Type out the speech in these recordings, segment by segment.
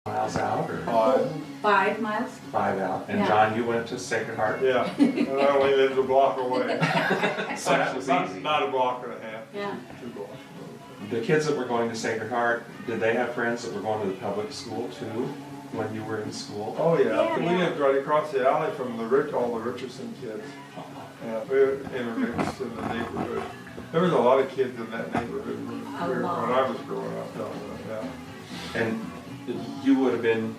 miles out, or 5 miles. 5 out? And Yeah. John, you went to Sacred Heart? Yeah, and I only lived a block away. So that was easy. Not a block and a half. Yeah. 2 blocks. The kids that were going to Sacred Heart, did they have friends that were going to the public school too, when you were in school? Oh yeah, we Yeah. lived right across the alley from all the Richardson kids. Yeah, we were intermixed in the neighborhood. There was a lot of kids in that neighborhood when I was growing up down there, yeah. And you would have been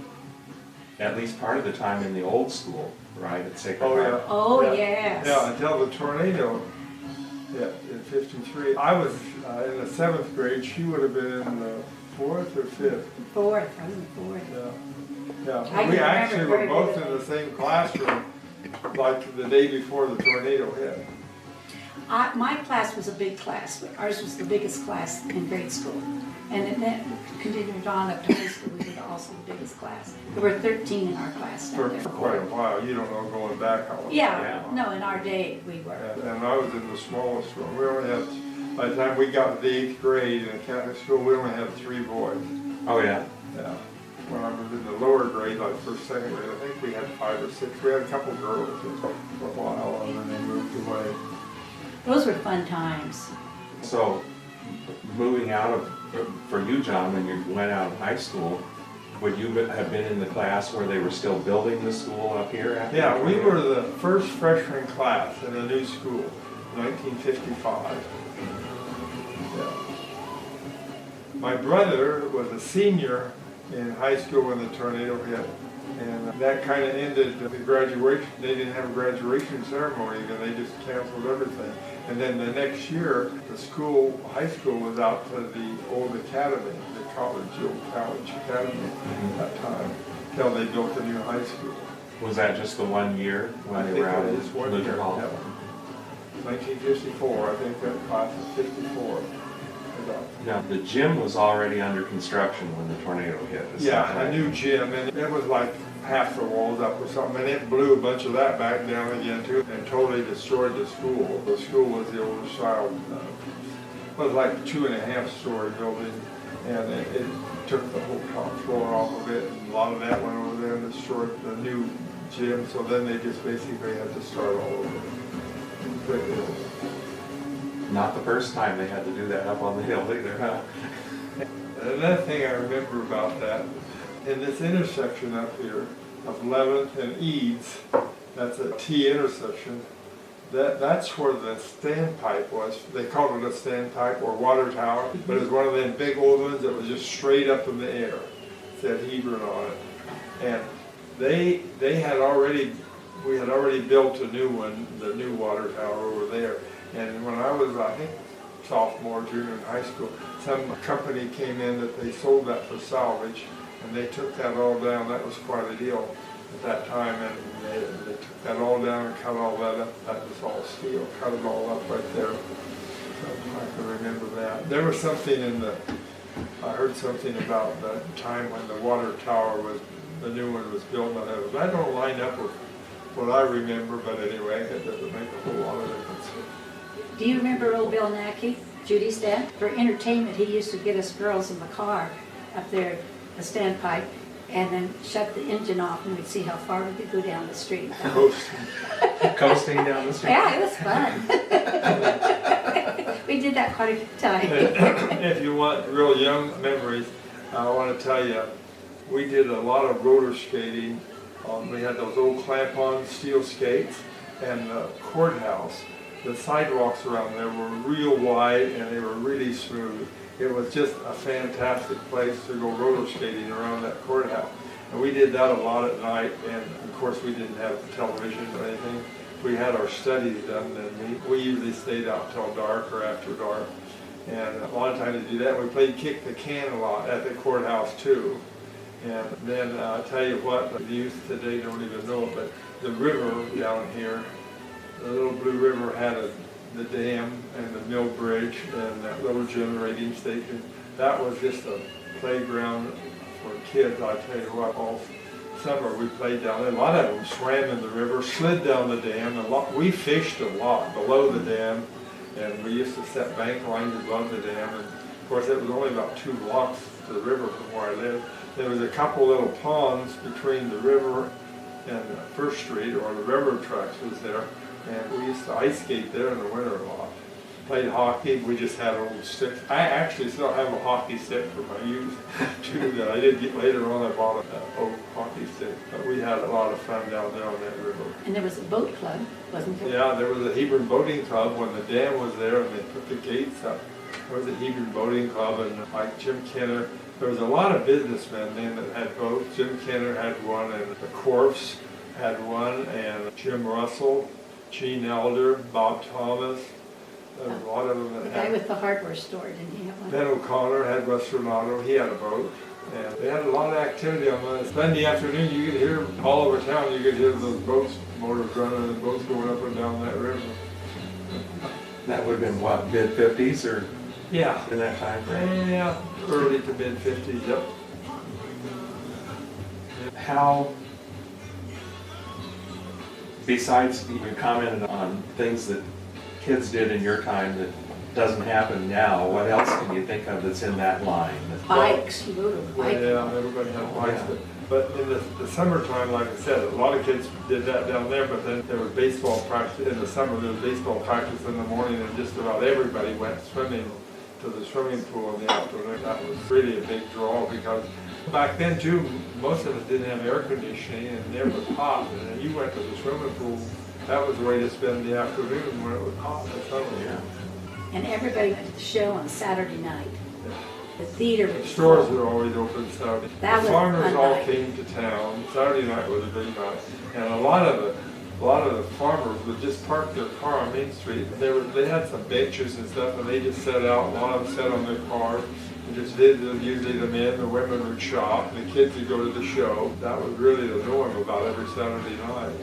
at least part of the time in the old school, right, at Sacred Oh, Heart? yeah. Oh, Yeah. yes. Yeah, until the tornado hit in '53. I was in the 7th grade, she would have been in the 4th or 5th. Fourth, I was in fourth. Yeah, I yeah. can We remember actually were very both in vividly. the same classroom, like the day before the tornado hit. My class was a big class. Ours was the biggest class in grade school. And then continued on up to high school, we were also the biggest class. There were 13 in our class down For there. quite a while, you don't know going back how long. Yeah, no, in our day, we were. And I was in the smallest room. We only had, by the time we got to the 8th grade in a Catholic school, we only had 3 boys. Oh, yeah. Yeah. When I was in the lower grade, like first, second grade, I think we had 5 or 6. We had a couple girls for a while, and then they moved away. Those were fun times. So, moving out of, for you, John, when you went out of high school, would you have been in the class where they were still building the school up here? After Yeah, the we tornado? were the first freshman class in a new school, 1955. Yeah. My brother was a senior in high school when the tornado hit, and that kind of ended the graduation. They didn't have a graduation ceremony, then they just canceled everything. And then the next year, high school was out to the old academy, the old college academy at that time, till they built a new high school. Was that just the 1 year when they were out it in is 1 Luther year. Hall? Yeah. 1954, I think that class was 54. Now, the gym was already under construction when the tornado hit. Is that Yeah, right? a new gym, and it was like half the walls up or something, and it blew a bunch of that back down again too, and totally destroyed the school. The school was the older style, was like a 2.5-story building, and it took the whole top floor off of it, and a lot of that went over there and destroyed the new gym, so then they just basically had to start all over. But, Not the first time they had to do that up on the hill either, huh? another thing I remember about that, in this intersection up here of 11th and Eads, that's a T intersection, that's where the standpipe was. They called it a standpipe or water tower, but it was one of them big old ones that was just straight up in the air. It said Hebron on it. And we had already built a new one, the new water tower over there. And when I was, I think, sophomore, junior in high school, some company came in that they sold that for salvage, and they took that all down. That was quite a deal at that time, and they took that all down and cut all that up. That was all steel, cut it all up right there. So I can remember that. There was something I heard something about the time when the water tower the new one was built. That don't line up with what I remember, but anyway, it doesn't make a whole lot of difference. Do you remember old Bill Nackey, Judy's dad? For entertainment, he used to get us girls in the car up there, the standpipe, and then shut the engine off, and we'd see how far we could go down the street. Coasting down the street? Yeah, it was fun. We did that quite a few times. If you want real young memories, I want to tell you, we did a lot of roller skating. We had those old clamp-on steel skates, and the courthouse. The sidewalks around there were real wide and they were really smooth. It was just a fantastic place to go roller skating around that courthouse. And we did that a lot at night, and of course we didn't have television or anything. We had our studies done, and we usually stayed out till dark or after dark. And a lot of times to do that, we played kick the can a lot at the courthouse too. And then I'll tell you what, the youth today don't even know it, but the river down here, the little Blue River had the dam and the mill bridge and that little generating station. That was just a playground for kids. I tell you what, all summer we played down there. A lot of them swam in the river, slid down the dam. We fished a lot below the dam, and we used to set bank lines above the dam. And of course, it was only about 2 blocks to the river from where I lived. there was a couple little ponds between the river and First Street, or the railroad tracks was there, and we used to ice skate there in the winter a lot. Played hockey, we just had old sticks. I actually still have a hockey stick from my youth too that I did get later on. I bought an old hockey stick. But we had a lot of fun down there on that river. And there was a boat club, wasn't there? Yeah, there was a Hebron boating club when the dam was there and they put the gates up. There was a Hebron boating club, and like Jim Kenner, there was a lot of businessmen then that had boats. Jim Kenner had one, and the Corfs had one, and Jim Russell, Gene Elder, Bob Thomas. There was a lot of them that The had. guy with the hardware store, didn't he have one? Ben O'Connor had Western Auto, he had a boat, and they had a lot of activity on that. Then the afternoon, you could hear all over town, you could hear those boats, motors running, and boats going up and down that river. That would have been what, mid-50s or Yeah. in that time frame? Yeah, early to mid-50s, yep. How, besides you commented on things that kids did in your time that doesn't happen now, what else can you think of that's in that line? Bikes, you rode a bike. Yeah, everybody had bikes, Yeah. but in the summertime, like I said, a lot of kids did that down there, but then there was baseball practice, in the summer there was baseball practice in the morning, and just about everybody went swimming to the swimming pool in the afternoon. That was really a big draw, because back then too, most of us didn't have air conditioning, and it was hot, and then you went to the swimming pool. That was the way to spend the afternoon when it was hot in the summer. Yeah. And everybody went to the show on Saturday night. The theater The was stores full. were always open Saturday. That The was farmers a all night. came to town. Saturday night was a big night, and a lot of the farmers would just park their car on Main Street. They had some benches and stuff, and they just sat out. A lot of them sat on their cars and just visited. Usually the men, the women would shop, and the kids would go to the show. That was really the norm about every Saturday night.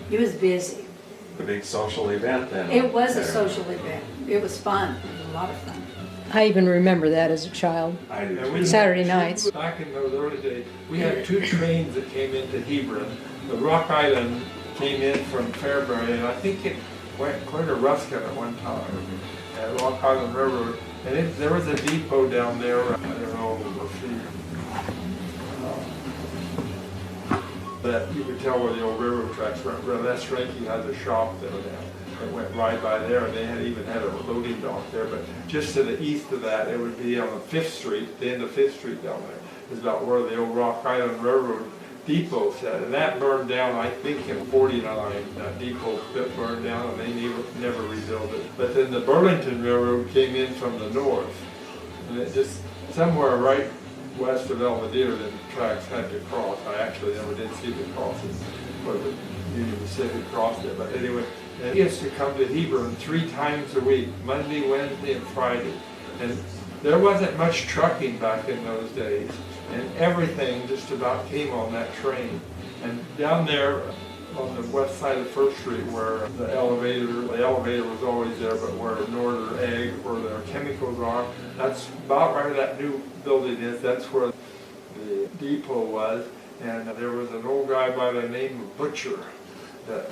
It was busy. A big social event then. It was a there. social event. It was fun. It was a lot of fun. I even remember that as a child. I do. And we too. Saturday had- nights. Back in those early days, we had two trains that came into Hebron. The Rock Island came in from Fairbury, and I think it went clear to Ruskin at one time, at Rock Island Railroad. And there was a depot down there, I don't know, let's see, that you could tell where the old railroad tracks were. Les Frankie has a shop there now. It went right by there, and they had even had a loading dock there. But just to the east of that, it would be on the 5th Street, the end of 5th Street down there, is about where the old Rock Island Railroad depot set. And that burned down, I think, in '49. That depot burned down, and they never rebuilt it. But then the Burlington Railroad came in from the north, and it just somewhere right west of Belvedere, the tracks had to cross. I actually never did see the crossing where the Union Pacific crossed it, but anyway, and he used to come to Hebron 3 times a week, Monday, Wednesday, and Friday. And there wasn't much trucking back in those days, and everything just about came on that train. And down there on the west side of First Street, where the elevator was always there, but where Northern Egg, where their chemicals are, that's about where that new building is. That's where the depot was. And there was an old guy by the name of Butcher that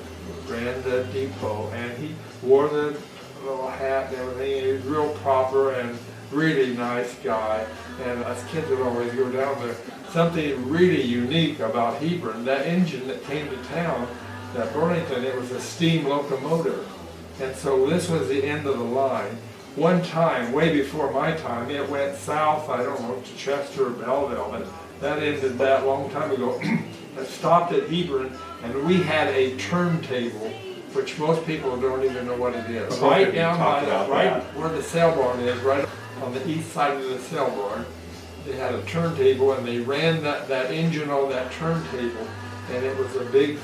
ran the depot, and he wore the little hat and everything. He was real proper and really nice guy. And us kids would always go down there. Something really unique about Hebron, that engine that came to town, that Burlington, it was a steam locomotive. And so this was the end of the line. One time, way before my time, it went south, I don't know, to Chester or Belleville, but that ended that long time ago. It stopped at Hebron, and we had a turntable, which most people don't even know what it is. Well, Right we down talked by, about right that. where the sail barn is, right on the east side of the sail barn. They had a turntable, and they ran that engine on that turntable, and it was a big,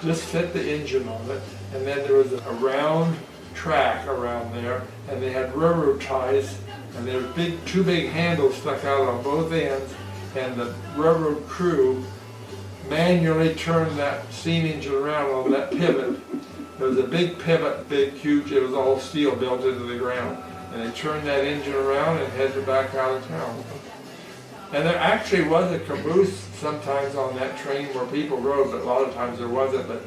just fit the engine on it. And then there was a round track around there, and they had railroad ties, and there were two big handles stuck out on both ends, and the railroad crew manually turned that steam engine around on that pivot. There was a big pivot, big, huge, it was all steel built into the ground. And they turned that engine around and headed back out of town. And there actually was a caboose sometimes on that train where people rode, but a lot of times there wasn't. But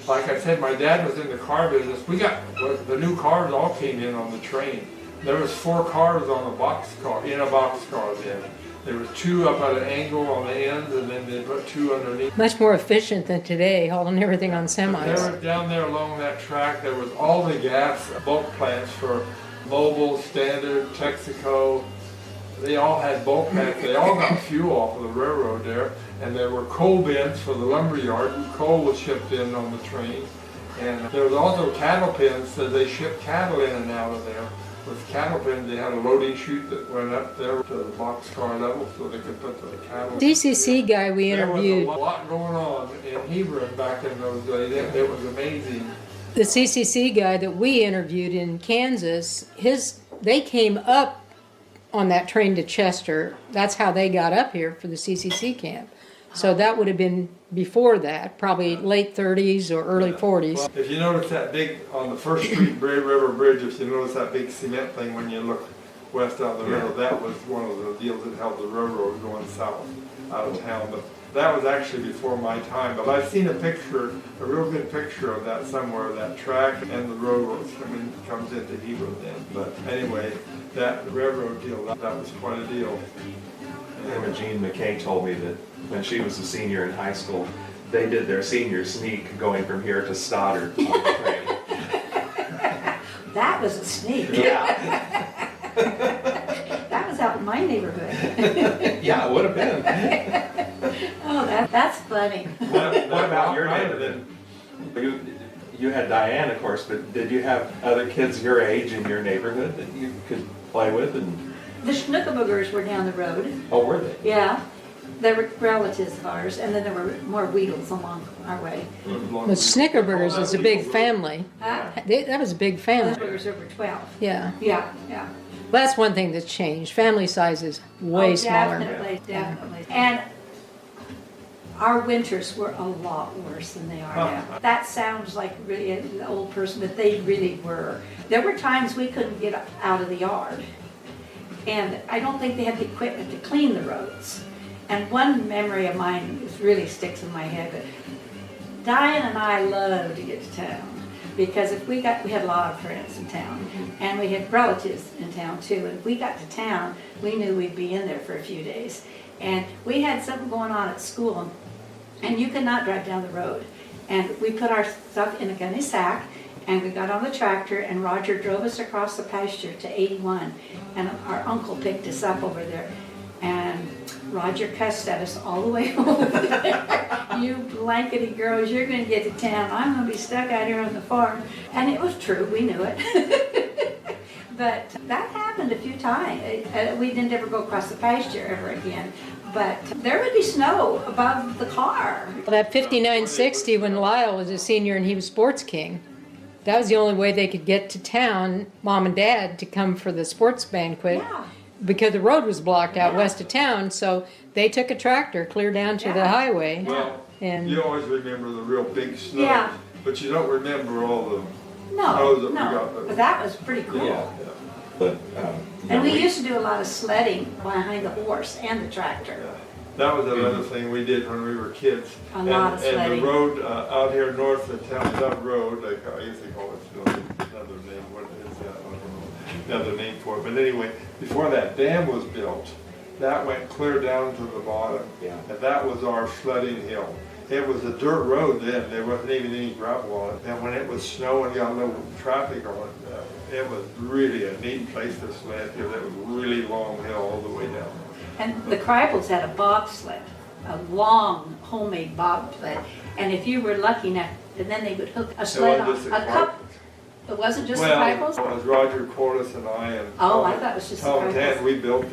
like I said, my dad was in the car business. We got, the new cars all came in on the train. There was 4 cars on a boxcar, in a boxcar then. There was 2 up at an angle on the ends, and then they put 2 underneath. Much more efficient than today, hauling everything on There semis. was down there along that track, there was all the gas bulk plants for Mobil, Standard, Texaco. They all had bulk plants. They all got fuel off of the railroad there. And there were coal bins for the lumber yard. Coal was shipped in on the train. And there was also cattle pens, so they shipped cattle in and out of there. With cattle pens, they had a loading chute that went up there to the boxcar level so they could put the cattle. DCC guy we interviewed, There was a lot going on in Hebron back in those days. It was amazing. the CCC guy that we interviewed in Kansas, they came up on that train to Chester. That's how they got up here for the CCC camp. So that would have been before that, probably late 30s or early 40s. Well, if you notice that big, on the First Street River Bridge, if you notice that big cement thing when you look west out of the river, that was one of the deals that held the railroad going south out of town. But that was actually before my time. But I've seen a picture, a real good picture of that somewhere, that track and the railroad comes into Hebron then. But anyway, that railroad deal, that was quite a deal. Jean McKay told me that when she was a senior in high school, they did their senior sneak going from here to Stoddard on the train. That was a sneak. Yeah. That was out in my neighborhood. Yeah, it would have been. Oh, that's funny. What about your neighborhood? You had Diane, of course, but did you have other kids your age in your neighborhood that you could play with? And The Schnuckelboogers were down the road. oh, were they? Yeah. They were relatives of ours, and then there were more Weedles along our way. But Snickerburgers is a big family. Huh? That was a big family. Schnuckelboogers over 12. Yeah. Yeah, yeah. That's one thing that's changed. Family size is way Oh, smaller. Definitely, definitely. And our winters were a lot worse than they are now. That sounds like really an old person, but they really were. There were times we couldn't get out of the yard. And I don't think they had the equipment to clean the roads. And one memory of mine really sticks in my head, but Diane and I loved to get to town. Because if we had a lot of friends in town, and we had relatives in town too, and if we got to town, we knew we'd be in there for a few days. And we had something going on at school, and you could not drive down the road. And we put our stuff in a gunny sack, and we got on the tractor, and Roger drove us across the pasture to 81, and our uncle picked us up over there. And Roger cussed at us all the way over there. You blankety girls, you're gonna get to town. I'm gonna be stuck out here on the farm. And it was true, we knew it. But that happened a few times. We didn't ever go across the pasture ever again. But there would be snow above the car. That 59-60 when Lyle was a senior and he was sports king, that was the only way they could get to town, Mom and Dad, to come for the sports banquet. Yeah. Because the road was blocked out west of town, so they took a tractor clear down to the highway. Well, And you always remember the real big snow, Yeah. but you don't remember all the No, snows that we no, got there. but that was pretty cool. Yeah. But, And we used to do a lot of sledding behind the horse and the tractor. Yeah. That was another thing we did when we were kids. A lot of And sledding. the road out here north of town, that road, like, I guess they call it still another name, what is that? I don't know, another name for it. But anyway, before that dam was built, that went clear down to the bottom. Yeah. And that was our sledding hill. It was a dirt road then, there wasn't even any gravel on it. And when it was snowing, got a little traffic on it, it was really a neat place to sled, because it was a really long hill all the way down. And the Kripals had a bobsled, a long homemade bobsled. And if you were lucky enough, and then they would hook a sled on wasn't just a the cup. It wasn't just the Well, Kripals? it was Roger Corliss and I and Oh, I thought it was just the Tom Kripals. Tan, we built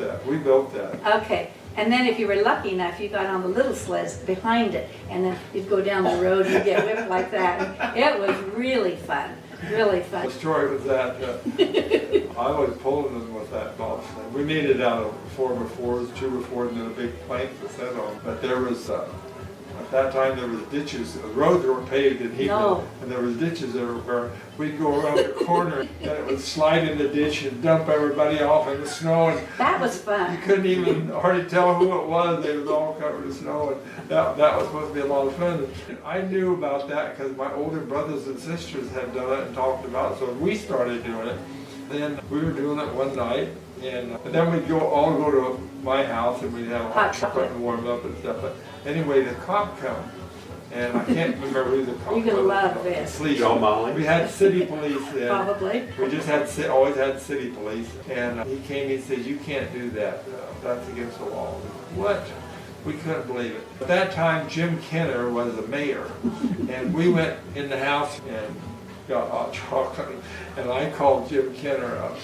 that. Okay, and then if you were lucky enough, you got on the little sleds behind it, and then you'd go down the road and you'd get whipped like that. It was really fun, really fun. The story was that I was pulling them with that bobsled. We made it out of 4x4s, 2x4s, and then a big plank to set on. But there was, at that time, there was ditches. The roads weren't paved in Hebron, No. and there was ditches everywhere. We'd go around the corner, and it would slide in the ditch and dump everybody off in the snow. And That was you fun. couldn't even hardly tell who it was. They was all covered in snow, and that was supposed to be a lot of fun. I knew about that because my older brothers and sisters had done it and talked about it. So we started doing it. Then we were doing it one night, and then we'd all go to my house and we'd have hot chocolate and warm up and stuff. But anyway, the cop come, and I can't remember who the cop was. You're gonna love this. Police. Joe Molly? We had city police then. Probably. We just had, always had city police, and he came, he said, "You can't do that, that's against the law." What? We couldn't believe it. At that time, Jim Kenner was the mayor, and we went in the house and got hot chocolate, and I called Jim Kenner up.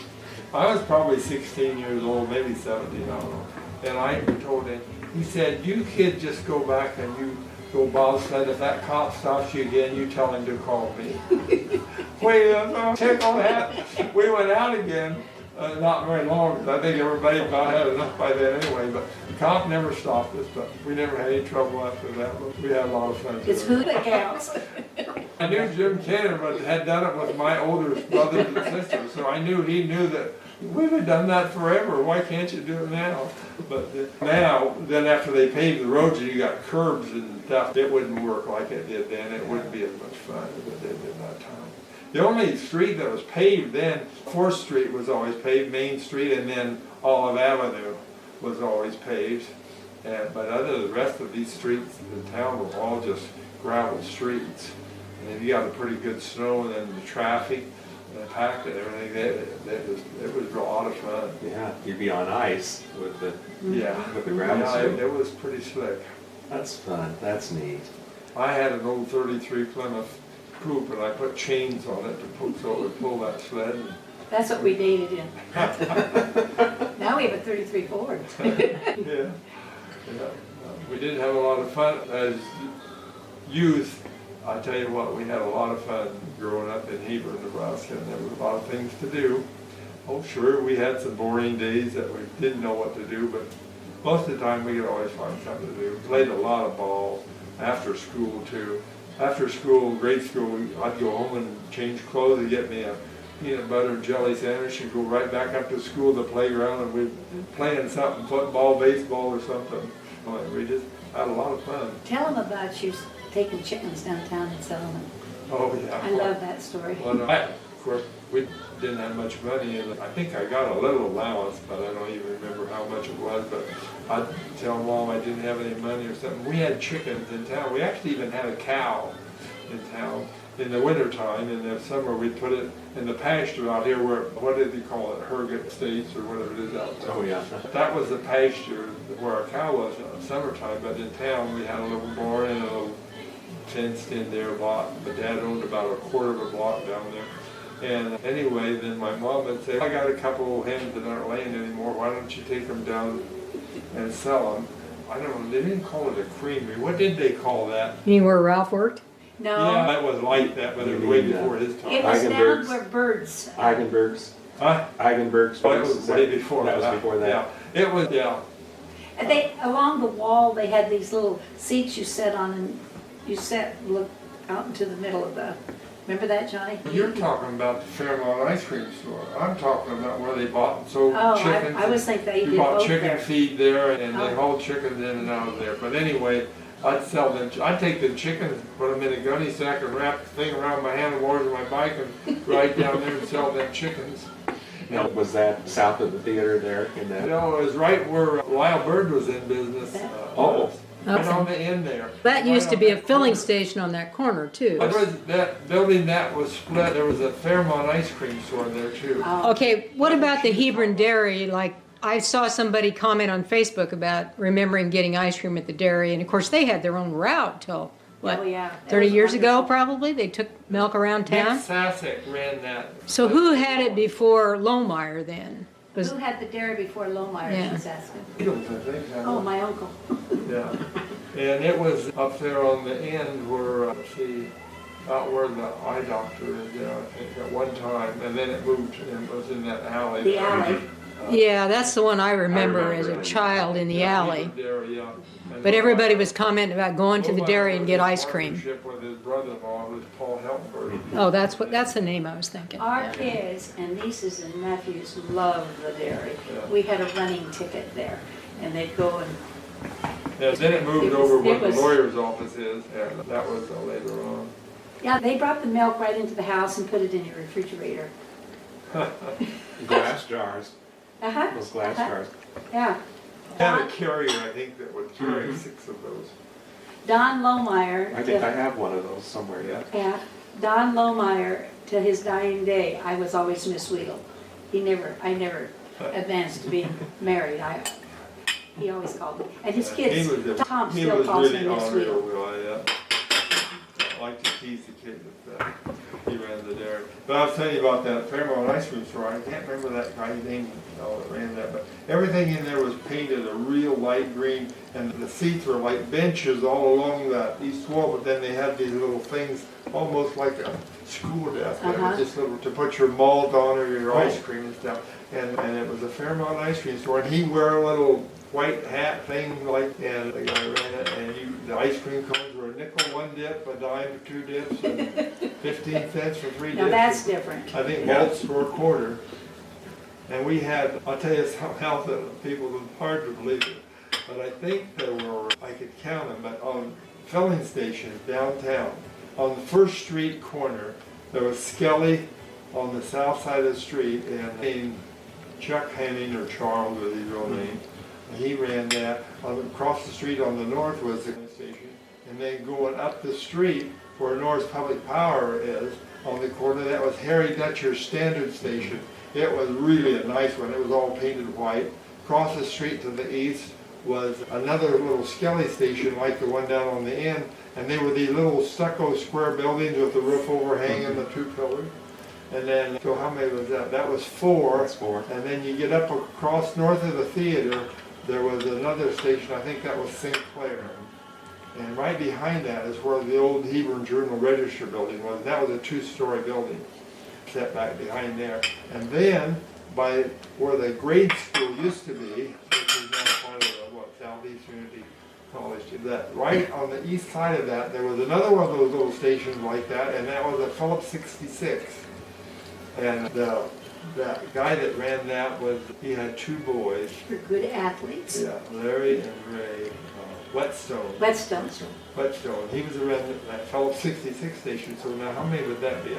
I was probably 16 years old, maybe 17, I don't know. And I told him, he said, "You kids just go back and you go bobsled. If that cop stops you again, you tell him to call me." Take on that. We went out again, not very long, 'cause I think everybody about had enough by then anyway, but the cop never stopped us, but we never had any trouble after that. But we had a lot of fun. It's who that counts. I knew Jim Kenner, but had done it with my older brothers and sisters, so I knew he knew that we've done that forever. Why can't you do it now? But now, then after they paved the roads and you got curbs and stuff, it wouldn't work like it did then. It wouldn't be as much fun as it did at that time. The only street that was paved then, 4th Street was always paved, Main Street, and then Olive Avenue was always paved. But other than the rest of these streets in town were all just gravel streets. And then you got a pretty good snow, and then the traffic and the pack and everything, it was a lot of fun. Yeah, you'd be on ice with the Yeah, gravel yeah, street. it was pretty slick. That's fun. That's neat. I had an old 33 Plymouth coupe, and I put chains on it to pull, so it would pull that sled. That's what we dated in. Now we have a 33 Ford. Yeah. We did have a lot of fun as youth. I tell you what, we had a lot of fun growing up in Hebron, Nebraska, and there was a lot of things to do. Oh, sure, we had some boring days that we didn't know what to do, but most of the time we could always find something to do. Played a lot of ball after school too. After school, grade school, I'd go home and change clothes and get me a peanut butter and jelly sandwich and go right back up to school, the playground, and we'd playing something, football, baseball or something. We just had a lot of fun. Tell them about you taking chickens downtown and selling them. Oh, yeah. I love that story. Well, of course, we didn't have much money, and I think I got a little allowance, but I don't even remember how much it was. But I'd tell Mom I didn't have any money or something. We had chickens in town. We actually even had a cow in town in the wintertime. In the summer, we'd put it in the pasture out here where, what did they call it, Herget Estates or whatever it is out there. Oh, yeah. That was the pasture where our cow was in the summertime, but in town we had a little barn and a little fenced in there lot. My dad owned about a quarter of a block down there. And anyway, then my mom would say, "I got a couple of hens that aren't laying anymore, why don't you take them down and sell them?" I don't know, they didn't call it a creamery. What did they call that? You mean where Ralph worked? Yeah, No, that was like that, but it was way before his it time. was down Eigenberg's. where birds. Eigenberg's. Huh? Eigenberg's. Oh, it was way before That that. was before that. Yeah, it was, yeah. And they, along the wall, they had these little seats you sat on and look out into the middle of the, remember that, Johnny? You're talking about the Fairmont ice cream store. I'm talking about where they bought and sold Oh, chickens. I was thinking they You did bought both chicken there. feed there, and they Oh. hauled chickens in and out of there. But anyway, I'd sell them. I'd take the chickens, put them in a gunny sack, and wrap the thing around my handlebars of my bike, and ride down there and sell them chickens. Now, was that south of the theater there in You that? know, it was right where Lyle Bird was in business. Oh. Right on the end there. That used Right to on be a that filling corner. station on that corner too. There was that building that was split. There was a Fairmont ice cream store there too. Oh, Okay, what about the Hebron Dairy? Like, I saw somebody comment on Facebook about remembering getting ice cream at the dairy, and of course, they had their own route till, what, oh, yeah. That 30 was years ago wonderful. probably? They took milk around Nick town? Sasek ran that. So who had it before Lohmeyer then? Was, Who had the dairy before Lohmeyer, Yeah. she's asking. Beatles, I think. had Oh, it. my uncle. Yeah. And it was up there on the end where, let's see, out where the eye doctor is, yeah, I think, at one time. And then it moved and was in that alley. The alley. yeah, that's the one I remember as a it. child in the Yeah, alley. Dairy, yeah. And But everybody was commenting about going to the dairy and get ice cream. Partnership with his brother-in-law, who was Paul Helmberg. Oh, that's the name I was thinking. Our kids and nieces and nephews love the dairy. Yeah. We had a running ticket there, and they'd go and, Yeah, then it moved It was- over where it the was- lawyer's office is, and that was later on. yeah, they brought the milk right into the house and put it in your refrigerator. Glass jars, Uh-huh. those glass uh-huh. jars. Yeah. Had a carrier, I think, that would carry 6 of those. Don Lohmeyer. I think I have one of those somewhere yet. Yeah, Don Lohmeyer, to his dying day, I was always Miss Wheeler. I never advanced to being married. He always called me. And his kids, Tom still calls me Miss He was really Wheeler. honorable, I like to tease the kid with that. He ran the dairy. But I'll tell you about that Fairmont ice cream store. I can't remember that guy's name that ran that, but everything in there was painted a real light green, and the seats were like benches all along the east wall, but then they had these little things, almost like a school desk. It was just little to put your malt on or your ice cream and stuff. And it was a Fairmont ice cream store, and he wore a little white hat thing and the guy ran it, and the ice cream cones were a nickel 1 dip, a dime for 2 dips, and 15 cents for 3 dips. Now that's different. I think malts were a quarter. And we had, I'll tell you something else that people, it's hard to believe it, but I think there were, I could count them, but on filling stations downtown, on the First Street corner, there was Skelly on the south side of the street, and Chuck Henning, or Charles was his real name. And he ran that. Across the street on the north was the station, and then going up the street where North Public Power is, on the corner, that was Harry Dutcher's Standard Station. It was really a nice one. It was all painted white. Across the street to the east was another little Skelly station like the one down on the end, and they were these little stucco square buildings with the roof overhanging the 2 pillars. And then, so how many was that? That was 4. That's 4. And then you get up across north of the theater, there was another station, I think that was Sinclair. And right behind that is where the old Hebron Journal Register building was. That was a 2-story building set back behind there. And then, by where the grade school used to be, which is now part of the, Southeast Community College, that right on the east side of that, there was another one of those little stations like that, and that was a Phillips 66. And that guy that ran that he had 2 boys. They're good athletes. Yeah, Larry and Ray Whetstone. Whetstone. Whetstone. He was around that Phillips 66 station. So now how many would that be?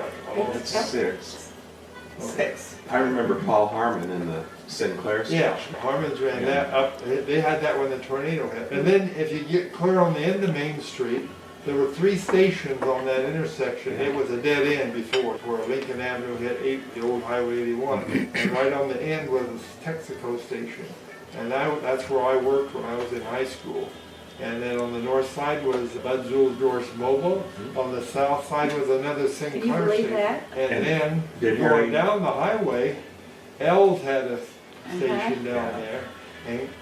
It's 6. Okay. I remember Paul Harmon in the Sinclair station. Yeah, Harmon's ran that up. They had that when the tornado hit. And then if you get clear on the end of Main Street, there were 3 stations on that intersection. It was a dead end before, where Lincoln Avenue hit the old Highway 81. And right on the end was the Texaco station. And that's where I worked when I was in high school. And then on the north side was Bud Zool's Doris Mobile. On the south side was another Sinclair Can you believe station. that? And then Did going Harry- down the highway, L's had a station down Yeah. there.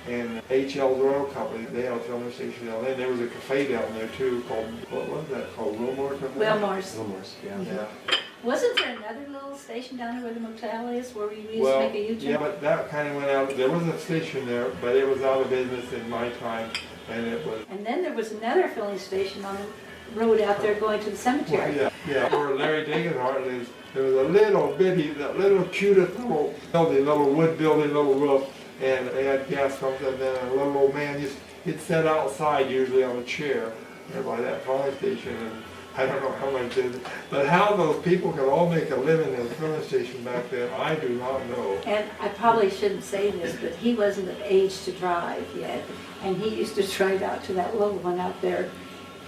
And HL's Oil Company, they had a filling station down there. There was a cafe down there too called, what was that called, Wilmore Cafe? Wilmore's. Wilmore's, yeah. Yeah. Wasn't there another little station down there where the motel is, where we used to Well, make a U-turn? yeah, but that kind of went out. There was a station there, but it was out of business in my time, and it was. And then there was another filling station on the road out there going to the cemetery. Yeah, where Larry Degenhart lives, there was a little bitty, that little cutest little building, little wood building, little roof, and they had gas pumps, and then a little old man he'd sit outside usually on a chair there by that filling station, and I don't know how much did, but how those people could all make a living in a filling station back then, I do not know. And I probably shouldn't say this, but he wasn't of age to drive yet, and he used to drive out to that little one out there.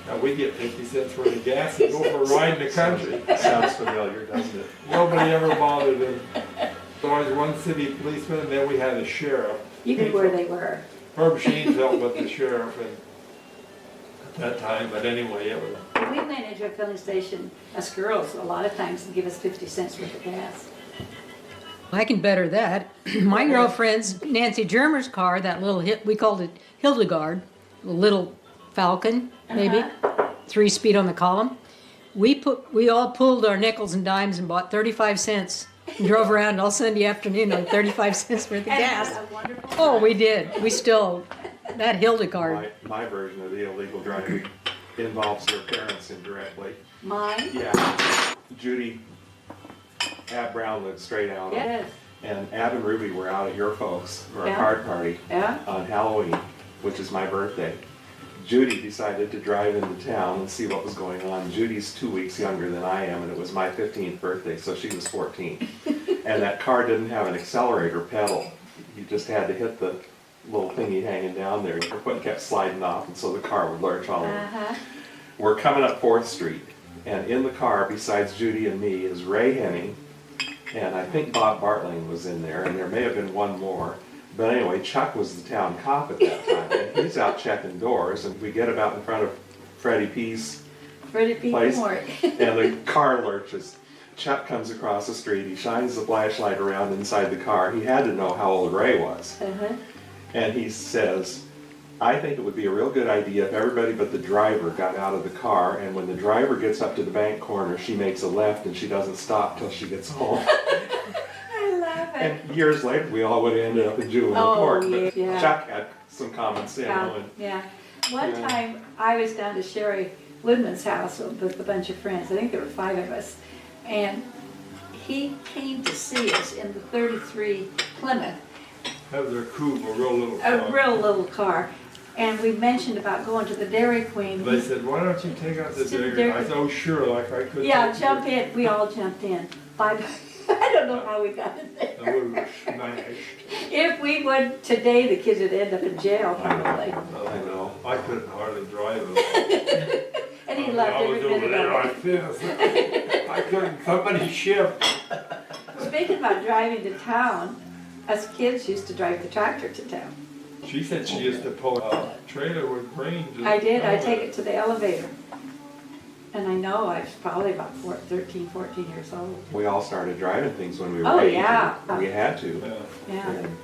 Now, we get 50 cents worth of gas and go for a ride in the country. Sounds familiar, doesn't it? Nobody ever bothered him. There was one city policeman, and then we had a sheriff. You knew where they were. Herb Sheen dealt with the sheriff at that time, but anyway, it was. We went into a filling station, us girls, a lot of times, and give us 50 cents worth of gas. I can better that. My girlfriend's Nancy Germer's car, that little we called it Hildegard, a little Falcon, maybe, 3-speed on the column. We all pulled our nickels and dimes and bought 35 cents and drove around all Sunday afternoon on 35 cents worth of And gas. had a wonderful Oh, time. we did. We still, that Hildegard. My version of the illegal driving involves their parents indirectly. Mine? Yeah. Judy, Ab Brown lived straight out. Yes. And Ab and Ruby were out at your folks for a Yeah. card party Yeah? on Halloween, which is my birthday. Judy decided to drive into town and see what was going on. Judy's 2 weeks younger than I am, and it was my 15th birthday, so she was 14. And that car didn't have an accelerator pedal. You just had to hit the little thingy hanging down there. Your foot kept sliding off, and so the car would lurch all over. We're coming up 4th Street, and in the car, besides Judy and me, is Ray Henning, and I think Bob Bartling was in there, and there may have been one more. But anyway, Chuck was the town cop at that time, and he's out checking doors, and we get about in front of Freddie P's place, and the car lurches. Chuck comes across the street, he shines the flashlight around inside the car. He had to know how old Ray was. And he says, I think it would be a real good idea if everybody but the driver got out of the car, and when the driver gets up to the bank corner, she makes a left and she doesn't stop till she gets home. I love it. And years later, we all would have ended up in juvenile court, but Chuck had some common sense. One time, I was down to Sherry Woodman's house with a bunch of friends. I think there were 5 of us. And he came to see us in the 33 Plymouth. That was a coupe, a real little car. A real little car. And we mentioned about going to the Dairy Queen. They said, why don't you take out the Dairy Queen? I said, oh sure, like I could. Yeah, jump in. We all jumped in. I don't know how we got in there. I would have smashed. If we would, today the kids would end up in jail probably. I know. I couldn't hardly drive it. And he loved every minute of it. Like this. I couldn't, somebody shift. Speaking about driving to town, us kids used to drive the tractor to town. She said she used to pull a trailer with grain. I did. I take it to the elevator. And I know I was probably about 13, 14 years old. We all started driving things when we were Oh, 8. yeah. We had to. Yeah. And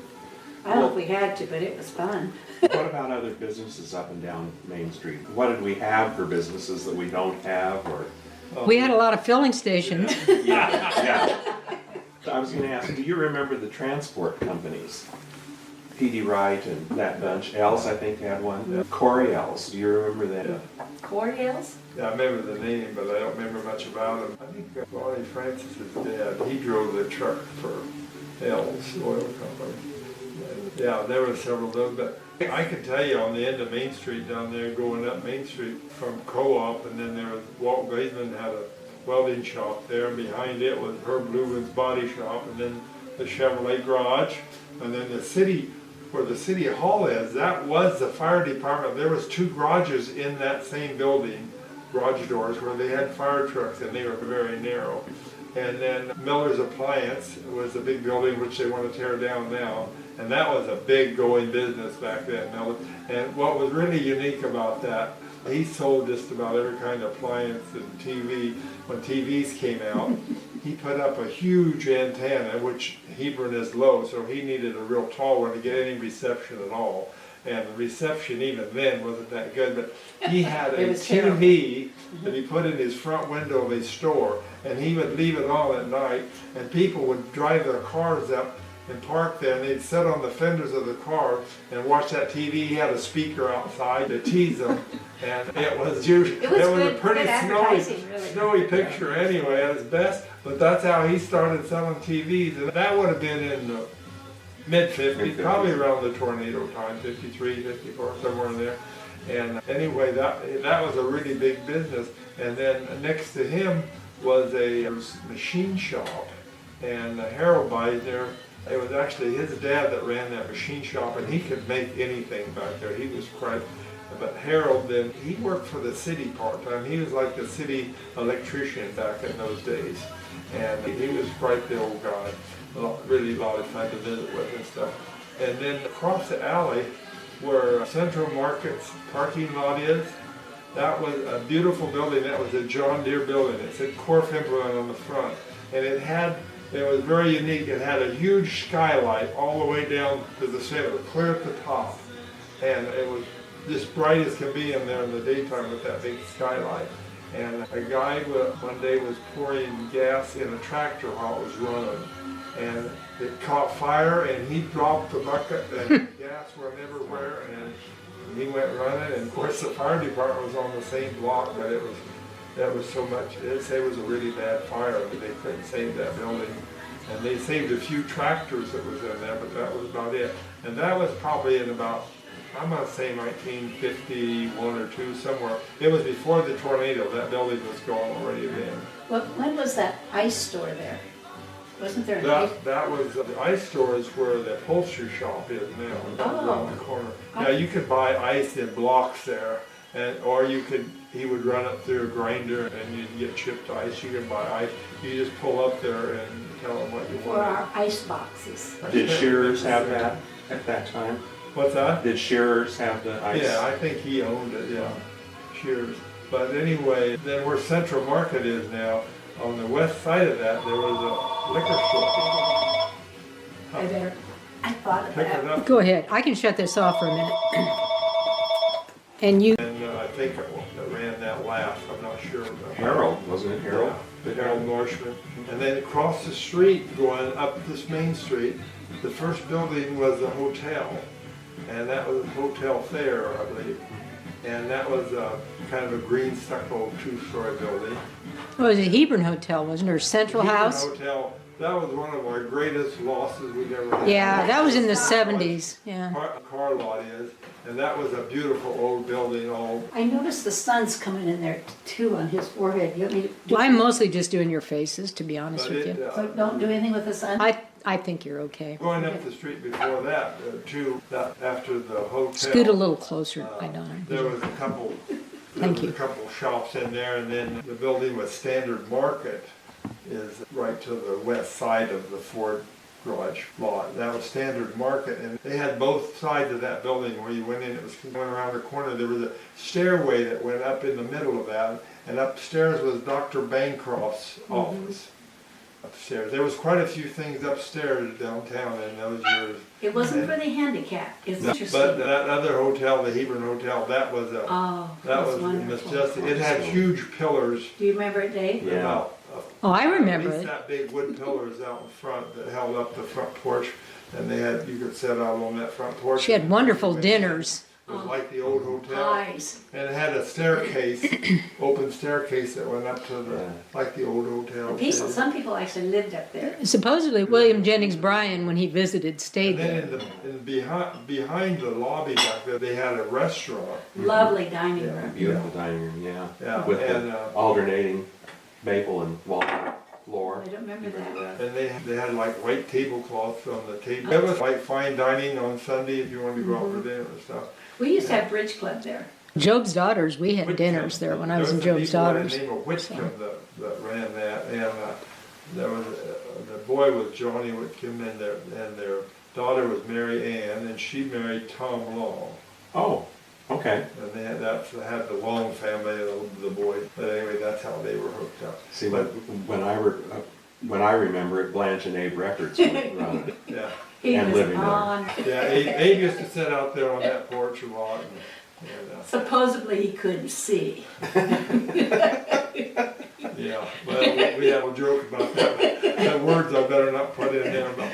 I don't know if we had to, but it was fun. what about other businesses up and down Main Street? What did we have for businesses that we don't have, or? We had a lot of filling stations. Yeah. I was gonna ask, do you remember the transport companies? P.D. Wright and that bunch. Els, I think, had one. Coriel's, do you remember that? Coriel's? Yeah, I remember the name, but I don't remember much about him. I think Ronnie Francis's dad, he drove the truck for L's Oil Company. And, yeah, there were several of them, but I can tell you on the end of Main Street down there, going up Main Street from Co-op, and then there was, Walt Gaisman had a welding shop there, and behind it was Herb Lubin's body shop, and then the Chevrolet garage, and then the city, where the city hall is, that was the fire department. There was 2 garages in that same building, garage doors, where they had fire trucks, and they were very narrow. And then Miller's Appliance was a big building which they want to tear down now, and that was a big going business back then, Miller. And what was really unique about that, he sold just about every kind of appliance and TV. When TVs came out, he put up a huge antenna, which Hebron is low, so he needed a real tall one to get any reception at all. And the reception even then wasn't that good, but he had a TV that he put in his front window of his store, and he would leave it on at night, and people would drive their cars up and park there, and they'd sit on the fenders of the car and watch that TV. He had a speaker outside to tease them, and it was usually it was a pretty snowy picture anyway at its best. But that's how he started selling TVs, and that would have been in the mid-50s, probably around the tornado time, 53, 54, somewhere in there. And anyway, that was a really big business. And then next to him was a machine shop, and Harold Beisner, it was actually his dad that ran that machine shop, and he could make anything back there. He was quite, but Harold then, he worked for the city part-time. He was like the city electrician back in those days. And he was quite the old guy. Really a lot of fun to visit with and stuff. And then across the alley where Central Market's parking lot is, that was a beautiful building. That was a John Deere building. It said Corf Hebron on the front. And it was very unique. It had a huge skylight all the way down to the center, clear at the top. And it was just bright as can be in there in the daytime with that big skylight. And a guy one day was pouring gas in a tractor while it was running. And it caught fire, and he dropped the bucket, and gas went everywhere, and he went running. And of course, the fire department was on the same block, but that was so much. It was a really bad fire, but they couldn't save that building. And they saved a few tractors that was in there, but that was about it. And that was probably in about I'm gonna say 1951 or 2, somewhere. It was before the tornado, that building was gone already then. Well, when was that ice store there? Wasn't there an ice? That was, the ice store is where the upholstery shop is now, around the corner. Now, you could buy ice in blocks there, or he would run it through a grinder and you'd get chipped ice. You can buy ice, you just pull up there and tell them what you For want. our ice boxes. Did Shearers have that at that time? What's that? Did Shearers have the ice? Yeah, I think he owned it, yeah. Cheers. But anyway, then where Central Market is now, on the west side of that, there was a liquor store. I thought of Pick it that. up, Go ahead, I can shut this off for a minute. And you, and I think it ran that last, I'm not sure. But Harold, wasn't it Harold? Yeah, Harold Norshman. And then across the street, going up this main street, the first building was a hotel. And that was Hotel Fair, I believe. And that was kind of a green stucco 2-story building. it was a Hebron Hotel, wasn't it, or Central Hebron House? Hotel, that was one of our greatest losses we've ever had. Yeah, that was in the 70s, yeah. Car lot is, and that was a beautiful old building, all, I noticed the sun's coming in there too on his forehead. You want me to do? I'm mostly just doing your faces, to be honest but with it, you. So don't do anything with the sun? I think you're okay. going up the street before that, too, that after the hotel. Scoot a little closer, Idonna. There was a couple, Thank you. shops in there, and then the building with Standard Market is right to the west side of the Ford garage lot. That was Standard Market, and they had both sides of that building where you went in, it was going around the corner. There was a stairway that went up in the middle of that, and upstairs was Dr. Bancroft's office. Upstairs. There was quite a few things upstairs downtown in those years. It wasn't for the handicap, it's No, interesting. but that other hotel, the Hebron Hotel, that was a, Oh, that that's was wonderful. majestic. It had huge pillars. Do you remember it, Dave? Yeah. About, Oh, I remember at least it. that big wood pillars out in front that held up the front porch, and they had, you could sit out on that front porch. She had wonderful dinners. It was like the old hotel, Eyes. and it had a staircase, open staircase that went up to the, Yeah. like the old hotel. Some people actually lived up there. Supposedly William Jennings Bryan, when he visited, stayed And there. then behind the lobby back there, they had a restaurant. Lovely dining Yeah. room. Beautiful dining room, yeah. Yeah, With and, the alternating maple and walnut floor. I don't remember that. And they had like white tablecloths on the table. It was like fine dining on Sunday if you wanted to go out for dinner and stuff. We used to have bridge club there. Job's Daughters, we had dinners there when I was in Job's Daughters. There was a name of Whitcomb that ran that, and there was, the boy was Johnny Whitcomb, and their daughter was Mary Ann, and she married Tom Long. Oh, okay. And they had the Long family, the boy, but anyway, that's how they were hooked up. See, when I remember it, Blanche and Abe Records were running it. Yeah, He And was living there. on. yeah, Abe used to sit out there on that porch a lot, and Supposedly he couldn't see. yeah, well, we have a joke about that. The words I better not put in there about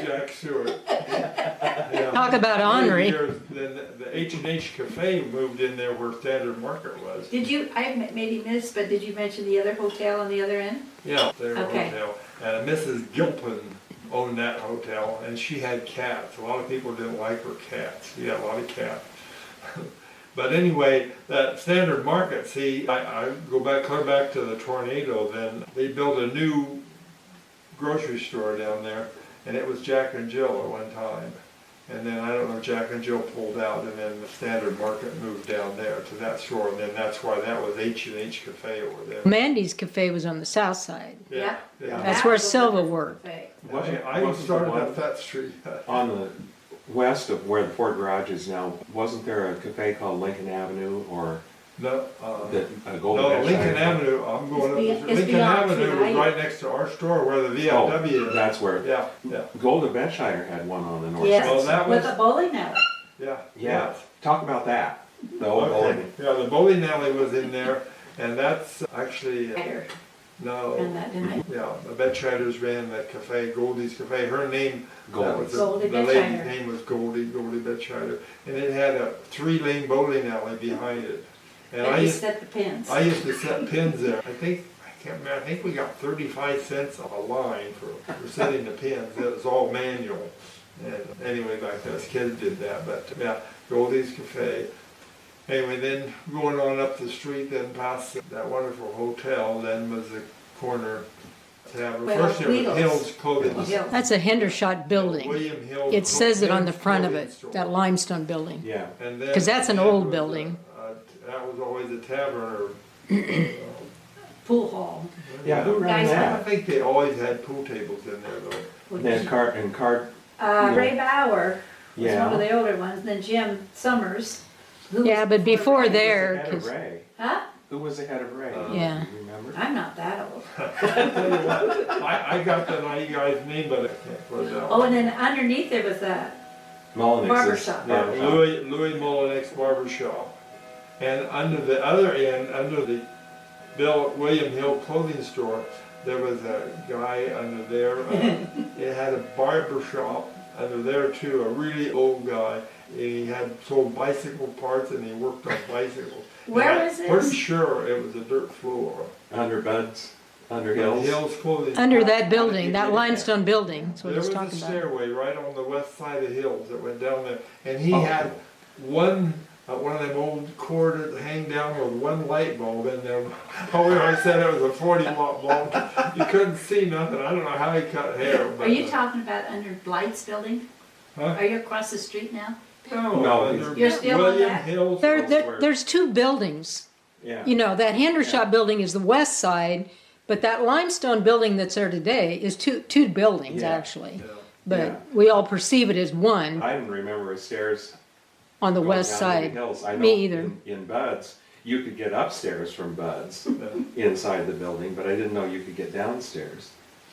Jack Stewart. Yeah. Talk about ornery. Then the H&H Cafe moved in there where Standard Market was. Did you, I maybe missed, but did you mention the other hotel on the other end? Yeah, their Okay. hotel. And Mrs. Gilpin owned that hotel, and she had cats. A lot of people didn't like her cats. She had a lot of cats. But anyway, that Standard Market, see, I go back, clear back to the tornado, then they built a new grocery store down there, and it was Jack and Jill at one time. And then I don't know, Jack and Jill pulled out, and then the Standard Market moved down there to that store, and then that's why that was H&H Cafe over there. Mandy's Cafe was on the south side. Yeah. That's where Silva worked. I started up that street. On the west of where the Ford garage is now, wasn't there a cafe called Lincoln Avenue or No, Golden no, Beach Lincoln Diner? Avenue, I'm going up, It's Lincoln beyond Avenue was tonight. right next to our store where the Oh, VFW is. that's where, Yeah, yeah, Golden Betshire had one on the north Yes, side. Well, that with was- the bowling alley. yeah. Yeah, talk about that, the old Okay. bowling. Yeah, the bowling alley was in there, and that's actually, Better no, than that, didn't they? yeah, the Betshiders ran the cafe, Goldie's Cafe. Her name, that was, Goldie the lady's Betshire. name was Goldie Betsheider. And it had a 3-lane bowling alley behind it. And I They used set the pins. I used to set pins there. I can't remember, I think we got 35 cents a line for setting the pins. It was all manual. And anyway, back then, us kids did that, but yeah, Goldie's Cafe. Anyway, then going on up the street, then past that wonderful hotel, then was the corner tavern. Well, First it was Weedles. Hill's Clothing. Oh, Hill. That's a Hendershot building. William Hill. It says it on the front of Clothing it, store. that limestone building. Yeah. And then- 'Cause that's an then old was building. That was always a tavern Pool hall. Yeah, who ran Guys, I that? think they always had pool tables in there though. Then card, yeah. Ray Bauer was Yeah. one of the older ones, then Jim Summers. who Yeah, was but before Ray. there, Who was ahead of 'cause- Ray? Huh? Who was ahead of Ray? Yeah. Do you remember? I'm not that old. Tell you what, I got the night guy's name, but I can't put it out. Oh, and then underneath there was that, Mullenix's Barbershop. Yeah, Barbershop. Louis Mullenix Barber Shop. And under the other end, under the William Hill Clothing Store, there was a guy under there. It had a barber shop under there too, a really old guy. And he had sold bicycle parts and he worked on bicycles. Where And was I'm pretty this? sure it was a dirt floor. Under Bud's, under Hills. Hill's Clothing. Under that building, that limestone building, that's what There he's was a talking about. stairway right on the west side of Hills that went down there, and he had one of them old cord that hang down with one light bulb in there. Oh, I said it was a 40-watt bulb. You couldn't see nothing. I don't know how he cut hair. But, Are you talking about under Blight's building? Huh? Are you across the street now? No, under You're still on William that? Hill's. There's two buildings. Yeah. You know, that Hendershot building is the west side, but that limestone building that's there today is two buildings, Yeah. actually. Yeah. But Yeah. we all perceive it as one I didn't remember a stairs on the going west down to the side. hills. I know Me either. In Bud's, you could get upstairs from Bud's Yeah. inside the building, but I didn't know you could get downstairs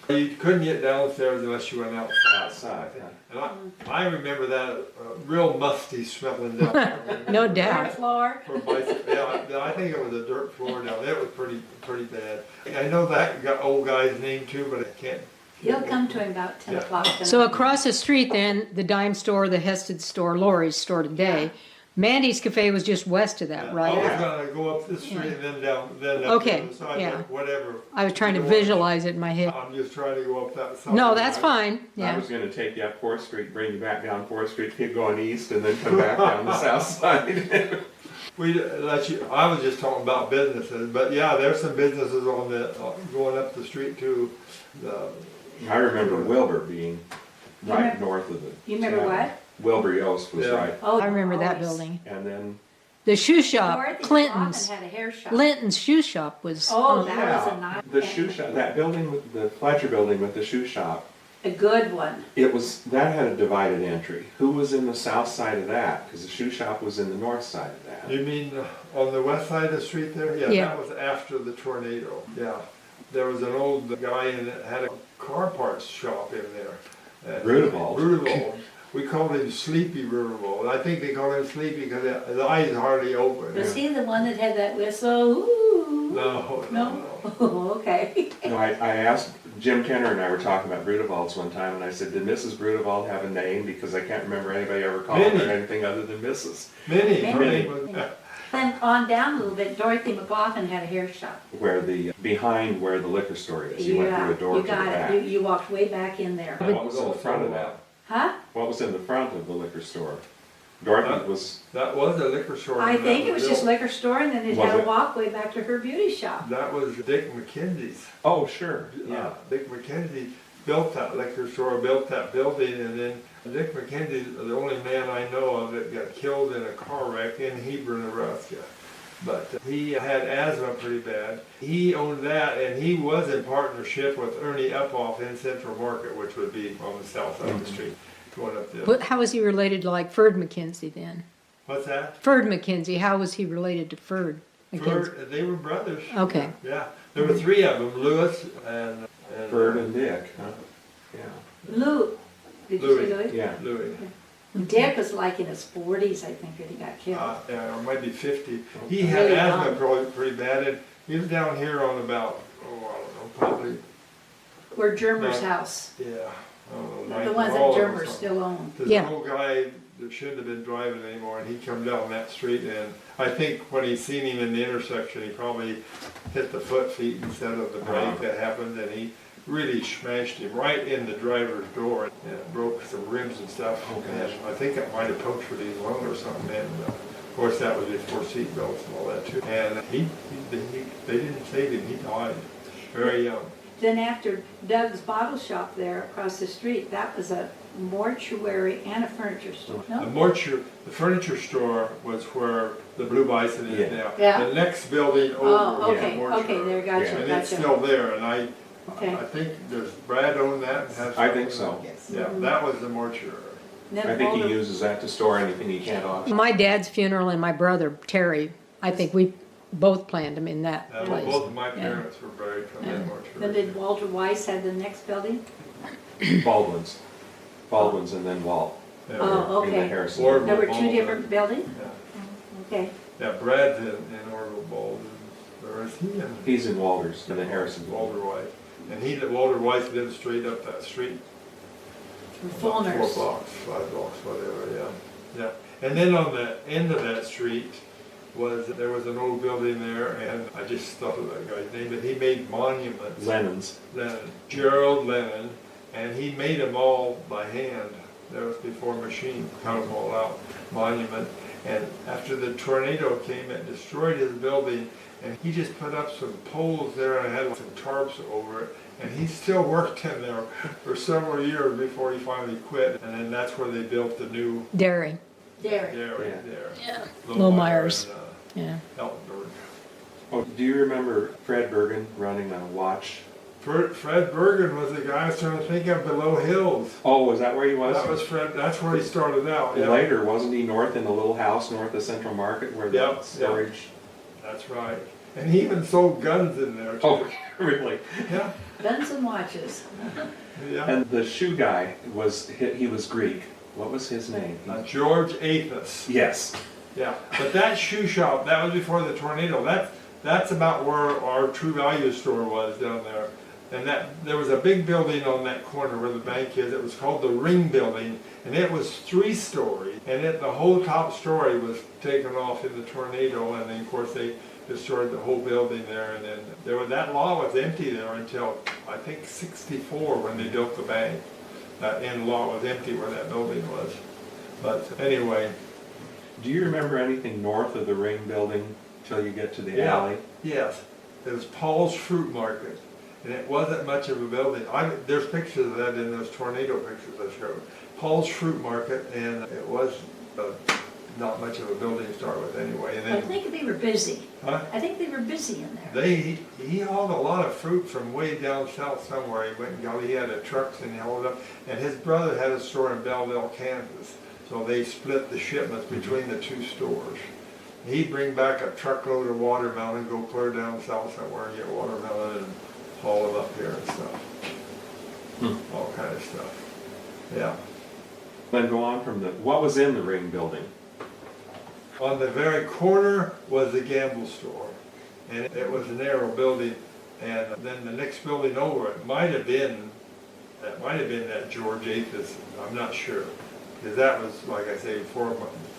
You couldn't get downstairs unless you went outside. outside. huh? And I remember that real musty smelling down there. No Dirt doubt. floor? For bicycle, yeah, I think it was a dirt floor down there. It was pretty bad. I know that old guy's name too, but I can't. You'll come to him about 10 Yeah. o'clock tonight. So across the street then, the dime store, the Hested store, Lori's store today. Mandy's Cafe was just west of that, I right? was gonna go up this street and then down, then up Okay, the other side, yeah. but whatever. I was trying to visualize it in my head. I'm just trying to go up that side. No, that's fine, I yeah. was gonna take you up 4th Street, bring you back down 4th Street, keep going east, and then come back down the south side. I was just talking about businesses, but yeah, there's some businesses on going up the street too. I remember Wilbur being right remember- north of the. You remember town. what? Wilbur Yost was Yeah. right, Oh, I remember that always. building. and then, The shoe shop, Dorothy Clinton's, Coffin had a hair shop. Linton's shoe shop was. Oh, on- that was a nice. the shoe shop, that building, with the Fletcher building with the shoe shop, A good one. that had a divided entry. Who was in the south side of that? Because the shoe shop was in the north side of that. You mean on the west side of the street there? Yeah, Yeah. that was after the tornado. Yeah, there was an old guy that had a car parts shop in there. Rudevald. Rudevald. We called him Sleepy Rudevald. I think they called him Sleepy because his eyes hardly open. Was he the one that had that whistle? Ooh. No, No? no. Oh, okay. No, I asked, Jim Kenner and I were talking about Brudevald's one time, and I said, did Mrs. Brudevald have a name? Because I can't remember anybody ever calling her Minnie. anything other than Mrs. Minnie. Her Minnie. name was, Then on down a little bit, Dorothy McLaughlin had a hair shop. Behind where the liquor store is. You went through a door you to the got back. it. You walked way back in there. What was in the front of that? Huh? What was in the front of the liquor store? Dorothy was, that was a liquor store. I that think it was just built. liquor store and then it Was had a it? walkway back to her beauty shop. That was Dick McKenzie's. oh, sure, yeah. Dick McKenzie built that liquor store, built that building, and then Dick McKenzie's the only man I know of that got killed in a car wreck in Hebron, Nebraska. But he had asthma pretty bad. He owned that, and he was in partnership with Ernie Uphoff in Central Market, which would be on the south side of the street, going up there. But how was he related to like Ferd McKenzie then? What's that? Ferd McKenzie, how was he related to Ferd McKenzie? Ferd, they were brothers. Okay. Yeah, there were three of them, Lewis and Ferd and Dick, huh? Yeah. Lou, did you Louis. say Louis? Yeah. Louis. Dick was like in his 40s, I think, when he got killed. Yeah, or maybe 50. He had Really asthma young. probably pretty bad, and he was down here on about, I don't know, probably, Where Germer's No. house, yeah, I don't know, the Ninth ones that Mall or Germer something. still own. This Yeah. old guy that shouldn't have been driving anymore, and he come down that street, and I think when he seen him in the intersection, he probably hit the foot feet instead of the brake that happened, and he really smashed him right in the driver's door, and it broke some rims and stuff. Oh, And gosh. I think it might have punctured his lung or something, and of course that was before seat belts and all that too. And they didn't save him, he died very young. Then after Doug's Bottle Shop there across the street, that was a mortuary and a furniture store. The furniture store was where the Blue Bison is Yeah. now. Yeah. The next building over Oh, was the okay, mortuary. okay, there, Yeah. gotcha, And it's gotcha. still there, and I Okay. think, does Brad own that? and has I think something? so. Yeah, that was the mortuary. Then I think all he the- uses that to store anything he can't auction. My dad's funeral and my brother Terry, I think we both planned them in that place. Both of my Yeah. parents were buried from that Then mortuary. did Walter Weiss have the next building? Baldwin's and then Walt. Yeah. Oh, In the okay. Harrison. Or- There were two Baldwin. different buildings? Yeah. Okay. Yeah, Brad's in Orville Baldwin, or is he in? He's in Walters, in the Harrison. Walter White. And Walter White lived straight up that street. Full About nurse. 4 blocks, 5 blocks, whatever, yeah. Yeah. And then on the end of that street there was an old building there, and I just thought of that guy's name, but he made monuments. Lennon's. Lennon, Gerald Lennon, and he made them all by hand. That was before machine cut them all out, monument. And after the tornado came, it destroyed his building, and he just put up some poles there and had some tarps over it. And he still worked in there for several years before he finally quit. And then that's where they built the new Dairy, Dairy. dairy Yeah. there. Yeah. Lil Myers. and, yeah. Eltonburg. Oh, do you remember Fred Bergen running a watch? Fred Bergen was the guy I was trying to think of below Hills. Oh, was that where he was? That was Fred, that's where he started out. Yeah. Later, wasn't he north in the little house north of Central Market where the Yep, storage? That's right. And he even sold guns in there too. Oh, really? Yeah, Guns and watches. yeah. And the shoe guy he was Greek. What was his name? George Athos. Yes. Yeah, but that shoe shop, that was before the tornado. That's about where our True Value store was down there. And there was a big building on that corner where the bank is. It was called the Ring Building, and it was 3 stories. And the whole top story was taken off in the tornado, and then of course they destroyed the whole building there. And then that lot was empty there until I think '64 when they built the bank. That end lot was empty where that building was. But anyway. Do you remember anything north of the Ring Building till you get to the Yeah. alley? Yes, it was Paul's Fruit Market, and it wasn't much of a building. There's pictures of that in those tornado pictures I showed. Paul's Fruit Market, and it was not much of a building to start with anyway. And I then, think they were busy. huh? I think they were busy in there. He hauled a lot of fruit from way down south somewhere. He had a trucks and he hauled it up. And his brother had a store in Belleville, Kansas. So they split the shipments between the 2 stores. He'd bring back a truckload of watermelon, go clear down south somewhere and get watermelon and haul it up here and stuff. All kind of stuff. Yeah. Then go on from what was in the Ring Building? On the very corner was the gamble store. And it was a narrow building. And then the next building over, it might have been that George Athos, I'm not sure. Because that was, like I say, before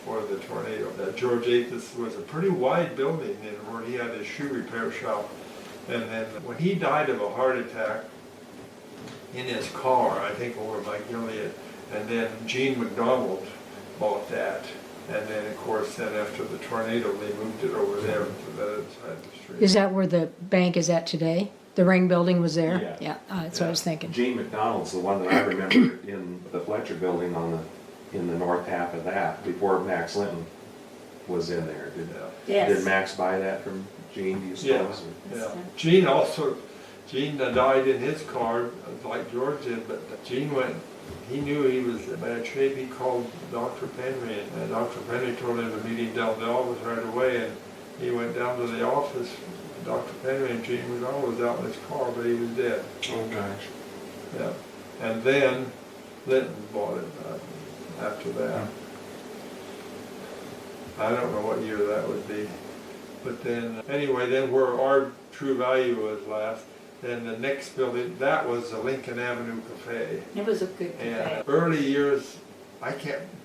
the tornado. That George Athos was a pretty wide building and where he had his shoe repair shop. And then when he died of a heart attack in his car, I think over by Gilead, and then Gene McDonald bought that. And then, of course, then after the tornado, they moved it over there to the other side of the street. Is that where the bank is at today? The Ring Building was there? Yeah. That's what I was thinking. Gene McDonald's the one that I remember in the Fletcher Building in the north half of that, before Max Linton was in there. Yeah. Did Yes. Max buy that from Gene, do you Yeah. suppose? Yeah. Gene died in his car like George did, but Gene he knew he was in bad shape. He called Dr. Penry, and Dr. Penry told him to meet him down the office right away, and he went down to the office. Dr. Penry and Gene McDonald was out in his car, but he was dead. Oh, gosh. Yeah. And then Linton bought it after that. I don't know what year that would be. But then, anyway, then where our True Value was last, then the next building, that was the Lincoln Avenue Cafe. It was a good cafe. And early years,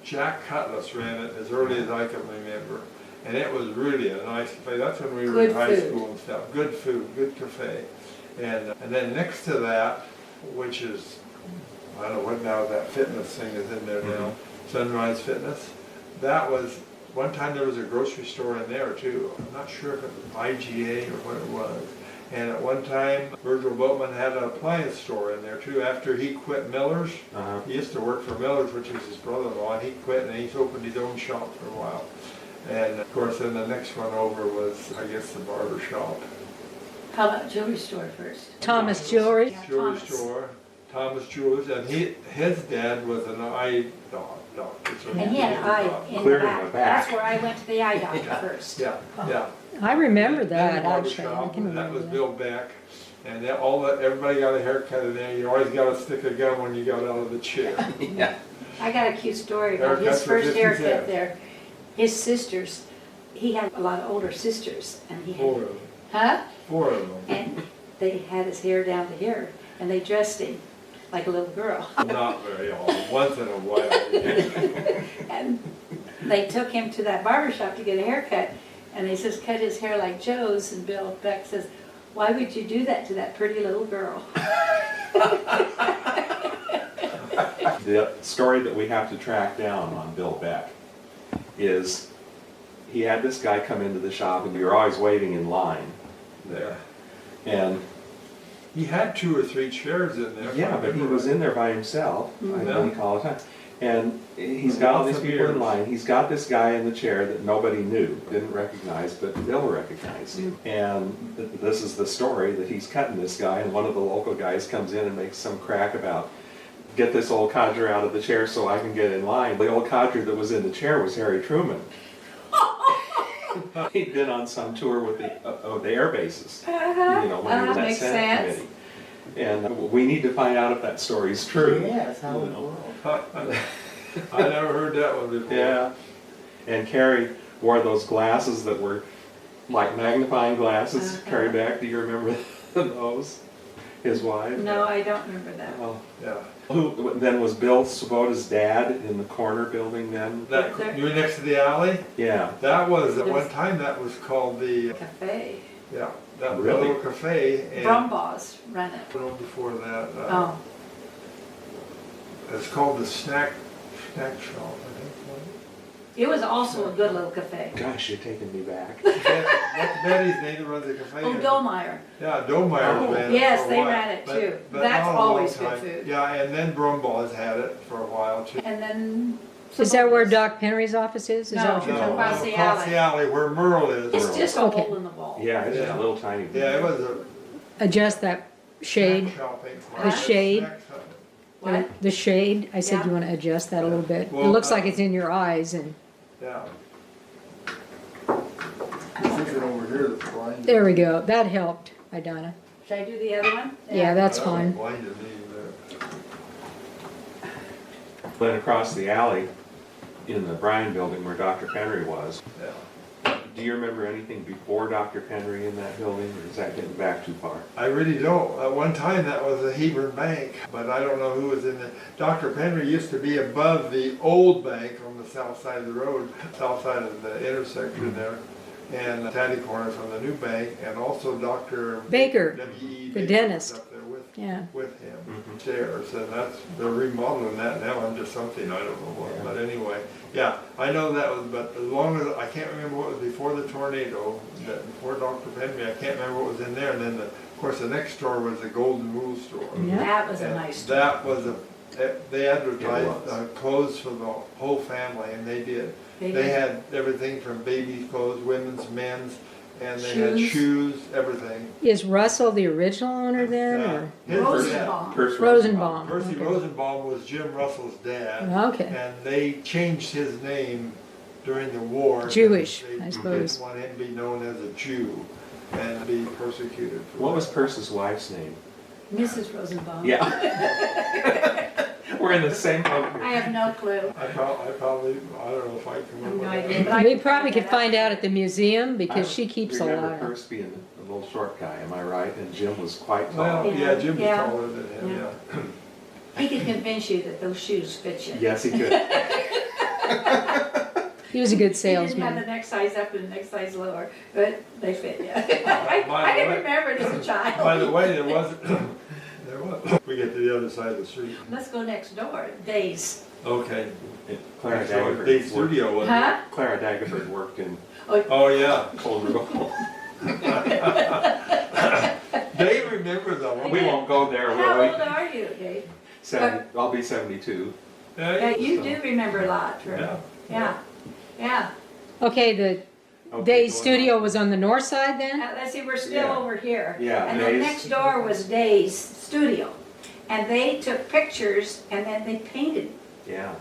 Jack Cutlass ran it as early as I can remember. And it was really a nice cafe. That's when we were in Good high food. school and stuff. Good food, good cafe. And then next to that, which is, I don't know what now that fitness thing is in there now, Sunrise Fitness. That was, one time there was a grocery store in there too. I'm not sure if it was IGA or what it was. And at one time, Virgil Boatman had an appliance store in there too. After he quit Miller's, he used to work for Miller's, which was his brother-in-law, and he quit and he's opened his own shop for a while. And of course, then the next one over was, I guess, the barber shop. How about jewelry store first? Thomas Jewelry. Yeah, Jewelry Thomas. store, Thomas Jewelers, and his dad was an eye doctor. So And he had an eye in the Cleared in the back. back. That's where I went to the eye doctor first. Yeah, yeah. I remember Then that, the barber actually. I shop, can and that remember was that. Bill Beck. And everybody got a haircut in there. You always got to stick a gun when you got out of the chair. Yeah. I got a cute story about Haircuts his for first 50 haircut cents. there. His sisters, he had a lot of older sisters, and he Four had, of them. huh? 4 of them. And they had his hair down to here, and they dressed him like a little girl. Not very often, once in a while. And they took him to that barber shop to get a haircut, and they says, cut his hair like Joe's, and Bill Beck says, why would you do that to that pretty little girl? The story that we have to track down on Bill Beck is he had this guy come into the shop and you were always waiting in line there. And He had 2 or 3 chairs in there. if I yeah, but he remember was right. in there by himself, I Yeah. think all the time. And he's got all these Lots of people in years. line. He's got this guy in the chair that nobody knew, didn't recognize, but Bill recognized. And this is the story that he's cutting this guy, and one of the local guys comes in and makes some crack about, get this old codger out of the chair so I can get in line. The old codger that was in the chair was Harry Truman. He'd been on some tour with the air bases, you know, when he was at Makes Senate sense. committee. And we need to find out if that story's true. Yeah, it's how You it know. works. I never heard that one before. Yeah. And Carrie wore those glasses that were like magnifying glasses. Carrie Beck, do you remember those? His wife? No, I don't remember that. Oh. Yeah. Who then was Bill Svoboda's dad in the corner building then? That, you were next to the alley? Yeah. That was, at one time, that was called the, Cafe. yeah, that was a Really? little cafe. And Brumbaugh's ran it. before that, Oh, it's called the Snack Shop, I think. it was also a good little cafe. Gosh, you're taking me back. What's Betty's name that runs the cafe? Oh, Domeyer. Yeah, Domeyer Oh. ran it. Yes, for a they while, ran it but- too. but That's not a long always good time. food. Yeah, and then Brumbaugh's had it for a while too. And then. Is that where Doc Penry's office is? Is that what you're No. talking about? Across the Across the alley where Merle is. It's just a Okay. hole in the wall. Yeah, it's just Yeah. a little tiny. Yeah, it was a Adjust that shade, snack shopping. The shade. Snack shopping. What? the shade. I said Yeah. you want to adjust that a little bit. It Well, looks like it's in your eyes and, Yeah. This is over here that's blind. there we go. That helped, Idonna. Should I do the other one? Yeah, that's That fine. blinded me, Then across the alley in the Bryan building where Dr. Penry was. yeah. Do you remember anything before Dr. Penry in that building, or is that getting back too far? I really don't. At one time, that was a Hebron bank, but I don't know who was in there. Dr. Penry used to be above the old bank on the south side of the road, south side of the intersection there, and Taddy Corner from the new bank, and also Dr. Baker, W.E. the Baker dentist. was up there Yeah. with him Mhm. stairs, and they're remodeling that now into something, I don't know what, Yeah. but anyway, yeah, I know that was, but as long as, I can't remember what was before the tornado, before Dr. Penry, I can't remember what was in there, and then of course, the next store was the Golden Rule store. Yeah. That was a And nice store. that was they advertised It was. clothes for the whole family, and they did. They They did. had everything from baby clothes, women's, men's, and they had Shoes. shoes, everything. Is Russell the original owner then, or? His dad- Rosenbaum. Percy Rosenbaum. Percy Okay. Rosenbaum was Jim Russell's dad. Okay. And they changed his name during the war. Jewish, They I suppose. didn't want him to be known as a Jew and be persecuted. for What was that. Percy's wife's name? Mrs. Rosenbaum. Yeah. We're in the same boat I here. have no clue. I probably, I don't know if I can I have remember. no that. idea. But I We can probably could that find out out. at the museum because she keeps a lot remember of. Percy being a little short guy, am I right? And Jim was quite Well, tall. yeah, Jim was Yeah. taller than him, Yeah. yeah. He could convince you that those shoes fit you. Yes, he could. He was a good He didn't have the salesman. next size up and the next size lower, but they fit, yeah. By I the can way- remember it as a child. By the way, there wasn't, there was, we get to the other side of the street. Let's go next door, Days. Okay. Clara So Daggerford the worked- studio was. Huh? Clara Daggerford worked in Oh, yeah. Cold River. They remember the one. We won't go there, How will old we? are you, Dave? I'll be 72. Yeah, you do remember a lot, Drew. Yeah. Yeah, yeah. Okay, the Okay, Day's going studio was on the north side then? Let's see, we're still Yeah. over here. Yeah, And then Days. next door was Days Studio. And they took pictures and then they painted, Yeah.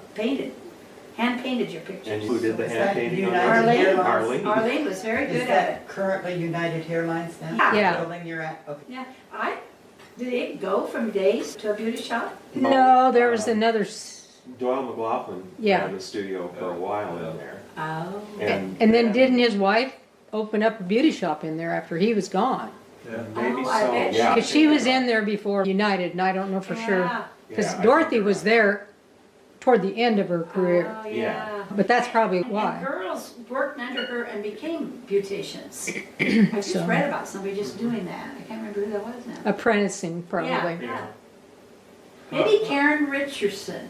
hand painted your And pictures. who did the Was hand that painting on United that? Arlene? Airlines? Arlene. Arlene was very Is good at it. that currently United Airlines now? Yeah. The building you're at? Okay. Yeah, did it go from Days to a beauty shop? No, there was another, Doyle McLaughlin Yeah. ran the studio for a while in there. Oh. and then didn't his wife open up a beauty shop in there after he was gone? Yeah. Maybe Oh, I so, bet yeah. Because she was in there before United, and I don't know for sure. Yeah. Because Yeah, I Dorothy think was you're there toward the end of her career. Oh, Yeah. yeah. But that's probably And why. girls worked under her and became beauticians. I just So- read about somebody just doing that. I can't remember who that was now. Apprenticing, probably. Yeah, Yeah. Maybe Karen Richardson.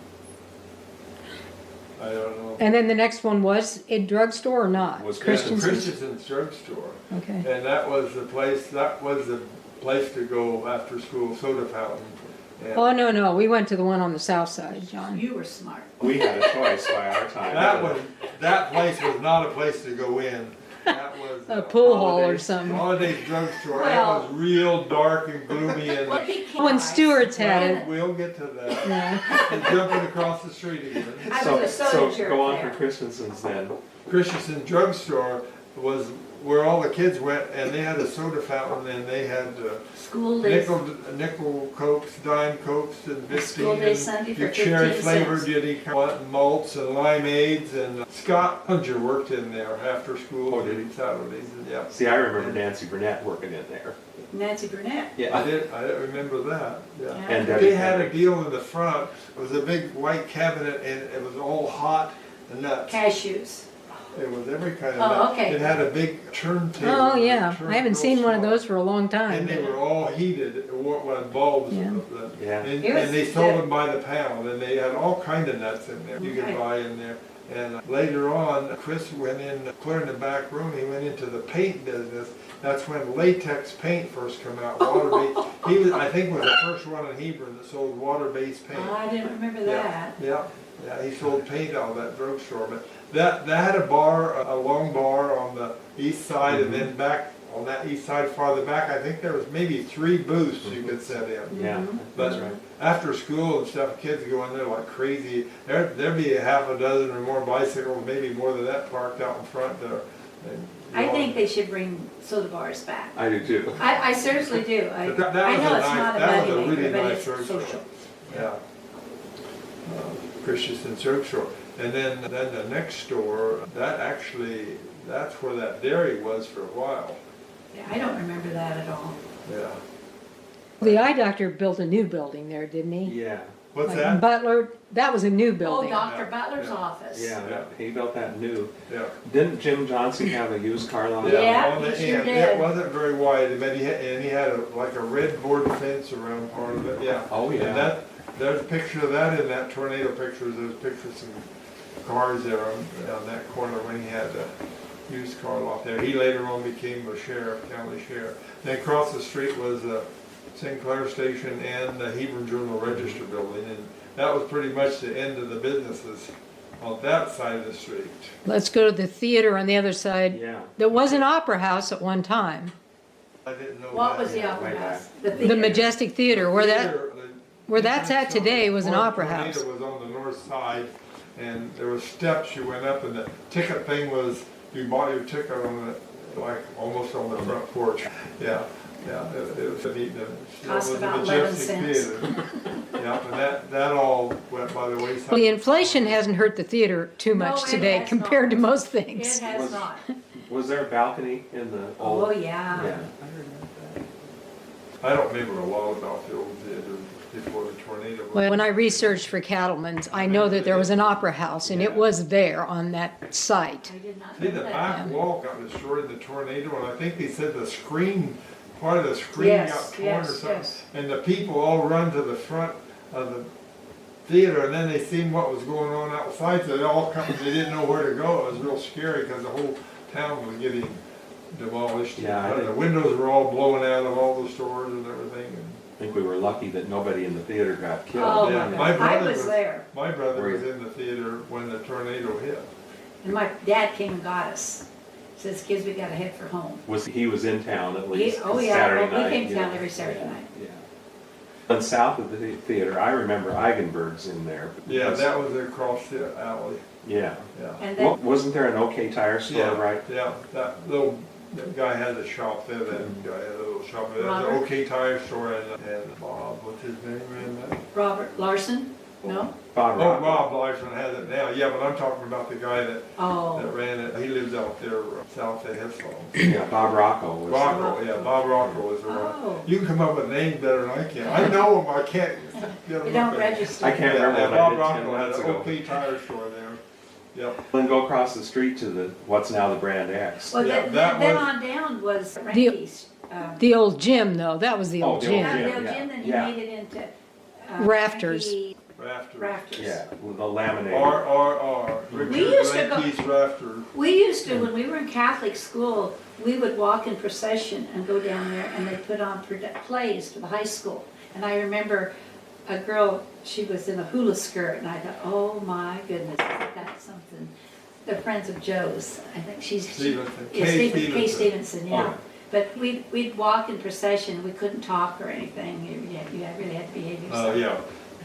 I don't know. And then the next one was a drugstore or not? Was Christensen's? Christensen's drugstore. Okay. And that was the place to go after school, soda fountain. And Oh, no, we went to the one on the south side, John. You were smart. We had a choice by our time. that place was not a place to go in. That was A pool hall or Holidays- something. Holidays drugstore. Well- It was real dark and gloomy and. Well, he came When by. Stewart's had it. We'll get to that. Yeah. And jumping across the street again. I was a soda So jerk go on there. for Christensen's then. Christensen drugstore was where all the kids went, and they had a soda fountain, and they had School days. nickel cokes, dime cokes, and 15. School day Sunday for your cherry 15 flavored, cents. did he want malts and limeades, and Scott Hunger worked in there after school, Oh, did he? Saturdays, and yeah. See, I remember Nancy Burnett working in there. Nancy Burnett. I didn't remember that, yeah. Yeah. And Debbie They had a Hendricks. deal in the front, it was a big white cabinet, and it was all hot nuts. Cashews. It was every kind of Oh, nut. okay. It had a big turntable. Oh, yeah. Turned I haven't real seen one of small. those for a long And time. they were all heated, one bulbs. Yeah. Yeah. And, It was and they sold good. them by the pound, and they had all kind of nuts in there you could Okay. buy in there. And later on, Chris went in, clearing the back room, he went into the paint business. That's when latex paint first came out, water-based. He was, I think, was the first one in Hebron that sold water-based paint. Oh, I didn't remember Yeah, that. yeah, he sold paint out of that drugstore, but that had a bar, a long bar on the east side, and then back on that east side farther back, I think there was maybe 3 booths you could set in. Yeah, But that's right. after school and stuff, kids go in there like crazy. There'd be a half a dozen or more bicycles, maybe more than that, parked out in front there. And, I think they should bring soda bars back. I do too. I seriously do. I But that I was know a it's nice- not a that was a money really maker, but nice it's drugstore. social. Yeah. Christensen Drugstore. And then the next store, that's where that dairy was for a while. Yeah, I don't remember that at all. Yeah. The eye doctor built a new building there, didn't he? Yeah, What's Like that? Butler, that was a new Oh, building. Dr. Yeah, Butler's yeah. office. yeah, he built that new. Yeah. Didn't Jim Johnson have a used car lot? Yeah, on the he sure end. did. It wasn't very wide, but he had like a red board fence around part of it, yeah. Oh, yeah. And there's a picture of that in that tornado pictures, there's pictures of some cars there on that corner when he had a used car lot there. He later on became a sheriff, county sheriff. Then across the street was the Sinclair Station and the Hebron Journal Register building, and that was pretty much the end of the businesses on that side of the street. Let's go to the theater on the other side. Yeah. There was an opera house at one time. I didn't know What that. was the opera way house? The theater. Majestic Theater, where that, Theater, where that's at today was an opera house. Tornado was on the north side, and there were steps you went up, and the ticket thing was, you bought your ticket on the, like, almost on the front porch. Yeah, it was a neat, still Cost was a about 11 Majestic cents. Theater. Yeah, and that all went by the wayside. well, the inflation hasn't hurt the theater too No, much it today has compared to not. most It things. has Was- not. Was there a balcony in the old? Oh, yeah. Yeah. I don't remember a lot about the old theater. before the tornado. Well, when I researched for Cattleman's, I know that there was an opera house, and it was there on that site. I did not See, know the that. back wall got destroyed in the tornado, and I think they said the screen, part of the screen Yes, got torn or yes, something. yes. And the people all run to the front of the theater, and then they seen what was going on outside, so they all come, they didn't know where to go. It was real scary, because the whole town was getting demolished. Yeah, I And the think- windows were all blowing out of all the stores and everything. And I think we were lucky that nobody in the theater got killed. Oh, Yeah, my my God. I brother was was- there, my brother Were was you? in the theater when the tornado hit. and my dad came and got us. Says, kids, we gotta head for home. He was in town at least Oh, yeah, Saturday well, we night. came to yeah. town every Saturday night. Yeah. And south of the theater, I remember Eigenberg's in there. Yeah, that was across the alley, Yeah. yeah. And Well, then, wasn't there an OK Tire store, Yeah, right? Yeah, that guy had a shop there, that guy had a little shop there, there's an Robert? OK Tire store, and Bob, what's his name, ran that? Robert Larson, no? Bob Oh, Rocco. Bob Larson has it now, yeah, but I'm talking about the guy that Oh, ran it, he lives out there south of Hillsong. Yeah, Bob Rocco was. Rocco, yeah, Bob Rocco was the one. oh, You can come up with names better than I can, I know them, I can't get them you don't up there. register. I can't remember Yeah, what I Bob did 10 Rocco had minutes an ago. OK Tire store there, yep. Then go across the street to the, what's now the Brand X. Well, Yeah, then, that then was- on down was Ranky's. The old gym, though, that was the Oh, old the old gym. gym. Bill yeah, Jim, then he yeah. made it into. Rafters. Ranky Rafters. Rafters. Yeah, with the laminated. RRR, Richard used to go- Ranke's Rafters. We used to, when we were in Catholic school, we would walk in procession and go down there and they put on plays for the high school. And I remember a girl, she was in a hula skirt and I thought, oh my goodness, that's something. They're friends of Joe's. I think she's. Stevenson, Yeah, Kay Kay Stevenson. Stevenson, yeah. Oh. But we'd walk in procession, we couldn't talk or anything. You really had to behave yourself. Yeah,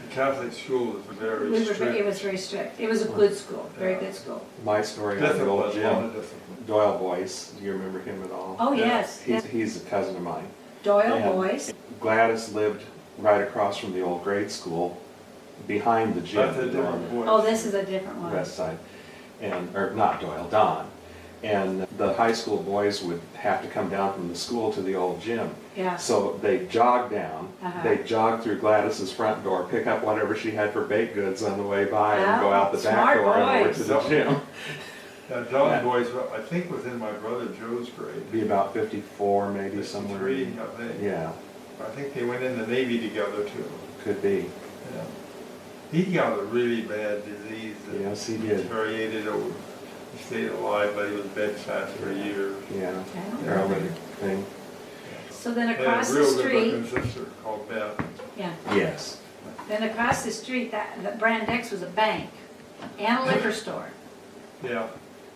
the Catholic school was very It strict. was very strict. It was a good school, very Yeah. good school. My story on the Discipline, old a lot gym. of discipline. Doyle Boyce, do you remember him at all? Oh, Yeah. yes. He's a cousin of mine. Doyle And boys. Gladys lived right across from the old grade school, behind the gym. That's a different voice. Oh, this is a different one. West side, or not Doyle, Don. And the high school boys would have to come down from the school to the old gym. Yeah. So they'd jog down, Uh-huh. they'd jog through Gladys's front door, pick up whatever she had for baked goods on the way by, and go Oh, out the back smart door and over boys. to the gym. John Boyce, I think was in my brother Joe's grade. Be about 54, maybe somewhere. 53, I think. Yeah, I think they went in the Navy together too. could be. Yeah. He got a really bad disease that Yes, he did. deteriorated over. He stayed alive, but he was bedfast for years. Yeah, I don't paralytic remember. thing. So then He had across a the real good street, looking sister called Beth. yeah, Yes. then across the street, that Brand X was a bank and a liquor store. Yeah,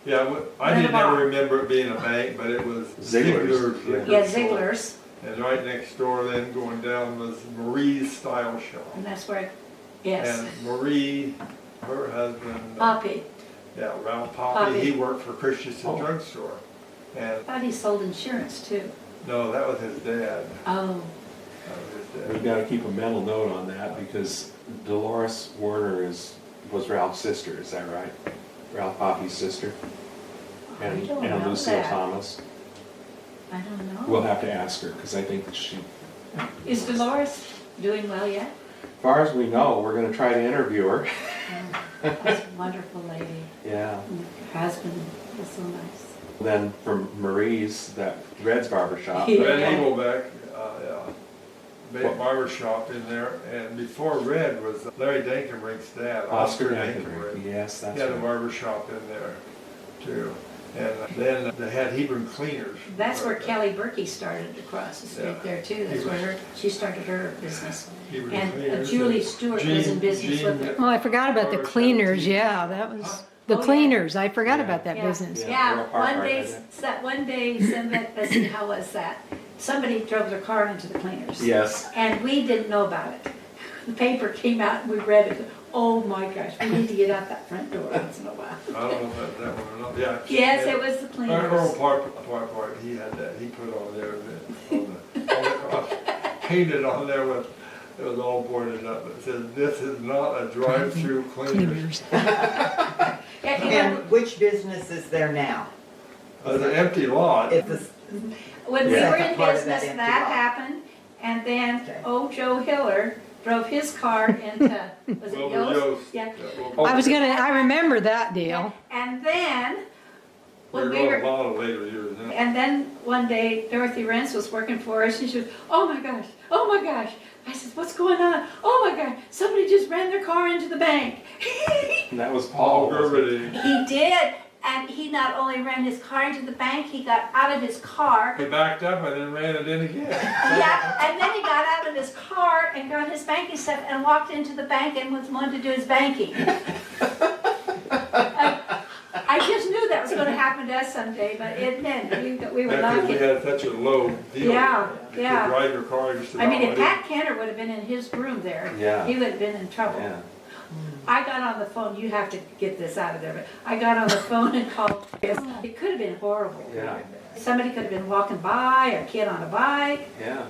yeah, I And a didn't bar. ever remember it being a bank, but it was Ziegler's, Ziegler's yeah. liquor Yeah, store. Ziegler's, And right next door then going down was Marie's Style Shop. and that's where, yes, And Marie, her husband, Poppy. yeah, Ralph Poppy, Poppy. he worked for Christensen Oh. Drug Store. And, I thought he sold insurance too. no, that was his dad, Oh, that was his We've dad. got to keep a mental note on that because Dolores Werner was Ralph's sister, is that right? Ralph Poppy's sister? I And don't and know Lucille that. Thomas. I don't know. We'll have to ask her because I think that she, Is Dolores doing well yet? as far as we know, we're going to try to interview her. That's a wonderful lady. Yeah. And her husband was so nice. Then from Marie's, that Red's Barber Shop. Yeah. Red Eagleback, yeah, big barber shop in there, and before Red was Larry Dankenbrink's dad, Oscar Oscar Dankenbrink. Dankenbrink. Yes, that's He had a right. barber shop in there too. And then they had Hebron Cleaners. That's where Kelly Berkey started across the street Yeah. there too. That's where she started her business. Hebron And Cleaners. Julie Stewart was in business with her. Oh, I forgot about the cleaners, yeah, that was, the Oh, yeah. cleaners, I forgot Yeah. about that Yeah. business. Yeah, Yeah, Earl Park one right day, there. one day, somebody, let's see, how was that? Somebody drove their car into the cleaners. Yes. And we didn't know about it. The paper came out and we read it. Oh my gosh, we need to get out that front door once in a while. I don't know if that's that one or not, yeah. Yes, Yeah. it was the Earl cleaners. Park, he had that, he put on there, painted on there with, it was all boarded up, it said, "This is not a drive-through cleaners." Cleaners. Yeah, you know, And which business is there now? It's an empty lot. It's this, when we Yeah. were in Part of that business, empty that lot. happened. And then Okay. old Joe Hiller drove his car into, was it Wilbur Yost? Yost. Yeah. Wilbur. I remember that deal. And then, We're when we going a were, lot of later years now. and then one day Dorothy Rentz was working for us and she was, oh my gosh, oh my gosh. I said, what's going on? Oh my God, somebody just ran their car into the bank. And that was Paul Paul. wasn't it? Gervity. He did, and he not only ran his car into the bank, he got out of his car. He backed up and then ran it in again. Yeah, and then he got out of his car and got his banking stuff and walked into the bank and was wanted to do his banking. I just knew that was gonna happen to us someday, but it meant we were Because we lucky. had such a low deal. Yeah, You yeah. could drive your car just about. I mean, if anywhere. Pat Kenner would have been in his room there, Yeah. he would have been in trouble. Yeah. I got on the phone, you have to get this out of there, but I got on the phone and called. It could have been horrible. Yeah. Somebody could have been walking by, a kid on a bike. Yeah.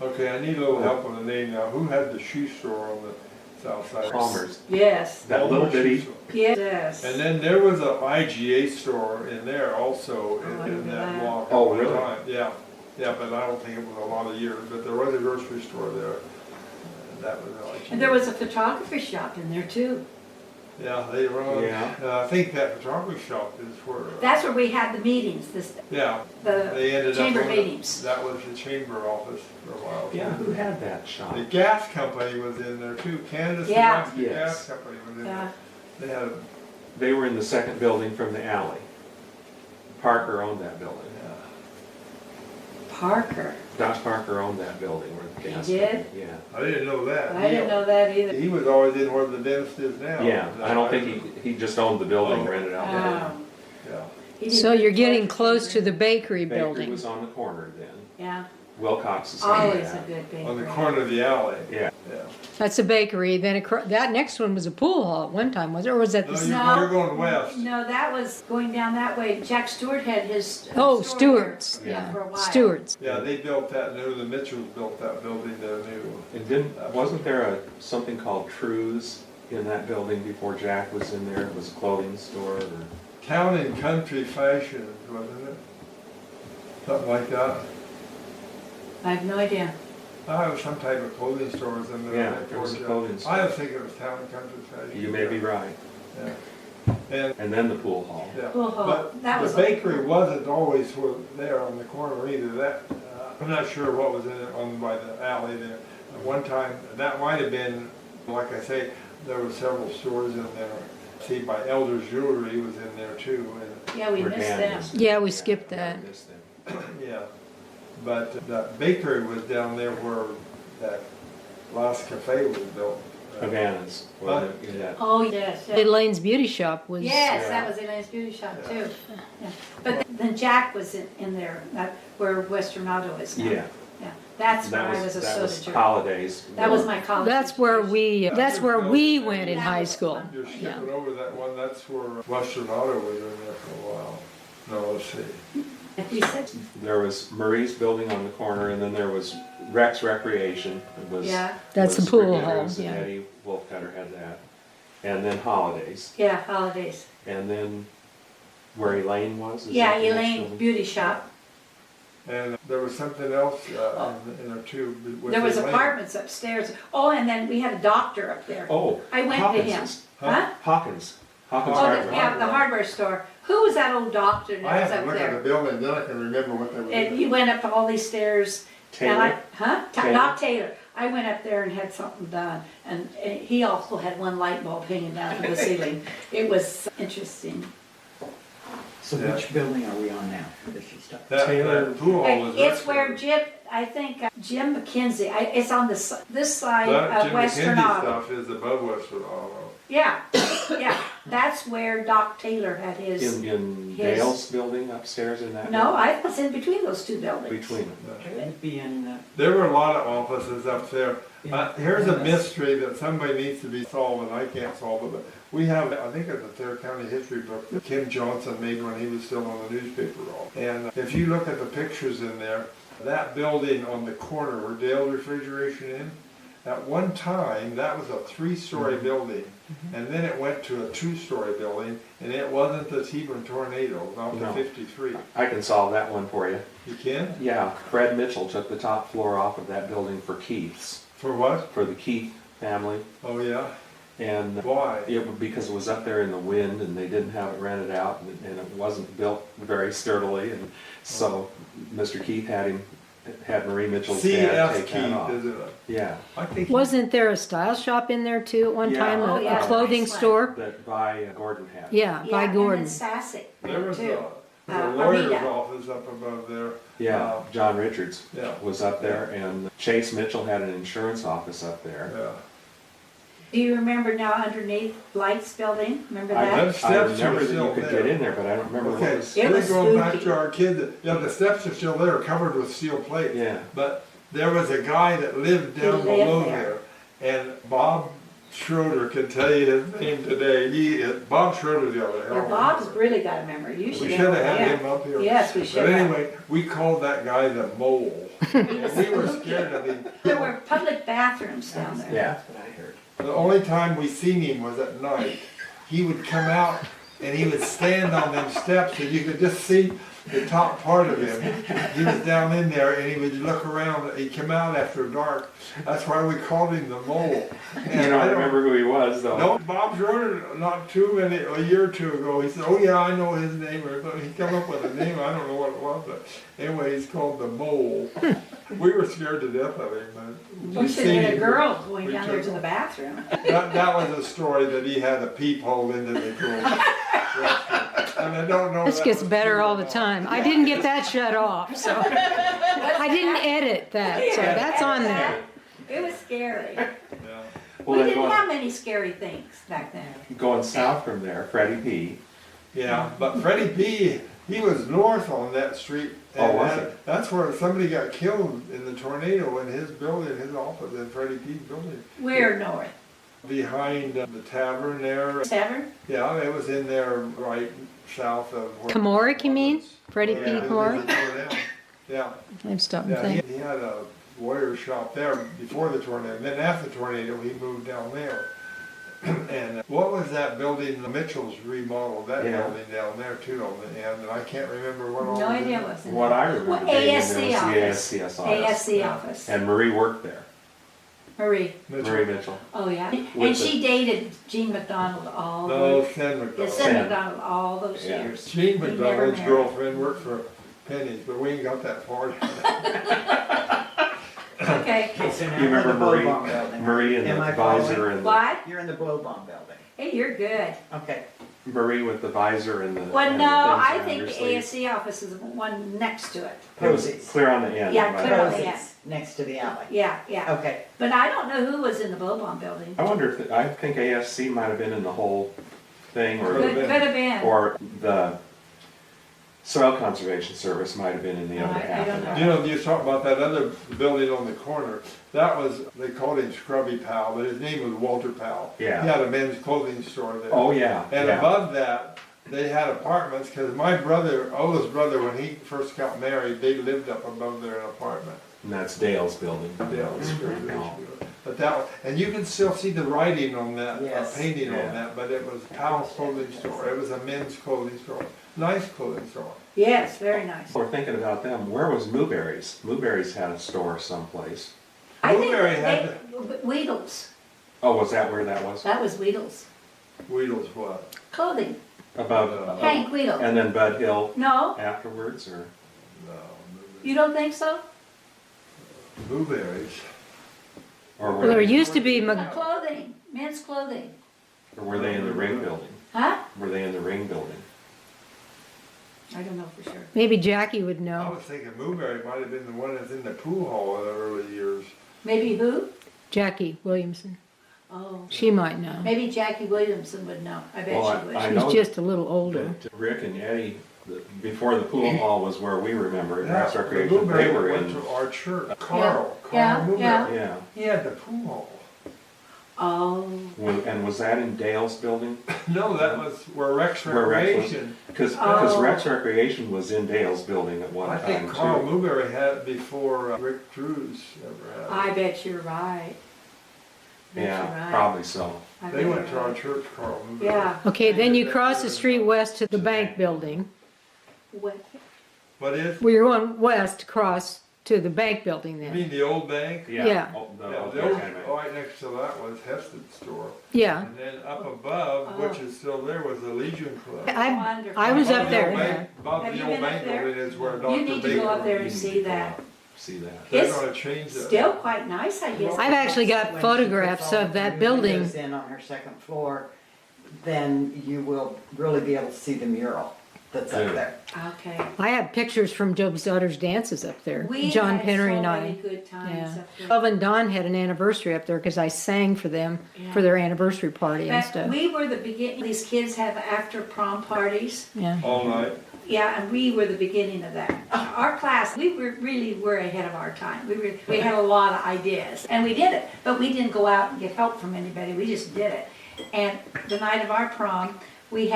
Okay, I need a little help on the name now. Who had the shoe store on the south side? Palmer's. Yes, That little bitty. yes. And then there was a IGA store in there also Oh, I in remember that that. block. Oh, at one really? time. Yeah, yeah, but I don't think it was a lot of years, but there was a grocery store there. That was IGA. And there was a photography shop in there too. Yeah, they run, Yeah. I think that photography shop is where, That's where we had the meetings, yeah, the they ended up. chamber on- meetings. That was the chamber office for a while. Yeah, who had that shop? The gas company was in there too, Candace Yeah. Nebraska Yes. Gas Company was in Yeah. there. They had, They were in the second building from the alley. Parker owned that building. yeah. Parker. Josh Parker owned that building where the gas. He did? company- Yeah. I didn't know that. I didn't know that either. He was always in where the dentist is now. Yeah, I don't think he just owned the building, Oh. rented out the Oh. Yeah. He didn't So you're get getting close to the bakery Bakery building. was on the corner then. Yeah, Wilcox's. always a good bakery. On the corner of the alley. Yeah. Yeah. That's a bakery, then that next one was a pool hall at one time, was it, or was that No, the? you're going west. No, that was going down that way. Jack Stewart had his. Oh, store Stewart's, here, yeah. For a while. Stewart's. Yeah, they built that new, the Mitchells built that building there new. And wasn't there something called True's in that building before Jack was in there? It was a clothing store or? Town and Country Fashion, wasn't it? Something like that. I have no idea. I was some type of clothing stores in there. Yeah, there was a clothing store. I was thinking it was Town and Country Fashion. You may be right. Yeah. And, And then the pool hall. yeah. Pool hall. But That was the bakery wasn't always there on the corner either. That, I'm not sure what was in it on by the alley there. At one time, that might have been, like I say, there were several stores in there. See, by Elder's Jewelry was in there too. Yeah, we Where missed Dan them. was. Yeah, we skipped that. I missed them. And, yeah. But that bakery was down there where that last cafe was built. Havana's. Huh? In that. Oh, yes. yes. Elaine's Beauty Shop was. Yes, Yeah. that was Elaine's Beauty Shop too. Yeah. But then Jack was in there, where Western Auto is now. Yeah. Yeah, that's where That I was a that soda was jerk. holidays. That was my college. That's where education. we went in high school. You're Yeah. skipping over that one, that's where Western Auto was in there for a while. No, let's see. You said, There was Murray's building on the corner, and then there was Rex Recreation. It was. yeah, That's was the pool Spaghetti's, hall, and yeah. Eddie Wolfcutter had that. And then Holidays. yeah, holidays. And then where Elaine was? is Yeah, that the next Elaine's building? Beauty Shop. And there was something else in there too. with There was Elaine. apartments upstairs. Oh, and then we had a doctor up there. Oh. I went to him. Hawkins's. Huh? Hawkins. Hawkins Oh, Hardware. yeah, the hardware store. Who was that old doctor that I was have to up look at the there? building, then I can remember what they were And doing. he went up all these stairs. And Taylor? Taylor? Not Taylor. I went up there and had something done. And he also had one light bulb hanging down from the ceiling. It was interesting. So Yeah. which building are we on now? This is stuff. That pool hall was. It's where right Jim, I think, Jim McKenzie, it's on this side there. That of Jim Western McKenzie Auto. stuff is above Western Auto. Yeah, yeah, that's where Doc Taylor had his, In his- Dale's building upstairs in that? no, I was in between those two buildings. Between them. Could it be in, There were a lot of offices up there. Yeah. Here's a mystery that somebody needs to be solved, and I can't solve it, but we have, I think it's a Thayer County history book that Kim Johnson made when he was still on the newspaper roll. And if you look at the pictures in there, that building on the corner where Dale Refrigeration in, at one time, that was a three-story building, and then it went to a two-story building, and it wasn't the Hebron tornado, not the No. 53. I can solve that one for you. You can? Yeah, Fred Mitchell took the top floor off of that building for Keith's. For what? for the Keith family. Oh, yeah? And Why? because it was up there in the wind and they didn't have it rented out and it wasn't built very sturdily. And so Mr. Keith had Marie Mitchell's dad C.F. take that off. Keith, isn't it? Yeah, I think. Wasn't there a style shop in there too at one Yeah. time, Oh, a yeah, clothing nice one. store? that by Gordon had. Yeah, by Yeah, Gordon. and then Sassick There was too. a lawyer's Armida. office up above there. Yeah, John Richards Yeah. was up there, and Chase Mitchell had an insurance office up there. Yeah. Do you remember now underneath Light's building? Remember I, that? Them I steps are remember that still you could there. get in there, but I don't remember what Okay, was. It we're was going back spooky. to our kids. Yeah, the steps are still there, covered with steel plate. Yeah. But there was a guy that lived down He lived below there. there, and Bob Schroeder can tell you his name today. Bob Schroeder's the other. Yeah, Bob's really got a memory. You We should should have have had him up here. Yes, we But should have. anyway, we called that guy the mole. And we were scared of him. There were public bathrooms down there. Yeah. That's what I heard. The only time we seen him was at night. He would come out and he would stand on them steps and you could just see the top part of him. He was down in there and he would look around. He'd come out after dark. That's why we called him the mole. You don't remember who he was, though. No, Bob Schroeder, not a year or two ago, he said, oh yeah, I know his name. Or something. He come up with a name, I don't know what it was, but anyway, he's called the mole. We were scared to death of him. But We should seen have had a him. girl going We down there took to the him. bathroom. That was a story that he had a peephole into the girl's restroom. And I don't know. This that gets was better true all or the not. time. I didn't get that shut off, so. I didn't edit that, so that's on there. It was scary. Yeah. Well, We then didn't have many scary things back then. going south from there, Freddie P. Yeah, but Freddie P, he was north on that street. Oh, and was it? That's where somebody got killed in the tornado in his building, his office, in Freddie P's building. We're north. Behind the tavern there. Tavern? Yeah, it was in there right south of. where- Kamoric, you mean? Freddie P. Yeah, Kamoric? Yeah, I've stopped yeah, and think. he had a lawyer shop there before the tornado, and then after the tornado, he moved down there. And what was that building, the Mitchells remodeled that Yeah. building down there too on the end, and I can't remember what all. No was in idea it. what's in What there. I remember Well, being in there ASC was the office. ASCS office. ASC office. And Marie worked there, Marie. Mitchell. Marie Mitchell. Oh, yeah. With And she dated Gene McDonald all No, the, Sen yeah, McDonald. Sen Sen. McDonald all those Yeah. years. Gene He never McDonald's married. girlfriend worked for pennies, but we ain't got that far. Okay. Okay, so now You we're in the remember Marie, Blowbomb building. Marie and Am the I visor following? and What? You're in the Blowbomb building. Hey, you're good. Okay. Marie with the visor and the. Well, and no, the things I around think her the sleeves. ASC office is the one next to it. It was Posies. clear on the end. Yeah, right? clear on the end. Posies next to the alley. Yeah, yeah. Okay. But I don't know who was in the Bobon building. I wonder if, I think ASC might have been in the whole thing, Could Could been. have been. or the Soil Conservation Service might have been in the No, other I half don't of know. that. You know, you talk about that other building on the corner, that was, they called him Scrubby Powell, but his name was Walter Powell. Yeah. He had a men's clothing store there. Oh, yeah, And yeah. above that, they had apartments, because my brother, oldest brother, when he first got married, they lived up above there in an apartment. And that's Dale's building. Yeah, it was very Mhm. rich. But that, and you can still see the writing on that, Yes. painting Yeah. on that, but it was Powell's clothing store. It was a men's clothing store, nice clothing store. Yes, very nice. We're thinking about them. Where was Mooberry's? Mooberry's had a store someplace. I think Blueberry had they, Weedles. Oh, was that where that was? That was Weedles. Weedle's what? Clothing. Above, Hank Weedle. and then Bud Hill No, afterwards, or? No, you don't think so? blueberries. Or Well, there were, used to be, Clothing, men's clothing. or were they in the Ring building? Huh? Were they in the Ring building? I don't know for sure. maybe Jackie would I know. was thinking Blueberry might have been the one that's in the pool hall in the early years. Maybe who? Jackie Williamson. Oh, She might know. maybe Jackie Williamson would know. I bet Well, she would. I know She's just a little older. that Rick and Eddie, before the pool hall was where we remember it, Grass the Recreation, Blueberry they were went in, to our church. Carl Yeah, Blueberry. yeah. He had the pool hall. Oh, And was that in Dale's building? No, that was where Rex Where Rex was. Recreation. Because Oh. Rex Recreation was in Dale's building at one I time think Carl too. Blueberry had it before Rick Drews ever had I it. bet you're right. Bet you're Yeah, right. probably so. I They bet went you're to our right. church, Carl Blueberry. Yeah. Okay, then you cross the street west to the bank building. What? What is? Well, you're going west across to the bank building You then. mean the old bank? Yeah. Oh, the Yeah, old the old, kind of- right next to that was Heston's store. Yeah. And then up above, which is still there, was the Legion Club. I was up Above the old there. bank- Above Have the you old been up bank there? building is where Dr. You need to go up there and You see need to go that. up, see that. They're It's gonna change that. Still quite nice, I guess. I've actually got When she photographs puts all of the that new building. windows in on her second floor, then you will really be able to see the mural that's Good. up there. Okay. I have pictures from Job's daughter's dances up there. We John had Pennery so and many I. good times Yeah. up there. Love and Don had an anniversary up there because I sang for them for their anniversary party and But stuff. we were the beginning, these kids have after prom parties. Yeah. All night. Yeah, and we were the beginning of that. Our class, we really were ahead of our time. We had a lot of ideas, and we did it. But we didn't go out and get help from anybody. We just did it. And the night of our prom, we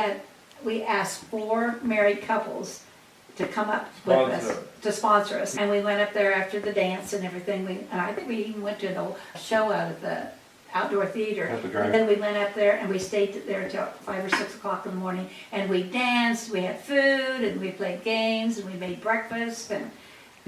asked 4 married couples to come up with us Sponsor. to sponsor us. And we went up there after the dance and everything. And I think we even went to a show out at the outdoor theater. At the drive. And then we went up there and we stayed there until 5 or 6 o'clock in the morning. And we danced, we had food, and we played games, and we made breakfast, and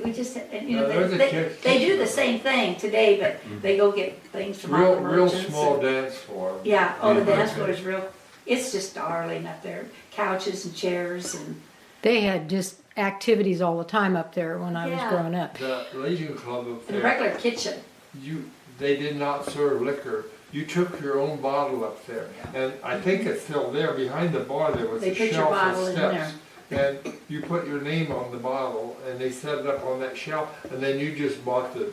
we just, and, you know, No, there's a they do the same thing today, but they go get things from all the Real merchants. small and- dance floor. Yeah, oh, the Yeah. dance floor is real, it's just darling up there, couches and chairs and, They had just activities all the time up there when I was Yeah. growing up. The Legion Club up and a there, regular kitchen. they did not serve liquor. You took your own bottle up there. And I think it's still there. Behind the bar, there was They a put your shelf bottle with in steps. And you put your name on the bottle and they set it up on that shelf and then you just bought the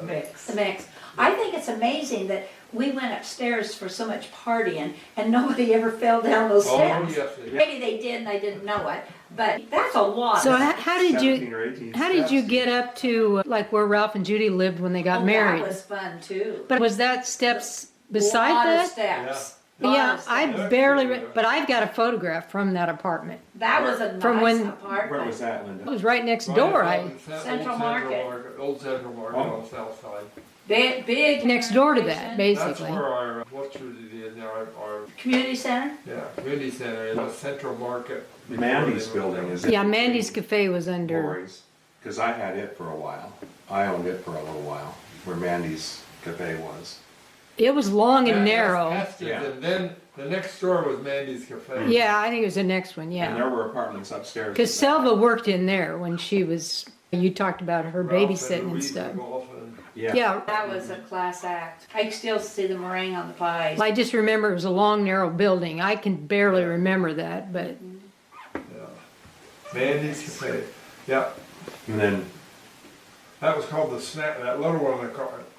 Mix. The mix. I think it's amazing that we went upstairs for so much partying and nobody ever fell down those Oh, steps. yes, they did. Maybe they did and I didn't know it, but that's a lot. So of- how did 17 you, or 18 how did you steps. get up to like where Ralph and Judy lived when they got Oh, married? That was fun too. But was that steps beside Lot of that? steps. Lot Yeah, of steps. I barely, but I've got a photograph from that apartment. That was a From nice when- Where apartment. was that, It Linda? was right next Right door. above I, the Central Market. Old Central Market Oh. on the south side. Big. next door to that, location. That's basically. where our, what's it is now, our, Community center? yeah, community center is a Central Market. before Mandy's they moved building out. is. Yeah, Mandy's Cafe was under, Lori's, because I had it for a while. I owned it for a little while, where Mandy's Cafe was. it was long and That's narrow. Heston's, Yeah. and then the next door was Mandy's Cafe. Yeah, I think it was the next one, And yeah. there were apartments upstairs. Because Selva worked in there when she was, you talked about her Ralph babysitting and Louise stuff. Golf and- Yeah. Yeah, That was a class act. I can still see the meringue on the pies. I just remember it was a long, narrow building. I can barely remember that, but yeah. Mandy's Cafe, yeah. And then, That was called the snack, that little one,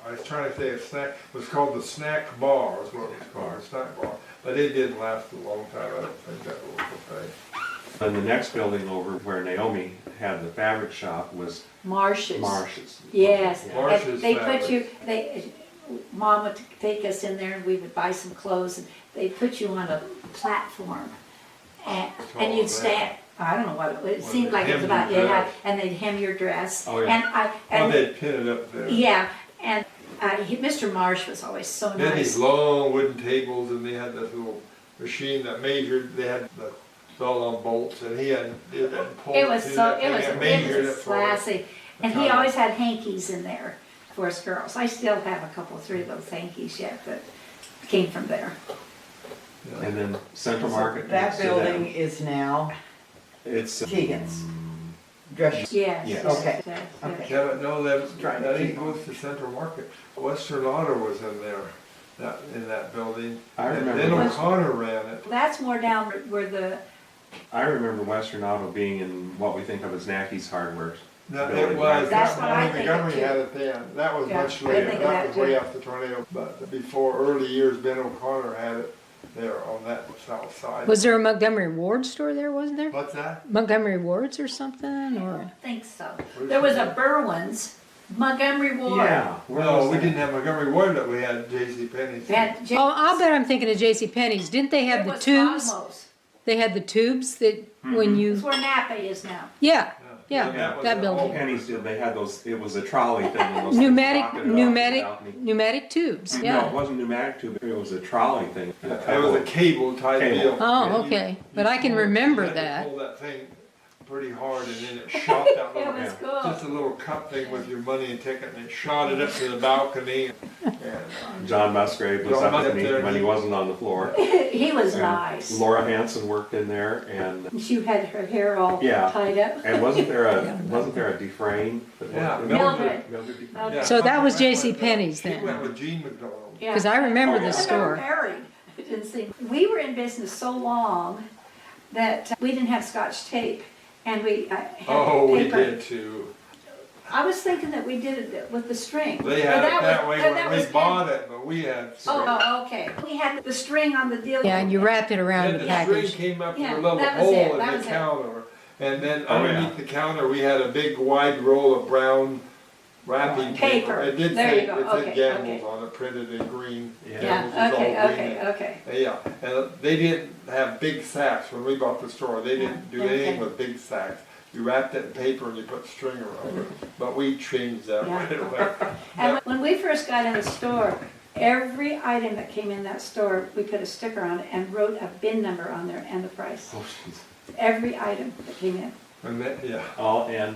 I was trying to say a snack, it was called the snack bar, is what it was called, a snack bar. But it didn't last a long time, I don't think that was okay. and the next building over where Naomi had the fabric shop was Marshes. Marsh's. Yes. Yeah. Marsh's And they put fabric. you, Mom would take us in there and we would buy some clothes and they'd put you on a platform. And you'd stand, I don't know what it Well, seemed they'd like it was hem about, your yeah, dress. and they'd hem your dress. Oh, yeah. And I, Oh, and, they'd pin it up there. yeah, and Mr. Marsh was always so They had these nice. long wooden tables and they had this little machine that measured, they had the bell on bolts and he had, did that and pulled It was through so, that it thing was, and it measured was it for us. classy. And he always had hankies in there for us girls. I still have a couple, 3 of those hankies yet that came from there. Yeah. And then Central Market. That next to them. building is now It's. Keegan's. Dress. Yes. Yes. Okay. yes. Okay. Yeah, but no, Trying to that ain't keep on. close to Central Market. Western Auto was in there, in that building. I And remember then West- O'Connor ran it. That's more down where the, I remember Western Auto being in what we think of as Nackie's Hardware. No, building. it was, That's what I think of Montgomery too. had it then, that was Yeah, much I later, think of that that was too. way after tornado, but before early years, Ben O'Connor had it there on that south side. was there a Montgomery Ward store there, wasn't there? What's that? Montgomery Wards or something, I or? don't think so. There was a Berwin's, Montgomery Ward. Yeah. where No, was we that? didn't have Montgomery Ward, but we had J.C. Penney's. That Oh, I'll bet I'm thinking of J.C. Penney's. Didn't they have it the was tubes? Cosmos. They had the tubes that when you, It's where Napa is now. yeah, yeah, was that a- building. Pennies did, they had those, it was a trolley thing. and those things Pneumatic, rocketed off the pneumatic, balcony. pneumatic tubes, No, it yeah. wasn't pneumatic tube, it was a trolley thing. It was a cable type Cable. deal. Oh, And okay. you But I can pulled- remember you had to that. Pull that thing, pretty hard, and then it shot that It little, was cool. just a little cup thing with your money and ticket, and it shot it up to the balcony. And John Musgrave was John up Musgrave with me there, when he he- wasn't on the floor. He was And nice. Laura Hanson worked in there, and She had her hair all Yeah. tied up. wasn't there a Dufresne? that Yeah, worked- Mildred. Mildred Dufresne. Mildred. yeah, So that was Connie J.C. went- Penney's She then. went with Gene McDonald. Yeah. 'Cause I remember And this they were store. married. It didn't seem. We were in business so long that we didn't have Scotch tape, and we had Oh, we paper. did too. I was thinking that we did it with the string. They But had it that was- way but when we was bought it, but we had. Oh, okay. We had the string on the deal. Yeah, and you wrapped it around Then the the string package. came up to Yeah, a little that was it, hole that in was the it. counter, and then Oh, yeah. underneath the counter, we had a big wide roll of brown wrapping Paper. paper. It did There say, you go. it said Okay, Gambles okay. on it, printed in green. Yeah. Gambles Yeah, is all okay, green. okay. Yeah, and they didn't have big sacks when we bought the store. They didn't do Okay. anything with big sacks. You wrapped it in paper and you put string around it. But we changed that Yeah. right away. And when we first got in the store, every item that came in that store, we put a sticker on it and wrote a bin number on there and the price. Oh, jeez. Every item that came in. And then, yeah. All in,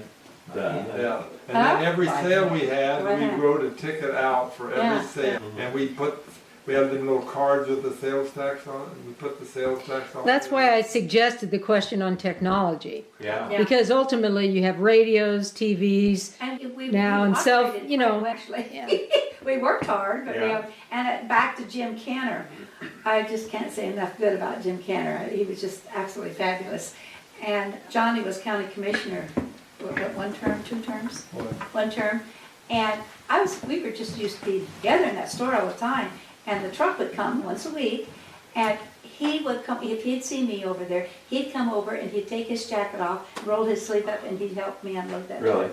done. Yeah, and then every Huh? sale we had, Right. we wrote a ticket out for Yeah, every sale. And we had them little cards with the sales tax on it, and we put the sales tax on it. That's why I suggested the question on technology. Yeah. Yeah. Because ultimately you have radios, TVs. And we Now, and self- operated you know, quite well, actually. yeah. We worked hard, but Yeah. back to Jim Canner. I just can't say enough good about Jim Canner. He was just absolutely fabulous. And Johnny was county commissioner, what, one term, 2 terms? One term. And we were just used to be together in that store all the time. And the truck would come once a week, and he would come, if he'd seen me over there, he'd come over and he'd take his jacket off, roll his sleeve up, and he'd help me unload that truck. Really?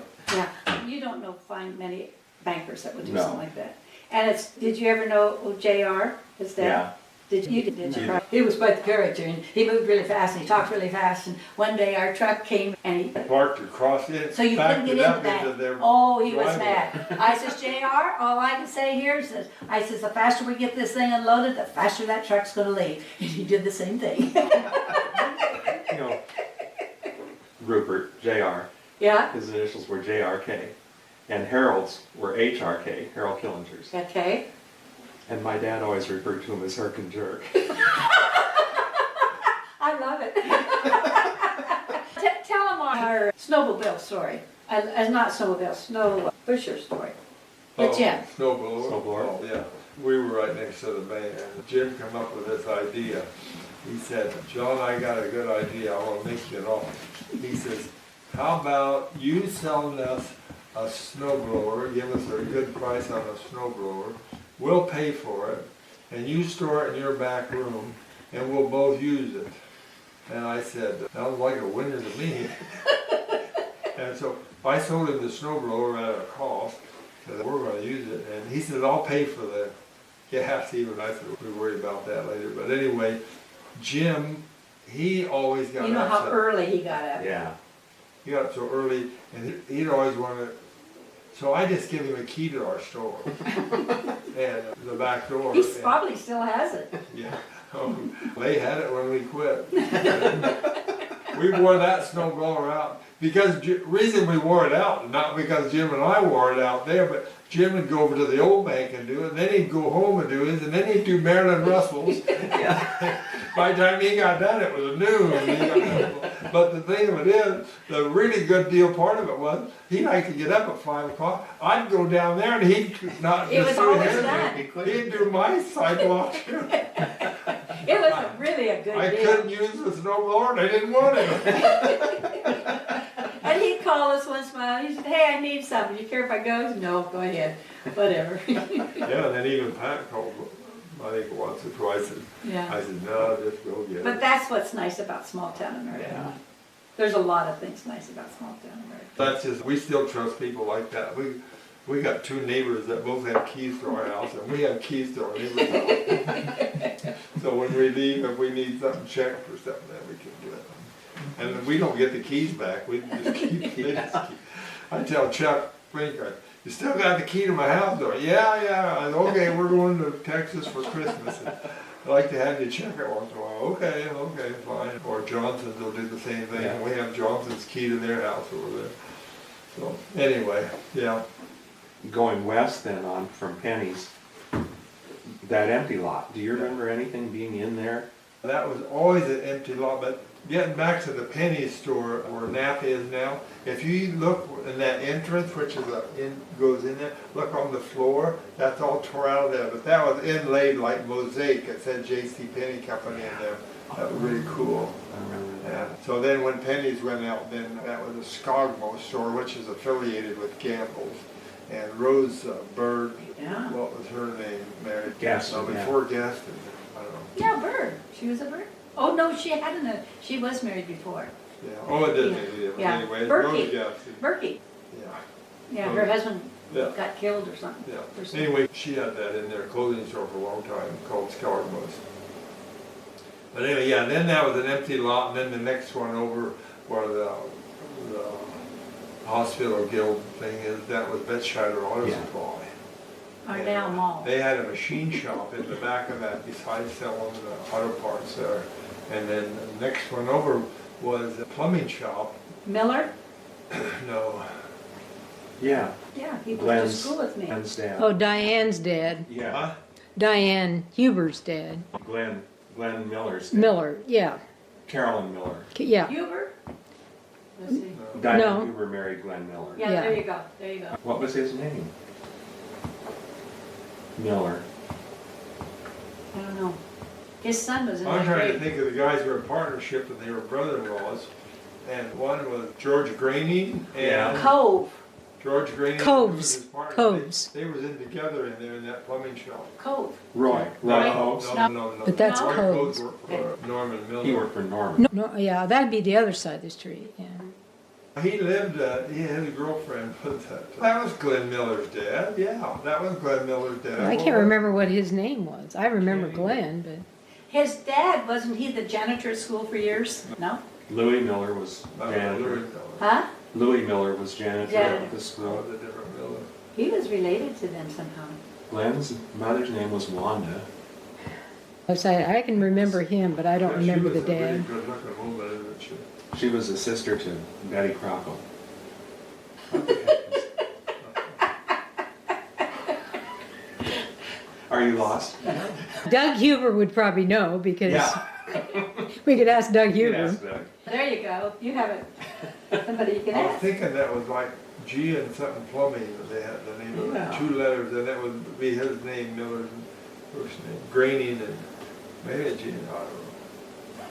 Yeah, you don't find many bankers that would do No. something like that. And did you ever know JR, his dad? Yeah. Did you? Did you? Yeah. He was quite the character, and he moved really fast, and he talked really fast, and one day our truck came, and he, Parked across it, so you couldn't backed get it up into that. into their. Oh, he was driveway. mad. I says, JR, all I can say here is this, I says, the faster we get this thing unloaded, the faster that truck's gonna leave. And he did the same thing. You know, Rupert, JR, Yeah, his initials were JRK. And Harold's were HRK, Harold Killinger's. okay. And my dad always referred to him as Herc and Jerk. I love it. Tell them our snowmobile story. Not snowmobile, snow busher story. It's Jim. Snowblower. Snowblower. Oh, yeah. We were right next to the bank, and Jim came up with this idea. He said, John, I got a good idea, I wanna make you an offer. He says, how about you selling us a snowblower, give us a good price on a snowblower, we'll pay for it, and you store it in your back room, and we'll both use it. And I said, sounds like a winner to me. And so I sold him the snowblower at a cost, because we're gonna use it, and he said, I'll pay for the gas even. I said, we'll worry about that later. But anyway, Jim, he always got You know how upset. early he got up. Yeah. He got up so early, and he'd always wanted, so I just give him a key to our store. And the back door. He and- probably still has it. Yeah, they had it when we quit. We wore that snowblower out, because, reason we wore it out, not because Jim and I wore it out there, but Jim would go over to the old bank and do it, and then he'd go home and do his, and then he'd do Marilyn Russell's. By the time he got done, it was noon. But the thing of it is, the really good deal part of it was, he liked to get up at 5 o'clock. I'd go down there and he'd not It was just do always his, done. he'd do my sidewalk. It was really a good I deal. couldn't use the snowblower, and I didn't want it. And he'd call us once in a while, he said, hey, I need something, you care if I go? No, go ahead, whatever. Yeah, and then even Pat called, I think once or twice, and Yeah. I said, no, just go get But it. that's what's nice about small town America. Yeah. There's a lot of things nice about small town America. That's just, we still trust people like that. We got 2 neighbors that both have keys to our house, and we have keys to our neighbor's house. So when we leave, if we need something checked or something, then we can do it. And if we don't get the keys back, we just keep it. I tell Chuck Brinker, you still got the key to my house door? Yeah. I said, okay, we're going to Texas for Christmas. And I'd like to have you check it once in a while. Okay, fine. Or Johnson's will do the same thing. Yeah. We have Johnson's key to their house over there. So, anyway, yeah. Going west then on from Penny's, that empty lot, do you remember anything being in there? That was always an empty lot, but getting back to the penny store where Napa is now, if you look in that entrance, which is goes in there, look on the floor, that's all tore out of there, but that was inlaid like mosaic. It said J.C. Penney Company in there. That was really cool. I remember Yeah. that. So then when Penny's went out, then that was a Skogmo store, which is affiliated with Gamble's. And Rose Bird, Yeah. what was her name? Married Gaston, No, yeah. before Gaston. I don't know. Yeah, Bird. She was a Bird. Oh, no, she was married before. Yeah. Oh, it didn't Yeah. make a difference. Yeah. Anyway, it's Berkey. Rose Gaston. Berkey. Yeah. Yeah, her husband Yeah. got killed or something. Yeah. Or something. Anyway, she had that in their clothing store for a long time called Skogmo's. But anyway, yeah, then that was an empty lot, and then the next one over where the hospital guild thing is, that was Betscheider Auto Yeah. Supply. Arnell Mall. They had a machine shop in the back of that besides selling the auto parts there. And then the next one over was a plumbing shop. Miller? No, Yeah, Yeah, he went to Glenn's, school with me. Glenn's dad. Oh, Diane's dad. Yeah, huh? Diane Huber's dad. Glenn Miller's dad. Miller, yeah. Carolyn Miller. Yeah. Huber? Let's see. Diane No. Huber married Glenn Miller. Yeah, Yeah. there you go, there you go. What was his name? Miller. I don't know. His son was in I'm that trying to grade. think of the guys who were in partnership and they were brother-in-laws. And one was George Graney Yeah. and Cove, George Graney. Coves. was his partner. Coves. They was in together in there in that plumbing shop. Cove. Roy. No, Roy no, Hobbs. no. But that's Roy Coves. worked for Norman Miller. He worked for Norman. No, yeah, that'd be the other side of the street, yeah. He lived, he had a girlfriend with that was Glenn Miller's dad, yeah, that was Glenn Miller's dad. I can't remember what his name was. I remember Glenn, but His dad, wasn't he the janitor at school for years? No? Louis Miller was janitor. Huh? Louis Miller was janitor Janitor. at the That school. was a different Miller. He was related to them somehow. Glenn's mother's name was Wanda. I can remember him, but I don't remember the She was a really dad. good looking woman, isn't she? She was a sister to Betty Crockle. Are you lost? Doug Huber would probably know because we could ask Doug You Huber. can ask Doug. There you go. You have it. Somebody you can I was ask. thinking that was like G and something plumbing, that they had the name of Yeah. it, 2 letters, and that would be his name, Miller's first name, Graining and maybe a G, I don't know.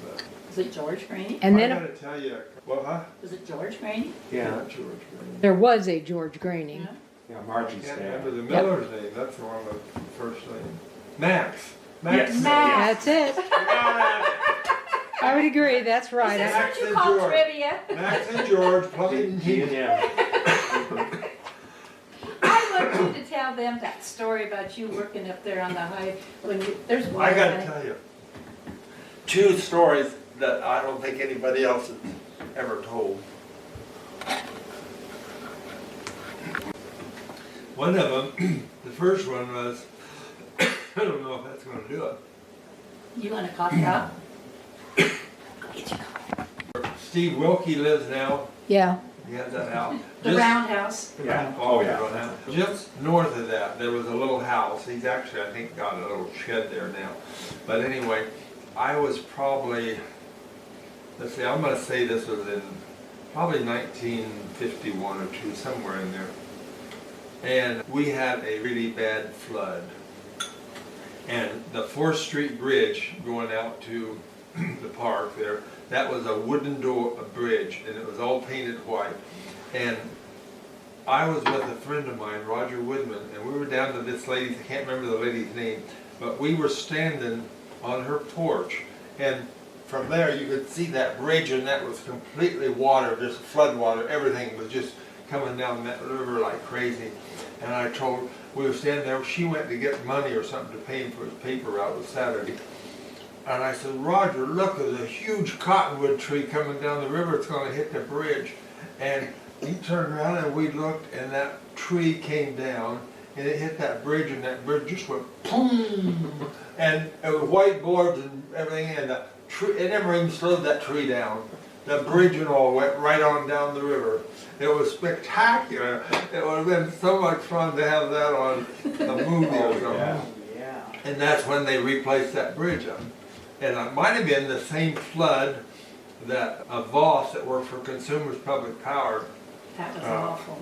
But Was it George Graney? And I then gotta tell you, well, huh? Was it George Graney? Yeah, Not George Graining. there was a George Graining. Yeah. yeah, I Margie's can't dad. remember the Miller's name, that's the one with the first name. Max. Max. Yes. Max. That's it. I would agree, that's right. Is this Max what you and call George. trivia? Max and George, plumbing. G and M. I want you to tell them that story about you working up there on the high, when you, there's one. I gotta tell you, 2 stories that I don't think anybody else has ever told. One of them, the first one was, I don't know if that's gonna do it. You want a coffee cup? Steve Wilkie lives now, Yeah, he has that house. The Just- roundhouse. Yeah, Oh, oh yeah. yeah. Just north of that, there was a little house. He's actually, I think, got a little shed there now. But anyway, I was probably, let's see, I'm gonna say this was in probably 1951 or 2, somewhere in there. And we had a really bad flood. And the 4th Street Bridge going out to the park there, that was a wooden door, a bridge, and it was all painted white. And I was with a friend of mine, Roger Woodman, and we were down to this lady's, I can't remember the lady's name, but we were standing on her porch, and from there you could see that bridge, and that was completely water, just flood water, everything was just coming down that river like crazy. And I told, we were standing there, she went to get money or something to pay him for his paper route, it was Saturday. And I said, Roger, look, there's a huge cottonwood tree coming down the river, it's gonna hit the bridge. And he turned around and we looked, and that tree came down, and it hit that bridge, and that bridge just went boom, and it was white boards and everything, and the tree, it never even slowed that tree down. The bridge and all went right on down the river. It was spectacular. It would have been so much fun to have that on a movie or something. Yeah. Yeah. And that's when they replaced that bridge up. And it might have been the same flood that a Voss that worked for Consumers Public Power, That was Oh. awful.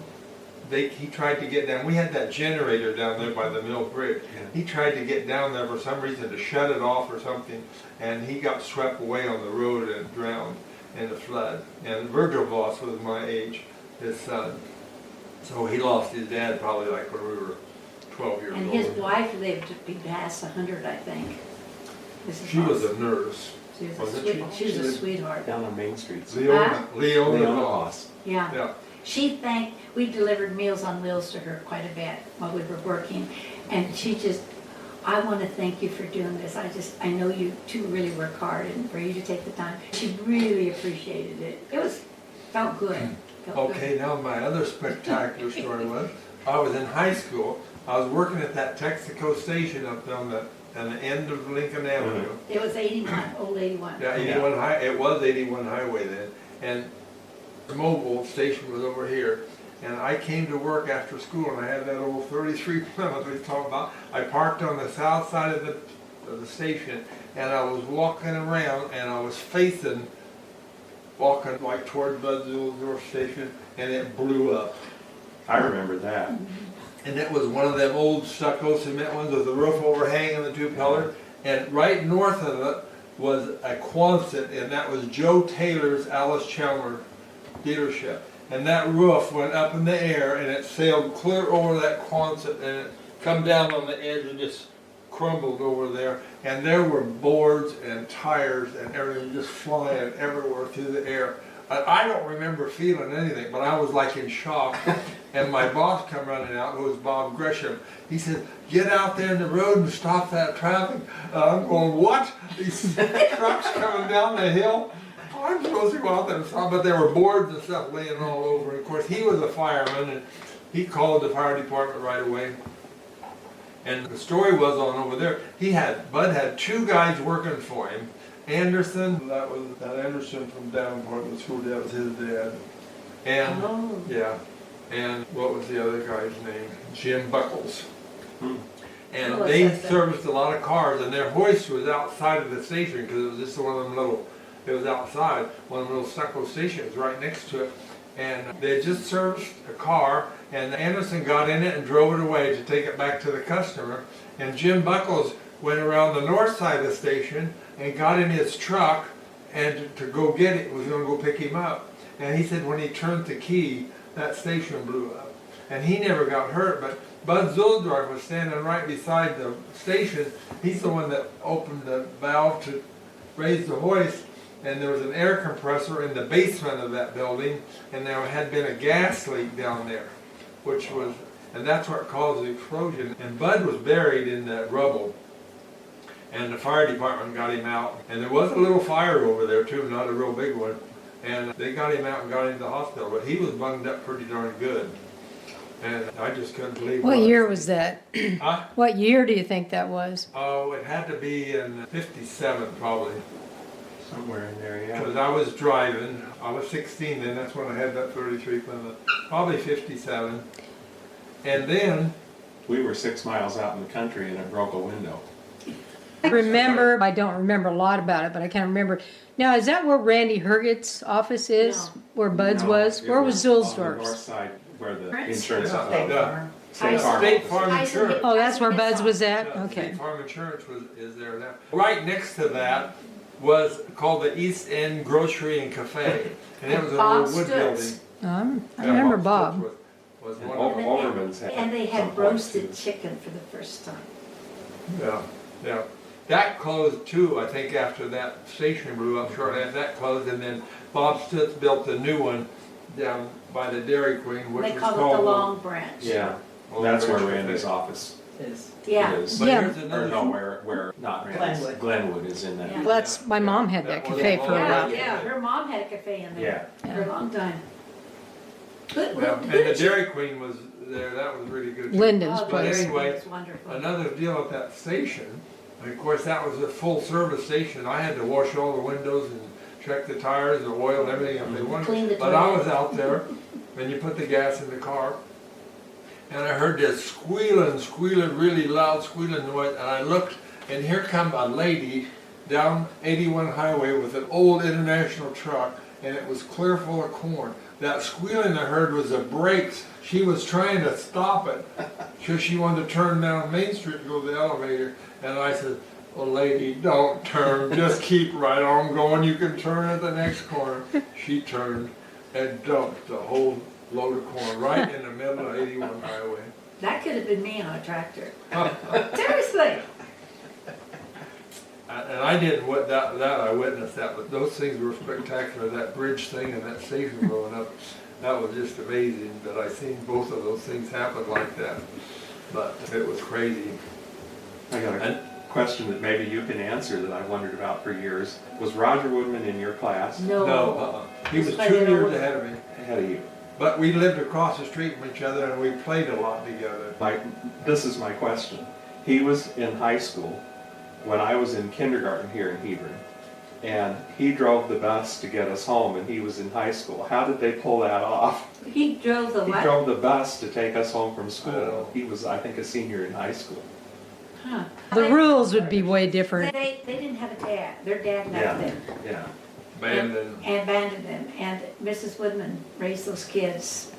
he tried to get down. We had that generator down there by the Mill Bridge. Yeah. He tried to get down there for some reason to shut it off or something, and he got swept away on the road and drowned in the flood. And Virgil Voss was my age, his son. So he lost his dad probably like when we were 12 years And old. his wife lived to be past 100, I think. Mrs. She was Voss. a nurse. She was wasn't a sweet, she was a sweetheart. Down on Main Street. Leona Leona Voss. Voss. Yeah. Yeah. She thanked, we delivered Meals on Wheels to her quite a bit while we were working. And she just, I want to thank you for doing this. I know you two really work hard, and for you to take the time. She really appreciated it. Felt good. Felt good. Okay, now my other spectacular story was, I was in high school, I was working at that Texaco station up on the end of Lincoln Avenue. It was 81, old 81. Yeah, 81 high, it was 81 highway then, and the mobile station was over here. And I came to work after school, and I had that old 33 Plymouth we talked about. I parked on the south side of the station, and I was walking around, and I was walking like toward Bud Zuldorf station, and it blew up. I remember that. And it was one of them old stucco cement ones with the roof overhang and the two pillars. And right north of it was a Quonset, and that was Joe Taylor's Alice Chalmers dealership. And that roof went up in the air, and it sailed clear over that Quonset, and it come down on the edge and just crumbled over there. And there were boards and tires and everything just flying everywhere through the air. I don't remember feeling anything, but I was like in shock. And my boss come running out, who was Bob Gresham. He said, "Get out there in the road and stop that traffic." I'm going, "What?" These trucks coming down the hill. Oh, I'm supposed to go out there and stop, but there were boards and stuff laying all over. And of course, he was a fireman, and he called the fire department right away. And the story was on over there, Bud had two guys working for him. Anderson, that was that Anderson from Davenport, the school dad, was his dad. And, Oh. yeah, and what was the other guy's name? Jim Buckles. And Oh, they that's it. serviced a lot of cars, and their hoist was outside of the station, because it was just one of them little, it was outside, one of them little stucco stations right next to it. And they just serviced a car, and Anderson got in it and drove it away to take it back to the customer. And Jim Buckles went around the north side of the station and got in his truck and to go get it, was gonna go pick him up. And he said when he turned the key, that station blew up. And he never got hurt, but Bud Zuldorf was standing right beside the station. He's the one that opened the valve to raise the hoist. And there was an air compressor in the basement of that building, and there had been a gas leak down there, and that's what caused the explosion. And Bud was buried in that rubble, and the fire department got him out. And there was a little fire over there too, not a real big one. And they got him out and got him to the hospital, but he was bunged up pretty darn good. And I just couldn't believe What year was that? Huh? What year do you think that was? Oh, it had to be in '57 probably. Somewhere in there, yeah. Because I was driving, I was 16 then, that's when I had that 33 Plymouth, probably 57. And then, We were 6 miles out in the country and it broke a window. I don't remember a lot about it, but I can't remember. Now, is that where Randy Herget's office is? No. Where Bud's No, was? it Where was on the north Zuldorf's? side where the Right. insurance. Yeah. State Yeah. Farm. State Farm. State Farm Tyson- Insurance. Oh, that's where Bud's was Yeah, at? Okay. State Farm Insurance is there now. Right next to that was called the East End Grocery and Cafe. And it was a Bob little wood Stutz. building. I remember Stutz Bob. Was And one of them. Overman's had. And they some had place, roasted too. chicken for the first time. Yeah, yeah. That closed too, I think, after that station blew up shortly after that closed, and then Bob Stutz built a new one down by the Dairy Queen, which They was called called. it the Long Branch. Yeah, Old that's where Branch Randy's Cafe. office Yeah. is. But Yeah. here's Or another. no, where, not Randy's. Glenwood. Glenwood is in that. Yeah. Well, that's, my mom had that That was cafe all for a around. while. Yeah, her mom had a cafe in there for a long time. Yeah, and the Dairy Queen was there, that was really good. too. Lyndon's Oh, the But place. anyway, It's wonderful. another deal at that station, and of course, that was a full service station. I had to wash all the windows and check the tires, the oil, and everything if they wanted. Clean the But I toilet. was out there, and you put the gas in the car, and I heard this squealing, really loud squealing noise, and I looked, and here come a lady down 81 highway with an old international truck, and it was clear full of corn. That squealing I heard was the brakes. She was trying to stop it, because she wanted to turn down Main Street to go to the elevator, and I said, "Oh, lady, don't turn, just keep right on going, you can turn at the next corner." She turned and dumped the whole load of corn right in the middle of 81 highway. That could have been me on a tractor. Seriously. And I didn't, I witnessed that, but those things were spectacular, that bridge thing and that station growing up, that was just amazing, that I seen both of those things happen like that, but it was crazy. I got a question that maybe you can answer that I wondered about for years. Was Roger Woodman in your class? No. No, he was But 2 you know years what? ahead of me, Ahead of you. but we lived across the street from each other and we played a lot together. This is my question. He was in high school when I was in kindergarten here in Hebron, and he drove the bus to get us home, and he was in high school. How did they pull that off? He drove the He what? drove the bus to take us home from school. Oh. He was, I think, a senior in high school. Huh. The rules would be way different. They didn't have a dad. Their dad left them. Yeah. Abandoned. And abandoned them. And Mrs. Woodman raised those kids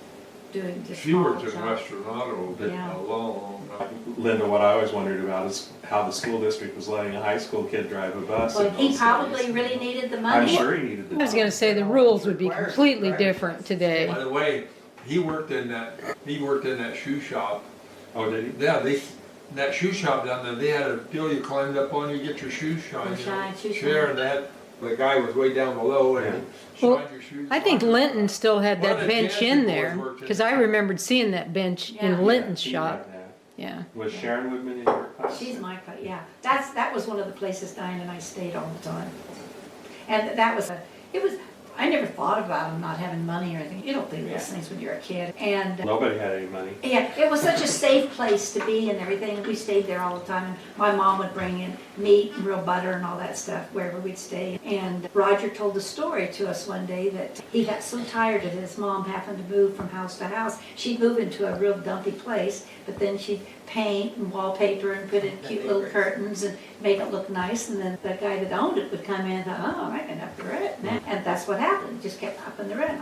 doing just She small worked in jobs. Western Auto Yeah. a long time. Linda, what I always wondered about is how the school district was letting a high school kid drive a bus. Well, in he those probably days. really needed the I'm money. sure he needed the I was gonna say the rules would be completely different today. By the way, he worked in that shoe shop. Oh, did he? Yeah, that shoe shop down there, they had a deal you climbed up on, you get your shoes shined. Shoe Chair, shine. and the guy was way down below and he Well, shined your shoes. I think on. Linton still had One of that the bench Jansen in boys there, worked in because I it. remembered seeing that bench Yeah. in Linton's He shop. had that. Yeah. Was Sharon Woodman in your class? She's my, yeah. That was one of the places Diane and I stayed all the time. And that was I never thought about them not having money or anything. You don't think those things when you're a kid. And Nobody had any money. yeah, it was such a safe place to be and everything. We stayed there all the time. And my mom would bring in meat and real butter and all that stuff wherever we'd stay. And Roger told a story to us one day that he got so tired that his mom happened to move from house to house. She'd move into a real dumpy place, but then she'd paint and wallpaper and put in cute little curtains and make it look nice. And then the guy that owned it would come in and thought, oh, I can up the rent. And that's what happened. Just kept upping the rent.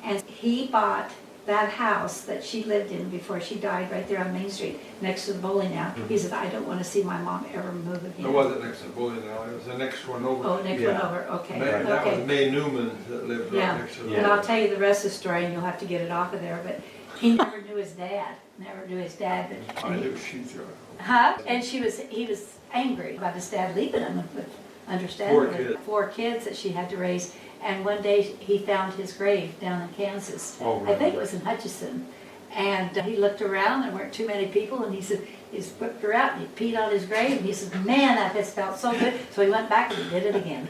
And he bought that house that she lived in before she died right there on Main Street, next to the bowling alley. He said, I don't want to see my mom ever move again. It wasn't next to the bowling alley, it was the next one over. Oh, next Yeah. one over, okay, That was okay. May Newman that lived right Yeah, next to and the. I'll tell you the rest of the story, and you'll have to get it off of there, but he never knew his dad, but. I knew she threw it. Huh? And he was angry about his dad leaving him, but understandably. 4 kids that she had to raise. And one day he found his grave down in Kansas. Oh, I think really? it was in Hutchinson. And he looked around, there weren't too many people, and he said, he just whipped her out and he peed on his grave. And he said, man, that has felt so good. So he went back and he did it again.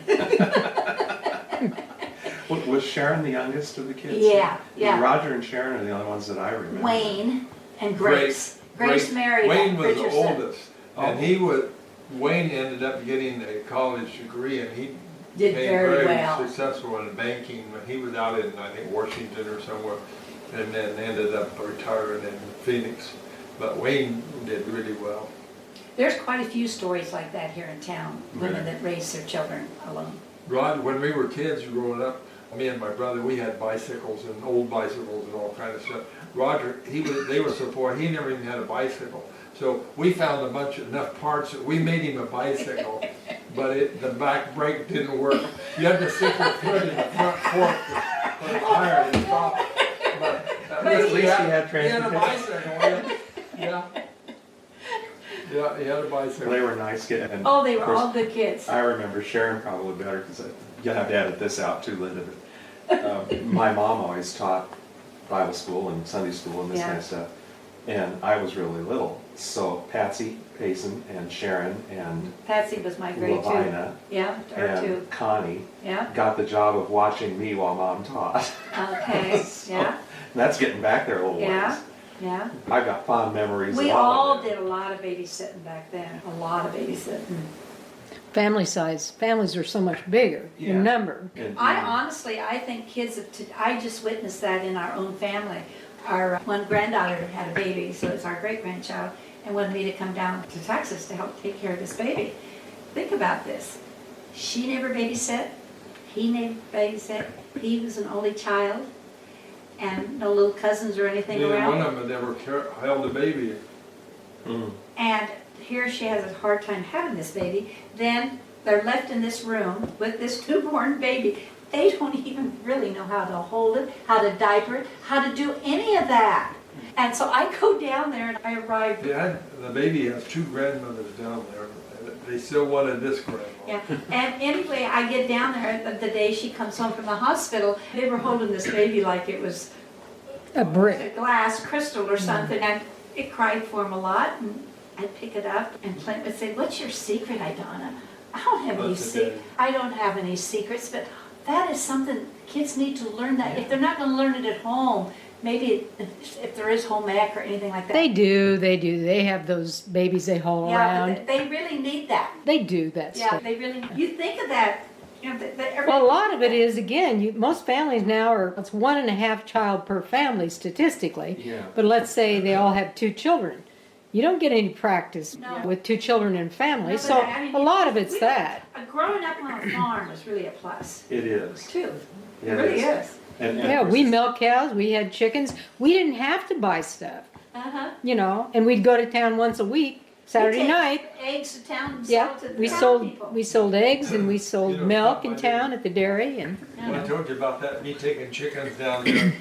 Was Sharon the youngest of the kids? Yeah, yeah. Roger and Sharon are the only ones that I remember. Wayne and Grace. Grace married Wayne was the Richardson. oldest, and Wayne ended up getting a college degree, and he Did became very well. successful in banking. He was out in, I think, Washington or somewhere, and then ended up retiring in Phoenix. But Wayne did really well. There's quite a few stories like that here in town, women Really? that raise their children alone. Rod, when we were kids growing up, me and my brother, we had bicycles and old bicycles and all kind of stuff. Roger, they were so poor, he never even had a bicycle. So we found enough parts that we made him a bicycle, but the back brake didn't work. You had to stick your foot in the front fork for the tire to stop. But At least he had He had a transportation. bicycle, yeah. Yeah, he had a bicycle. They were nice kids. And Oh, they of were course, all good kids. I remember Sharon probably better because you'll have to edit this out too, Linda. But my mom always taught Bible school and Sunday school and this Yeah. kind of stuff. And I was really little. So Patsy Payson and Sharon and Patsy was my grade 2. Lavina Yeah, her too. and Connie Yeah, got the job of watching me while Mom taught. okay, So- yeah. And that's getting back there a little ways. Yeah, yeah. I've got fond memories We of all all of it. did a lot of babysitting back then, a lot of babysitting. Family size, families are so much bigger Yeah. in number. And- I think kids of I just witnessed that in our own family. Our one granddaughter had a baby, so it's our great-grandchild, and wanted me to come down to Texas to help take care of this baby. Think about this. She never babysat, he never babysat, he was an only child, and no little cousins or anything Neither around. one of them had ever held a baby. Mm. And here she has a hard time having this baby. Then they're left in this room with this newborn baby. They don't even really know how to hold it, how to diaper it, how to do any of that. And so I go down there and I arrive. The baby has two grandmothers down there. They still wanted this grandma. Yeah, and anyway, I get down there the day she comes home from the hospital. They were holding this baby like it was A a brick. glass crystal or something, and it cried for him a lot. And I'd pick it up, and Clint would say, "What's your secret, Idonna?" I don't have any What's the secret. I don't have any secrets, but that is something kids need to learn. That if they're not going to learn it at home, maybe if there is home ec or anything like that. They do. They have those babies they haul Yeah, around. but they really need that. They do that Yeah, stuff. they really. You think of that. You know, Well, a lot of it is, again, most families now it's 1.5 child per family statistically. Yeah. But let's say they all have 2 children. You don't get any practice No. with 2 children in family, No, so but I mean, a lot of it's that. Growing up on a farm is really a plus, It is. too. It It really is. is. And Yeah, we milk cows, we had chickens. We didn't have to buy stuff, Uh-huh. and we'd go to town once a week, Saturday We take night. Eggs to town and Yeah, sell to the we town sold people. eggs and we sold You know, milk in my town at the dairy and When I told you about that, me taking chickens down there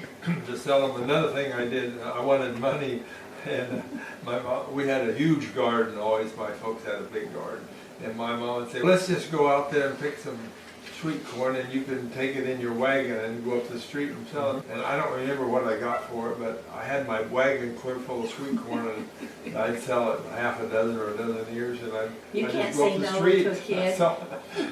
to sell them, another thing I did, I wanted money, and my mom, we had a huge garden always, my folks had a big garden, and my mom would say, let's just go out there and pick some sweet corn and you can take it in your wagon and go up the street and sell it. And I don't remember what I got for it, but I had my wagon clear full of sweet corn and I'd sell it half a dozen or a dozen years and You I'd can't just go say up the no street. to a kid.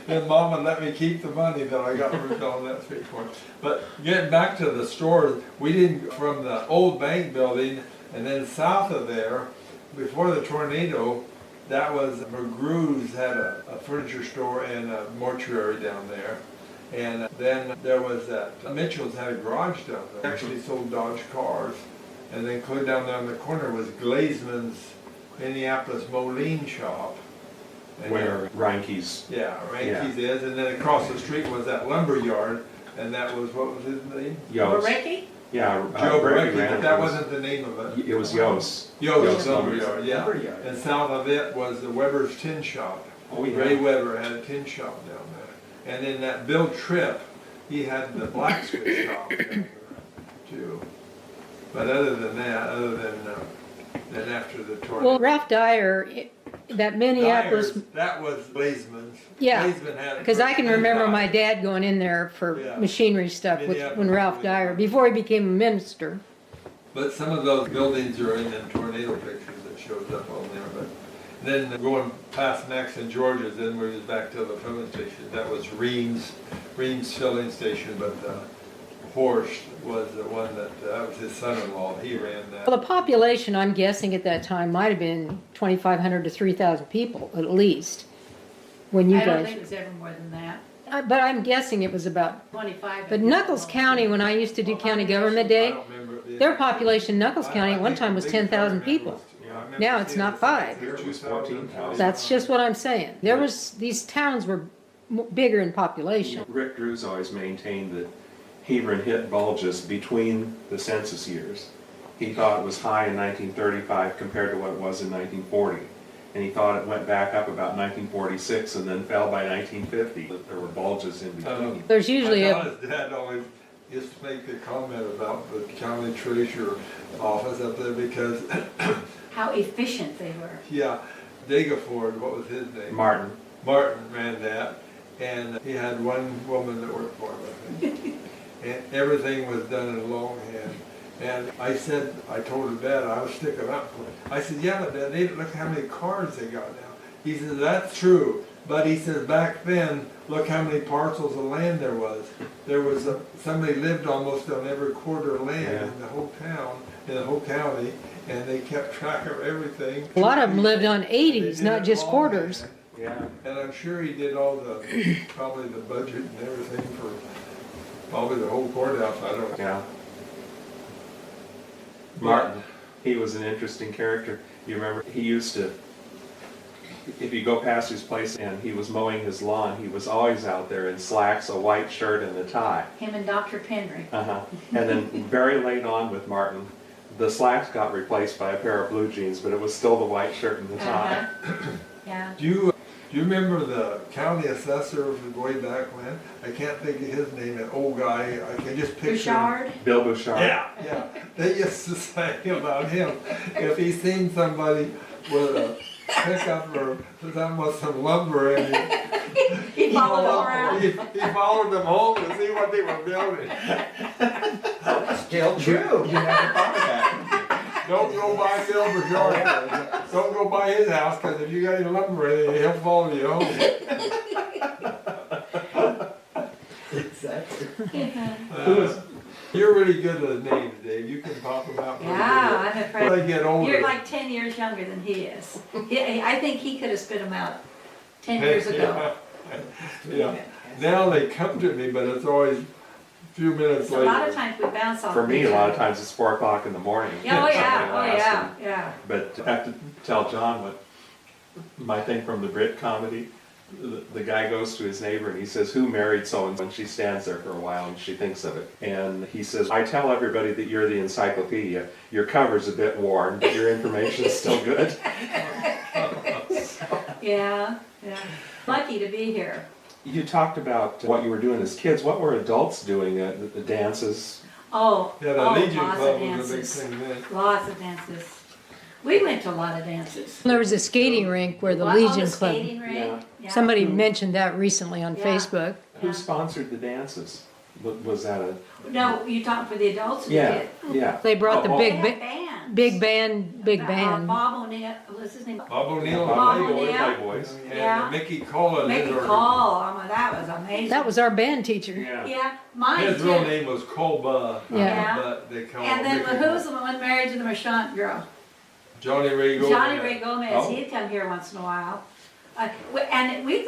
And Mom would let me keep the money that I got for selling that sweet corn. But getting back to the stores, we didn't, from the old bank building and then south of there, before the tornado, that was McGrew's had a furniture store and a mortuary down there. And then there was that, Mitchell's had a garage down there, actually sold Dodge cars. And then clear down there in the corner was Glazeman's Minneapolis Moline shop. And Where Reinke's, yeah, Ranky's is, and then across the street was that lumber yard, and that was, what was his name? Yost. Ricky? Yeah, Joe Brady Barecki, ran but it. that wasn't the name of it. It was Yost. Yost Yost Lumber Lumber Yard, yeah. Lumber Yard. And south of it was the Weber's Tin Shop. Oh, yeah. Ray Weber had a tin shop down there. And then that Bill Tripp, he had the blacksmith shop down there too. But other than that, then after the tornado. well, Ralph Dyer, that Minneapolis, Dyer's, that was Glazeman's. Yeah, Glazeman had it because for I can remember 10 my dad going in there for Yeah. machinery stuff when Minneapolis. Ralph Dyer, before he became a minister. But some of those buildings are in them tornado pictures that shows up on there, but then going past Max and George's, then we was back to the filling station. That was Ream's filling station, but Horst was the one that was his son-in-law. He ran that. Well, the population, I'm guessing at that time, might have been 2,500 to 3,000 people at least, when you I don't guys. think it was ever more than that. But I'm guessing it was about. 25. But Knuckles County, when I used to do county government I day, don't remember the their exact- population, in Knuckles County, at one I time was think the biggest 10,000 I remember people. was- yeah, I remember Now it's seeing not the 5. here It was 2000. 14,000. That's just what I'm saying. These towns were bigger in population. Rick Drews always maintained that Hebron hit bulges between the census years. He thought it was high in 1935 compared to what it was in 1940. And he thought it went back up about 1946 and then fell by 1950. That there were bulges in between. There's usually I a, thought his dad always used to make the comment about the county treasurer office up there because, How efficient they were. yeah, Dagaford, what was his name? Martin. Martin ran that, and he had one woman that worked for him, I think. And everything was done in longhand. And I told her dad, I was sticking up for it. I said, yeah, but Dad, look how many cars they got now. He said, that's true, But he says back then, look how many parcels of land there was. There was, somebody lived almost on every quarter of land Yeah. in the whole town, in the whole county, and they kept track of everything. A lot of them lived on They 80s, did not it just all quarters. hand. Yeah. And I'm sure he did all the, probably the budget and everything for probably the whole courthouse, I don't know. Yeah. Martin, he was an interesting character. You remember, he used to, if you go past his place and he was mowing his lawn, he was always out there in slacks, a white shirt and a tie. Him and Dr. Penry. Uh-huh. And then very late on with Martin, the slacks got replaced by a pair of blue jeans, but it was still the white shirt and the tie. Yeah. Do you remember the county assessor from way back when? I can't think of his name, that old guy, I can just picture him. Bouchard. Bill Bouchard. Yeah. They used to say about him, if he seen somebody with a pickup or something with some lumber in it, He followed them around. he followed them home to see what they were building. Still true. You never thought of that. Don't go by Bill Bouchard. Don't go by his house, because if you got any lumber in it, he'll follow you home. Exactly. You're really good at names, Dave. You can pop them out. pretty Yeah, good. I'm afraid. When they get older. You're like 10 years younger than he is. I think he could have spit them out 10 years ago. Yeah. Now they come to me, but it's always a few minutes So a lot of later. times we bounce off. For me, each a lot other. of times it's 4 o'clock in the morning. Yeah, oh Somebody yeah, oh laughs yeah, and- yeah. But I have to tell John what my thing from the Brit comedy, the guy goes to his neighbor and he says, who married so-and-so? And she stands there for a while and she thinks of it. And he says, I tell everybody that you're the encyclopedia. Your cover's a bit worn, but your information's still good. Yeah, yeah. Lucky to be here. You talked about what you were doing as kids. What were adults doing? The dances? Oh, Yeah, the oh, Legion lots of Club was a big dances. thing then. Lots of dances. We went to a lot of dances. There was a skating rink where the What, Legion the Club, skating rink? Yeah. Yeah. somebody mentioned that recently on Yeah. Facebook. Who Yeah. sponsored the dances? Was that a... No, you talking for the adults or the Yeah, kids? yeah. They brought the Oh, They big, had big, bands. big band. Bob O'Neill, what's his name? Bob O'Neill Bob and O'Neill. Playboys. Yeah. and Mickey Cullen. Make his a call. Oh, my, that was amazing. That was our band teacher. Yeah. Yeah, mine His too. real name was Colba. Yeah. But they call And him then Mickey who's Cullen. the one married to the Marchant girl? Johnny Ray Gomez. Johnny Ray Gomez. Oh. He'd come here once in a while. And we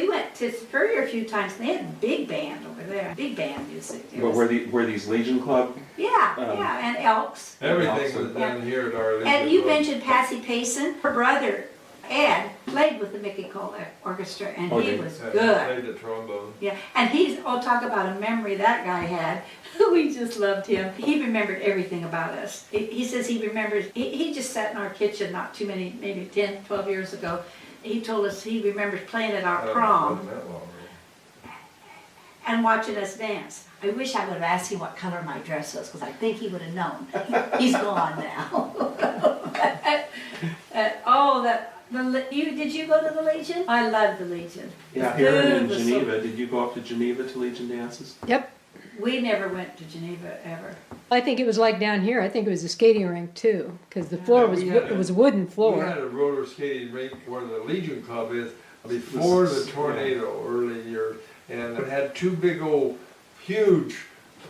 went to Superior a few times. And they had a big band over there. Big band music. It But was- were these Legion Club? yeah, um, yeah, and Elks. Everything was Yeah. done here at our Legion And you Club. mentioned Patsy Payson. Her brother Ed played with the Mickey Cole Orchestra, and Oh, he did he? was Yeah, he good. played the trombone. Yeah, and talk about a memory that guy had. We just loved him. He remembered everything about us. He says he remembers, he just sat in our kitchen not too many, maybe 10, 12 years ago. He told us he remembers playing at our prom Wasn't that long ago. and watching us dance. I wish I would have asked him what color my dress was, because I think he would have known. He's gone now. Did you go to the Legion? I love the Legion. Yeah, The here and food in was so- Geneva. Did you go up to Geneva to Legion dances? Yep. We never went to Geneva ever. I think it was like down here. I think it was a skating rink too, because the floor Yeah, was, we had it was wooden We floor. had a roller skating rink where the Legion Club is before the tornado early years. And it had two big old, huge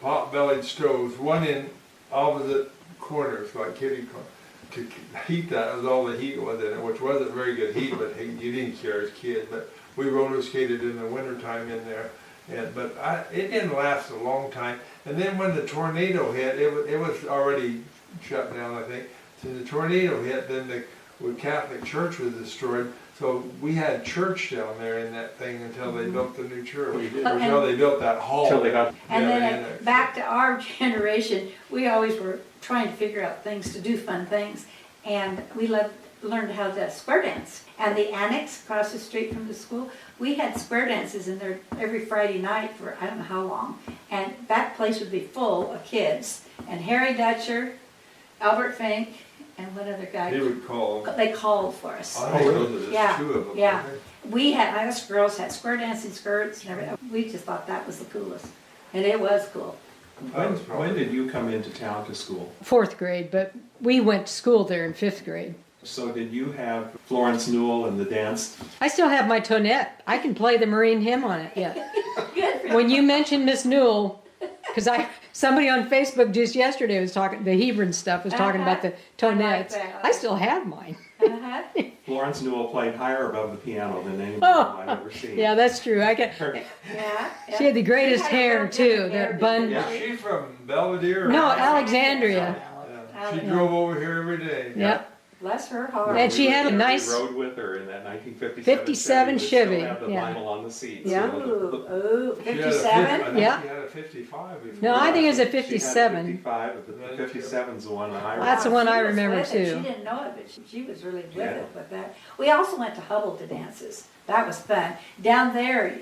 pot-bellied stoves, one in opposite corners, like kitty corner. To heat that was all the heat was in it, which wasn't very good heat, but you didn't care as kids. But we roller skated in the wintertime in there. It didn't last a long time. And then when the tornado hit, it was already shut down, I think. So the tornado hit, then the Catholic Church was destroyed. So we had church down there in that thing until they built the new church. Oh, you did? Or until they built that hall. Till they got- And Yeah, then in there. back to our generation, we always were trying to figure out things to do, fun things. And we learned how to square dance. And the annex across the street from the school, we had square dances in there every Friday night for I don't know how long. And that place would be full of kids. And Harry Dutcher, Albert Fink, and one other guy, He would call them. they called for us. I think those are just Yeah, two of them. yeah. I think. Us girls had square dancing skirts and everything. We just thought that was the coolest. And it was cool. That was probably- When did you come into town to school? 4th grade, but we went to school there in 5th grade. So did you have Florence Newell and the dance? I still have my tonette. I can play the Marine hymn on it, yeah. Good for When you mentioned Miss Newell, because somebody on Facebook just yesterday was talking, the Hebron stuff was talking about the tonettes. that. I still have mine. Uh-huh. Florence Newell played higher above the piano than anyone Oh, I've ever seen. Yeah, that's true. Yeah. She had the greatest She had a hair little too, different that hair, bun. didn't Yeah. Is she from Belvedere? No, Alexandria. She drove over here every day. Yep. Bless her heart. And she had a nice- We rode with her in that 1957 57 Chevy. Chevy, That still had the yeah. vinyl on the seats. Yeah. Ooh, She had a 57? I think Yeah. she had a 55 before. No, I think it was a She had 57. 55, but the 57's the one I That's the remember. one I She was remember, with it. too. She didn't know it, but she was really with Yeah. it with that. We also went to Hubble to dances. That was fun. Down there,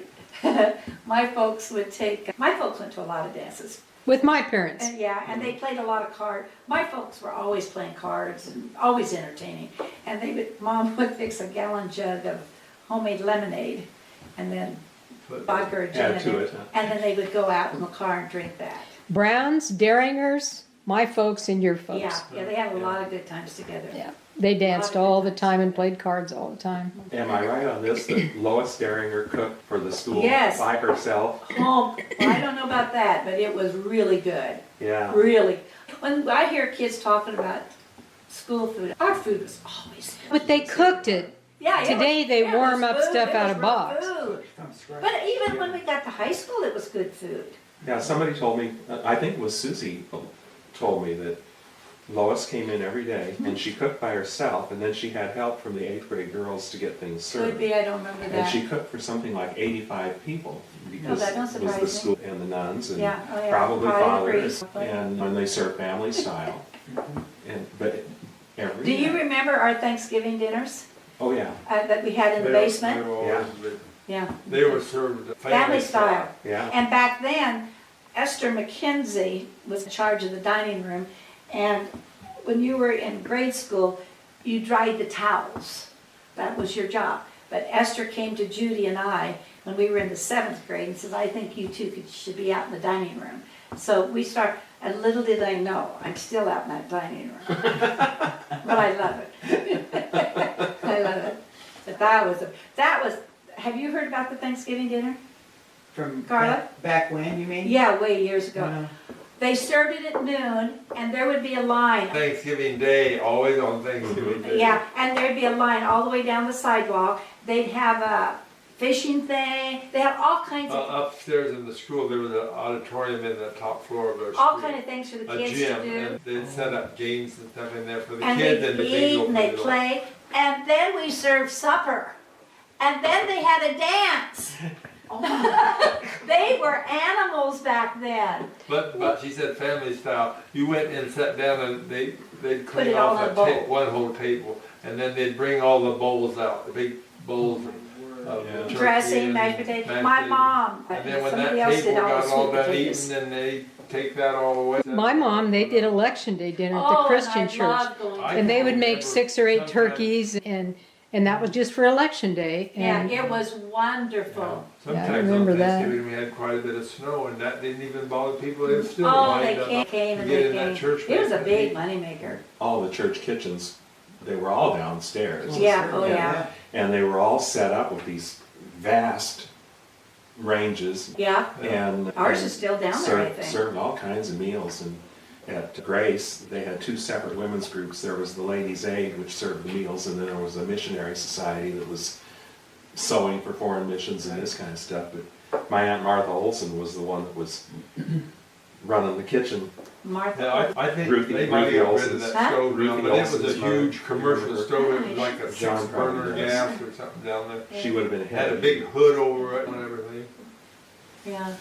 my folks went to a lot of dances. With my parents. And yeah, and they played a lot of cards. My folks were always playing cards and always entertaining. And Mom would fix a gallon jug of homemade lemonade and then vodka or gin Add in to it. it, huh? And then they would go out in the car and drink that. Browns, Daringers, my folks and your folks. Yeah, they had a lot of good times together. Yeah. They danced all the time and played cards all the time. Am I right on this, that Lois Daringer cooked for the school Yes. by herself? Well, I don't know about that, but it was really good. Yeah. Really. When I hear kids talking about school food, our food was always. But they cooked it. Yeah, it Today was- they it warm was up food, stuff it out was of real box. food. From scratch. But even when we got to high school, it was good food. Yeah, somebody told me, I think it was Susie told me that Lois came in every day and she cooked by herself, and then she had help from the 8th grade girls to get things Could served. be, I don't remember And that. she cooked for something like 85 people because that it don't was the surprise me. school and the nuns and Yeah, oh yeah. probably I agree. fathers, and when they served family style. But every Do you day. remember our Thanksgiving dinners Oh, yeah, that we had in the They basement? were always- Yeah. They were served Family style. yeah. And back then, Esther McKenzie was in charge of the dining room, and when you were in grade school, you dried the towels. That was your job. But Esther came to Judy and I when we were in the 7th grade and says, I think you two should be out in the dining room. So we and little did I know, I'm still out in that dining room. But I love it. I love it. But that was, have you heard about the Thanksgiving dinner? From Carla? back when, you mean? Yeah, way years ago. No. They served it at noon, and there would be a line. Thanksgiving Day, always on Thanksgiving Day. Yeah, and there'd be a line all the way down the sidewalk. They'd have a fishing thing. They had all kinds of Upstairs in the school, there was an auditorium in the top floor of our school. all kind of things for the A kids gym, to do. and they'd set up games and stuff in there for the And kids they'd and the eat bingo and for they'd the- play. And then we served supper. And then they had a dance. They were animals back then. But she said family style. You went and sat down and they'd Put clean it all off in a bowl. one whole table, and then they'd bring all the bowls out, the big bowls of Yeah. turkey Dressing, and mashed potatoes. mashed My potatoes. mom, And then when somebody that else table did all the got all sweet done potatoes. eaten, then they take that all away. My mom, they did election day dinner at the Christian church. loved going to And they would make remember 6 or 8 sometimes- turkeys and that was just for election day. Yeah, And it was wonderful. Sometimes remember on that. Thanksgiving we had quite a bit of snow, and that didn't even bother people. They were still Oh, they lined up came to and get they in that came. church. It was a back big then. moneymaker. All the church kitchens, they were all downstairs. Yeah, oh Yeah. yeah. And they were all set up with these vast ranges. Yeah, And ours and is still down there, I think. served all kinds of meals. And at Grace, they had 2 separate women's groups. There was the Ladies' Aid, which served the meals, and then there was a missionary society that was sewing for foreign missions and this kind of stuff. But my Aunt Martha Olson was the one that was running the kitchen. Martha. Yeah, I think Ruthie- they might Ruthie have got rid of Olson's- that stove now, Ruthie but it was Olson's a mother. huge commercial stove. It was like a John 6 probably burner does. gas or something down there. She would have been It ahead had a of big me. hood over it and everything. Yeah.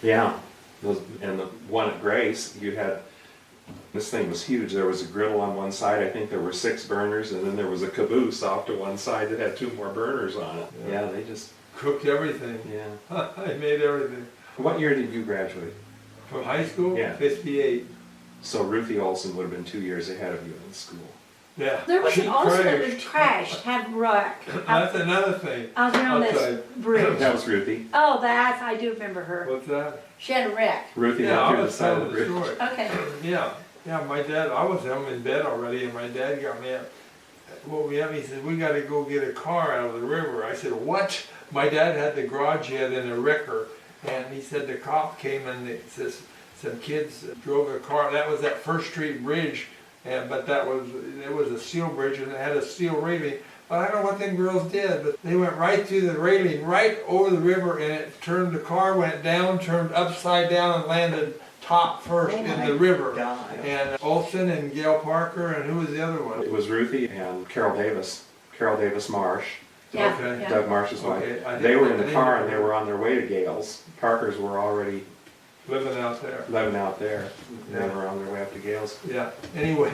Yeah, and the one at Grace, you had, this thing was huge. There was a griddle on one side, I think there were 6 burners, and then there was a caboose off to one side that had 2 more burners on it. Yeah. Yeah, they just, Cooked everything. yeah. I made everything. What year did you graduate? From high school, Yeah. 58. So Ruthie Olson would have been 2 years ahead of you in school. Yeah. There was She an Olson that was crashed. trashed, had wreck. That's another thing. Out there on I'll tell this you. bridge. That was Ruthie. Oh, I do remember her. What's that? She had a wreck. Ruthie Yeah, went I through the was side of telling the the bridge. story. Okay. Yeah, Yeah, my dad, I was home in bed already, and my dad got me up, woke me up, he said, we gotta go get a car out of the river. I said, what? My dad had the garage yet in a wrecker, and he said the cop came and it says, some kids drove a car, that was that First Street Bridge, but it was a steel bridge and it had a steel railing. But I don't know what them girls did, but they went right through the railing, right over the river, and the car went down, turned upside down and landed top first in the river. God. And Olson and Gail Parker, and who was the other one? It was Ruthie and Carol Davis Marsh, Yeah, Okay. yeah. Doug Marsh's wife. Okay, I They were in didn't- the car and they were on their way to Gales. Parkers were already Living out there. living out there. They were on their way up to Gales. Yeah, anyway,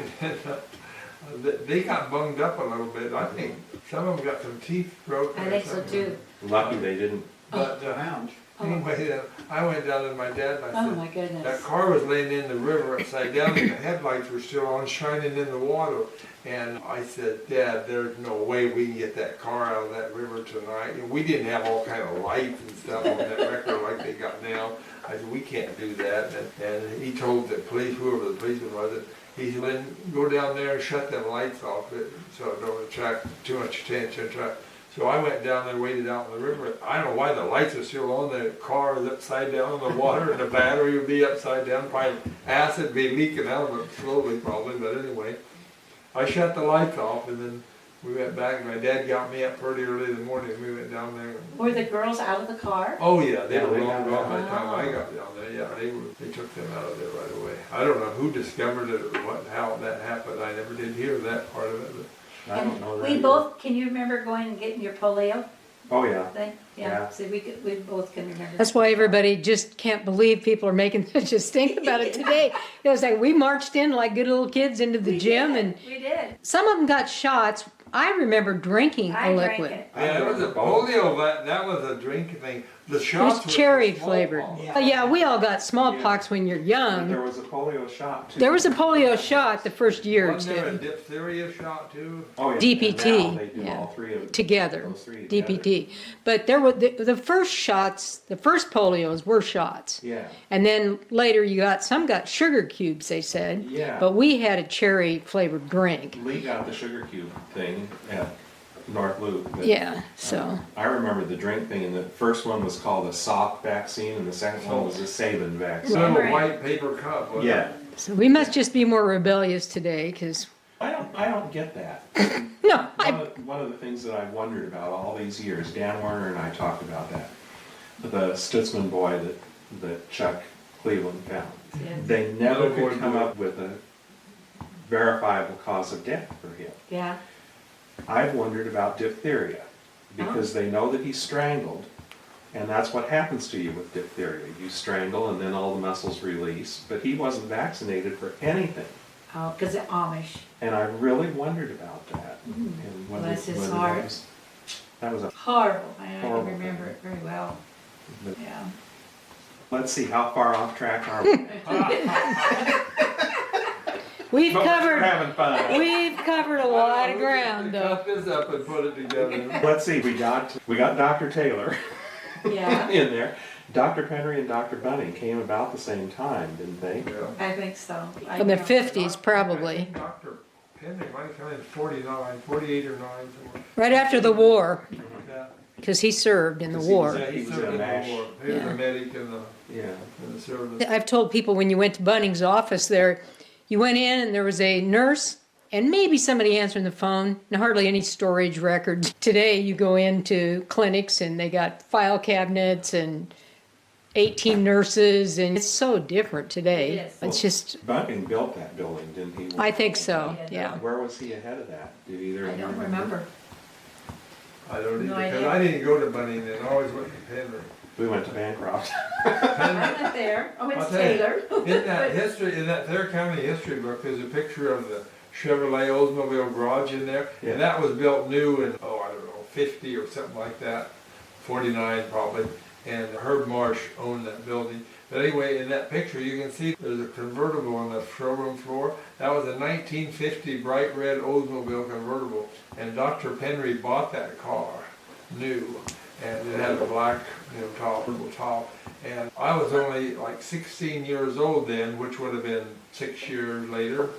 they got bunged up a little bit. I think some of them got some teeth broken. I or think so something. too. Lucky they didn't. But Ouch. anyway, I went down to my dad and I Oh said, my that goodness. car was laying in the river upside down and the headlights were still on, shining in the water. And I said, Dad, there's no way we can get that car out of that river tonight. And we didn't have all kind of lights and stuff on that wrecker like they got now. I said, we can't do that. And he told the police, whoever the policeman was, he said, "Then go down there and shut them lights off so it don't attract too much attention. So I went down there, waited out in the river. I don't know why the lights are still on. The car is upside down in the water, and the battery would be upside down. Probably acid be leaking out of it slowly, probably. But anyway, I shut the lights off, and then we went back. My dad got me up pretty early in the morning. We went down there. Were the girls out of the car? Oh yeah, they Yeah, were they long got gone by out. the time I got down there. Yeah, they took them out of there right away. I don't know who discovered it or how that happened. I never did hear that part of it. But I don't know that. We either. both, can you remember going and getting your polio Oh, yeah. thing? Yeah. Yeah, so we both can remember. That's why everybody just can't believe people are making such a stink about it today. It was like we marched in like good little kids into the gym, and We did. some of them got shots. I remember drinking I a drank liquid. it. yeah, it was a polio. That was a drink thing. The It shots was were cherry for flavored. smallpox. Yeah, we all got smallpox when you're But young. there was a polio shot too. There was a polio shot the first year or Wasn't there a two diphtheria shot too? Oh, yeah. DPT, And now they do yeah. all three of them. together, Those three together. DPT. But there were the first shots, the first polios were shots. Yeah. And then later some got sugar cubes, they said. Yeah. But we had a cherry flavored drink. Lee got the sugar cube thing at North Loop. but, Yeah, so. I remember the drink thing, and the first one was called a Salk vaccine, and the second one was a Sabin vaccine. Little Right. white paper cup. wasn't Yeah. it? So we must just be more rebellious today, because, I don't get that. no, One of the things that I've wondered about all these years, Dan Warner and I talked about that, the Stutzman boy that Chuck Cleveland found. Yes. They never Another boy could come boy. up with a verifiable cause of death for him. Yeah. I've wondered about diphtheria, because they know that he's strangled, and that's what happens to you with diphtheria. You strangle and then all the muscles release, but he wasn't vaccinated for anything. Oh, because of Amish. And I really wondered about that. And whether- Bless his whether heart. that was a, Horrible. I Horrible can remember thing. it very well. but Yeah. let's see, how far off track are we? we've Folks, we're covered having fun. a lot of ground, though. Cut this up and put it together. Let's see, we got Dr. Taylor Yeah, in there. Dr. Penry and Dr. Bunny came about the same time, didn't they? Yeah. I think so. I From the don't- 50s, probably. Dr. Penny might have come in 49, 48 or 9 somewhere. Right after the war, Yeah. because he served in the 'Cause he was war. a- He was served in in the MASH. war. He was Yeah. a medic in Yeah. the service. I've told people when you went to Bunning's office there, you went in and there was a nurse and maybe somebody answering the phone, and hardly any storage records. Today you go into clinics and they got file cabinets and 18 nurses, and it's so different today. It is. It's just, Bunting built that building, didn't he? I think so, yeah. Where was he ahead of that? Did either of I you don't remember. I don't No either, because idea. I didn't go to Bunny then, I always went to Penry. We went to Bancroft. I went there. Oh, I'll it's tell you, Taylor. In that Thayer County history book, there's a picture of the Chevrolet Oldsmobile garage in there, Yeah. and that was built new in, I don't know, 50 or something like that, 49 probably, and Herb Marsh owned that building. But anyway, in that picture, you can see there's a convertible on the showroom floor. That was a 1950 bright red Oldsmobile convertible, and Dr. Penry bought that car, new. and it had a black, top. And I was only like 16 years old then, which would have been 6 years later.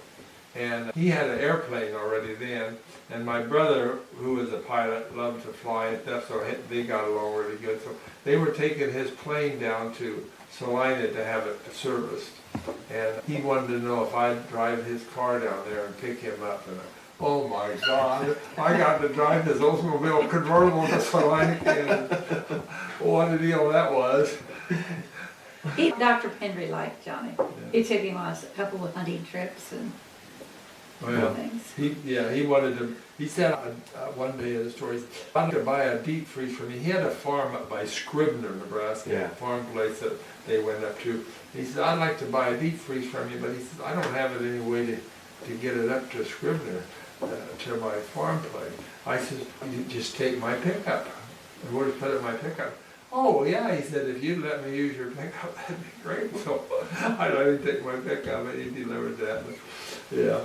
And he had an airplane already then. And my brother, who was a pilot, loved to fly and stuff, so they got along really good. So they were taking his plane down to Salina to have it serviced. And he wanted to know if I'd drive his car down there and pick him up. And oh my God, I got to drive this Oldsmobile convertible to Salina, and what a deal that was. Dr. Penry liked Johnny. He took him on a couple of hunting trips and Well, things. he wanted to, he said one day in the story, he wanted to buy a deep freeze for me. He had a farm up by Scribner, Nebraska, Yeah. a farm place that they went up to. He said, I'd like to buy a deep freeze from you, but he said, I don't have it any way to get it up to Scribner, to my farm place. I said, you just take my pickup. And where to put it in my pickup? Oh, yeah, he said, if you'd let me use your pickup, that'd be great. So I let him take my pickup, and he delivered that. But, yeah.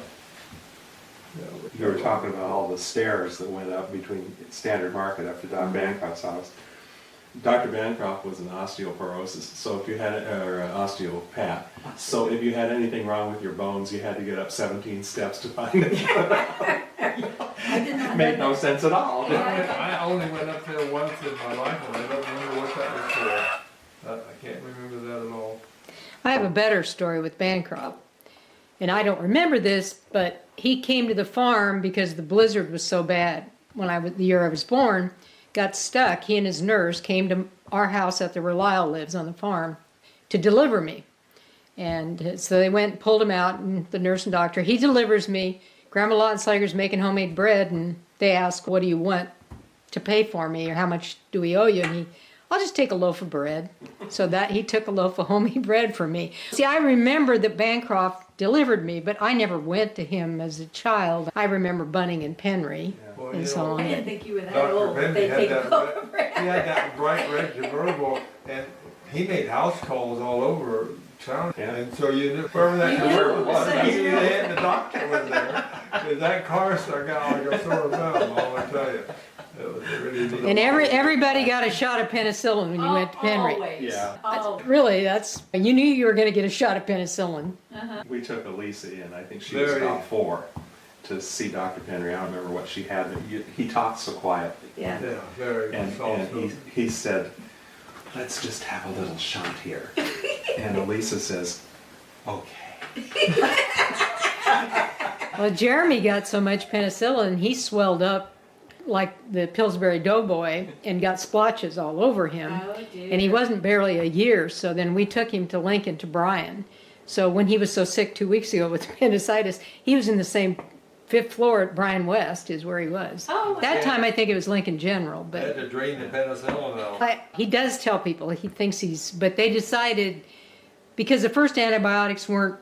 You were talking about all the stairs that went up between Standard Market up to Doc Bancroft's house. Dr. Bancroft was an osteoporosis, so if you had, or an osteopath, so if you had anything wrong with your bones, you had to get up 17 steps to find it. I did not Made know no sense at all. I only went up there once in my life, and I don't remember what that was for. I can't remember that at all. I have a better story with Bancroft. And I don't remember this, but he came to the farm because the blizzard was so bad when the year I was born, got stuck. He and his nurse came to our house that the Relisle lives on the farm to deliver me. And so they went and pulled him out, and the nurse and doctor, he delivers me. Grandma Lautenslager's making homemade bread, and they ask, what do you want to pay for me, or how much do we owe you? And I'll just take a loaf of bread. So that he took a loaf of homemade bread for me. See, I remember that Bancroft delivered me, but I never went to him as a child. I remember Bunning and Penry Well, and you so know, I on. didn't think you were that Dr. old. Bendy They had take that a loaf of bread. He had that bright red convertible, and he made house calls all over town. Yeah. And so you knew wherever that You knew convertible it was was, there. you knew the doctor was there. 'Cause that car stuck out like a sore thumb, all I tell you. It was really neat. And everybody got a shot of penicillin when you went to Penry. Always. Yeah. Oh, Really, you knew you were going to get a shot of penicillin. We took Elisa in, I think she Very- was about 4, to see Dr. Penry. I don't remember what she had, but he talked so quietly. yeah. Yeah, very And soft. he said, let's just have a little shot here. And Elisa says, okay. Well, Jeremy got so much penicillin, he swelled up like the Pillsbury Doughboy and got splotches all over him. Oh, dear. And he wasn't barely a year, so then we took him to Lincoln to Bryan. So when he was so sick 2 weeks ago with appendicitis, he was in the same 5th floor at Bryan West is where he was. Oh, That okay. time I think it was Lincoln General, They had but to drain the penicillin out. he does tell people he thinks but they decided because the first antibiotics weren't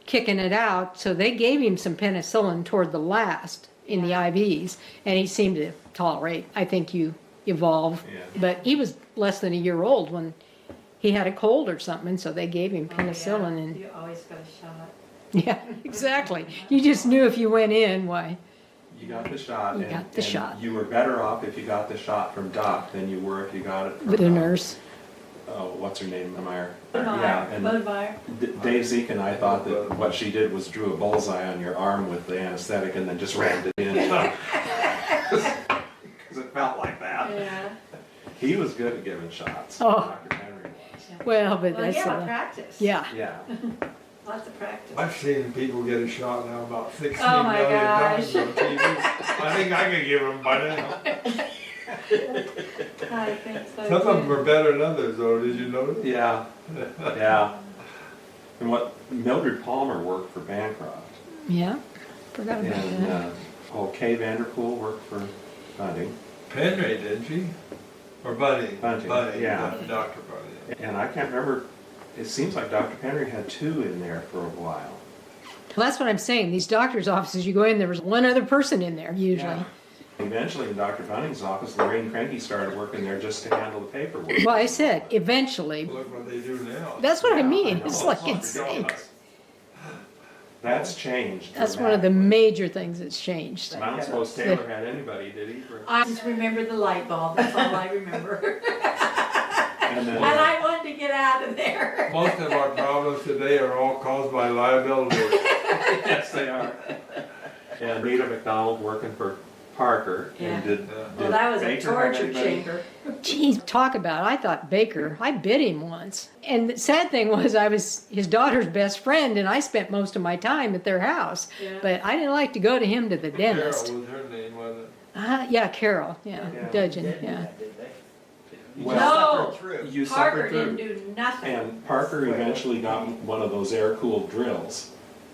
kicking it out, so they gave him some penicillin toward the last in the IVs, and he seemed to tolerate. I think you evolve, Yeah. but he was less than a year old when he had a cold or something, so they gave him penicillin, and You always got a shot. yeah, exactly. You just knew if you went in, why? You got the shot. You got the shot. You were better off if you got the shot from Doc than you were if you got it from The nurse. Oh, what's her name? Meyer. Bodmeyer. Yeah, and Bodmeyer. Dave Zeke and I thought that what she did was drew a bullseye on your arm with the anesthetic and then just rammed it in. Because it felt like that. Yeah. He was good at giving shots. Oh. Dr. Henry was. Well, but Well, that's yeah, practice. yeah. Yeah. Lots of practice. I've seen people get a shot now about 16 Oh, my million gosh. times on TV. I think I could give them by now. I think so. Some of them too. are better than others, though. Did you notice? Yeah. Yeah. And what Mildred Palmer worked for Bancroft. Yeah, forgot about And that. Kay Vanderpool worked for Bunting. Penry, didn't she? Or Bunny? Bunting, yeah. Dr. Bunny. And I can't remember, it seems like Dr. Penry had 2 in there for a while. Well, that's what I'm saying. These doctors' offices, you go in, there was one other person in there usually. Yeah. Eventually, in Dr. Bunting's office, Lorraine Cranky started working there just to handle the paperwork. Well, I said eventually. Look what they do now. That's what I mean. know. It's like Oh, insane. That's changed. That's one of the major things that's changed. I don't suppose Taylor had anybody, did he? I just remember the light bulb, that's all I remember. And then, And I wanted to get out of there. Most of our problems today are all caused by liability. yes, they are. And Rita McDonald working for Parker, Yeah. and did Well, that was a Baker have torture anybody? chamber. Geez, talk about it. I thought Baker, I bit him once. And the sad thing was I was his daughter's best friend and I spent most of my time at their house. Yeah. But I didn't like to go to him to the Carol dentist. was her name, wasn't it? Yeah, Carol, yeah, Yeah. Dudgeon, Didn't do yeah. that, did they? You Well, just No. suffered through. You Parker suffered through. didn't do nothing. And Parker eventually got one of those air-cooled drills.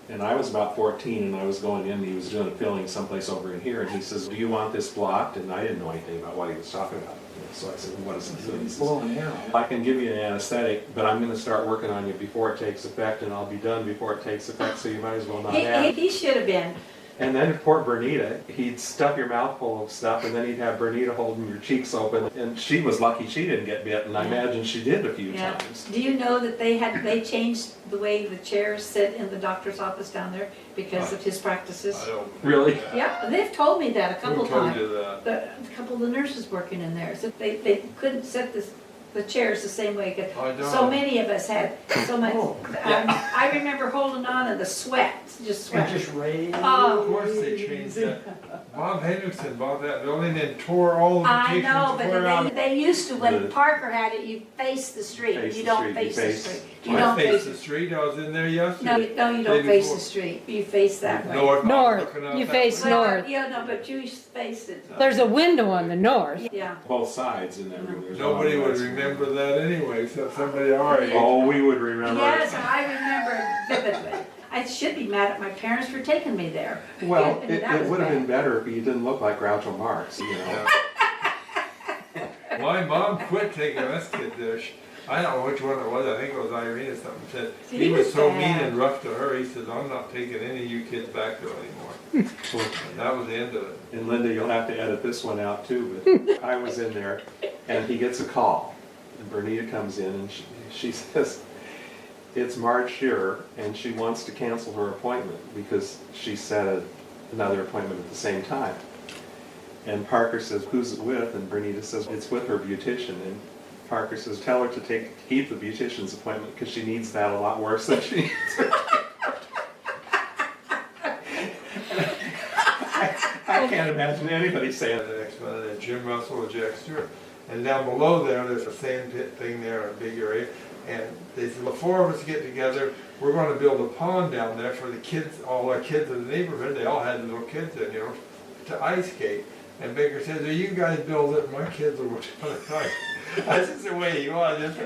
And I was about 14 and I was going in, he was doing a filling someplace over in here, and he says, do you want this blocked? And I didn't know anything about what he was talking about. So I said, what is he doing? He says, Blowing air. I can give you an anesthetic, but I'm gonna start working on you before it takes effect, and I'll be done before it takes effect, so you might as well not have it. He should have been. And then poor Bernita, he'd stuff your mouth full of stuff, and then he'd have Bernita holding your cheeks open. And she was lucky she didn't get bit, and I imagine she did a few Yeah. times. Do you know that they changed the way the chairs sit in the doctor's office down there because of his practices? I don't. Really? Yeah, they've told me that a couple Who told times. you that? A couple of the nurses working in there, so they couldn't set the chairs the same way. 'Cause I don't. so many of us had so much. Oh. I remember holding on and the sweat, just And sweat. just raised. Oh. Of course they changed that. Bob Hendrickson bought that building and tore all the I kitchens know, but clear out. they used to, when The- Parker had it, you face the street, Face you the don't street, you face the face- street. You I don't faced face, the street, I was in there yesterday. no, you Day don't face before. the street, you face that way. North, I'm North. looking out You that face way. Well, north. Yeah, no, but you faced it, There's a window on the north. yeah. Both sides in there. There's a lot Nobody of would lights. remember that anyway, except somebody our age. Oh, we would remember. Yes, I remember vividly. I should be mad at my parents for taking me there. Well, That it was would have been bad. better if you didn't look like Groucho Marx, you know. My mom quit taking us kids there. I don't know which one it was, I think it was Irene or something, said, See, he he was was so bad. mean and rough to her, he says, I'm not taking any of you kids back there anymore. And that was the end of it. And Linda, you'll have to edit this one out too, but I was in there and he gets a call. And Bernita comes in and she says, it's Marge Shearer and she wants to cancel her appointment because she set another appointment at the same time. And Parker says, who's it with? And Bernita says, it's with her beautician. And Parker says, tell her to keep the beautician's appointment because she needs that a lot worse than she needs her. I can't imagine anybody saying And the next one, and Jim Russell and Jack Stewart. And down below there, there's the same thing there, a big area. And they said, the four of us get together, we're gonna build a pond down there for the kids, all our kids in the neighborhood, they all had little kids in, you know, to ice skate. And Baker says, you guys build it, my kids will go down the ice. That's just the way he was, just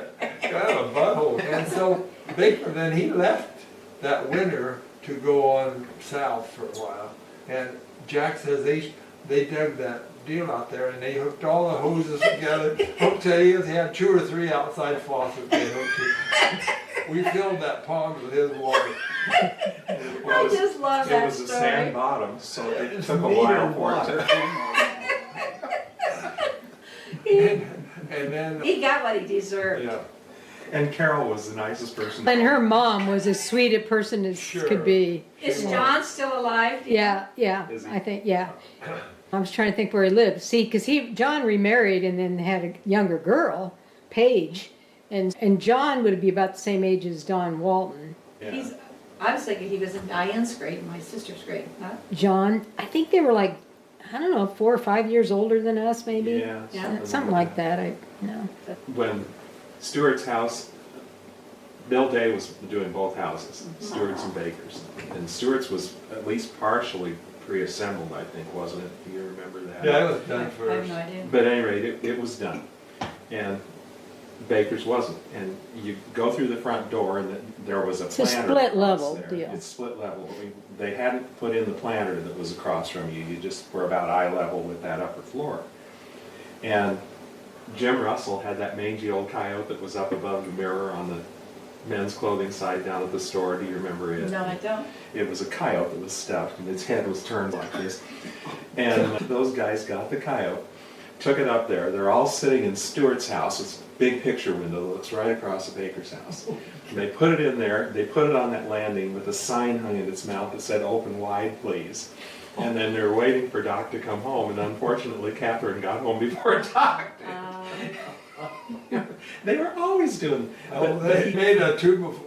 kind of a butthole. And so Baker, then he left that winter to go on south for a while. And Jack says they dug that deal out there and they hooked all the hoses together. Hooked to he had 2 or 3 outside faucets they hooked to. We filled that pond with his water. I just love it that was a story. sand bottom, so it It's took a meter while for water. it to. And then, He got what he deserved. yeah. And Carol was the nicest person. And her mom was as sweet a person as Sure. could be. Is John still alive? Do you know? Yeah, Is he? I think, yeah. I was trying to think where he lived. See, because John remarried and then had a younger girl, Paige, and John would be about the same age as Don Walton. Yeah. I was thinking he was in Diane's grade, my sister's grade, huh? John, I think they were like, I don't know, 4 or 5 years older than us, maybe. Yeah, Something like that. No. When Stewart's house, Bill Day was doing both houses, Stewart's and Baker's. And Stewart's was at least partially pre-assembled, I think, wasn't it? Do you remember that? Yeah, it was I done have first. no idea. But at any rate, it was done. And Baker's wasn't. And you go through the front door and there was a It's a planter split across level there. deal. It's split level. They hadn't put in the planter that was across from you. You just were about eye level with that upper floor. And Jim Russell had that mangy old coyote that was up above the mirror on the men's clothing side down at the store. Do you remember it? No, I don't. It was a coyote that was stuffed and its head was turned like this. And those guys got the coyote, Took it up there. They're all sitting in Stuart's house. It's a big picture window that looks right across the baker's house. And they put it in there. They put it on that landing with a sign hung in its mouth that said, "Open wide, please." And then they're waiting for Doc to come home. And unfortunately, Catherine got home before Doc did. They were always doing. Oh, they made a tube of,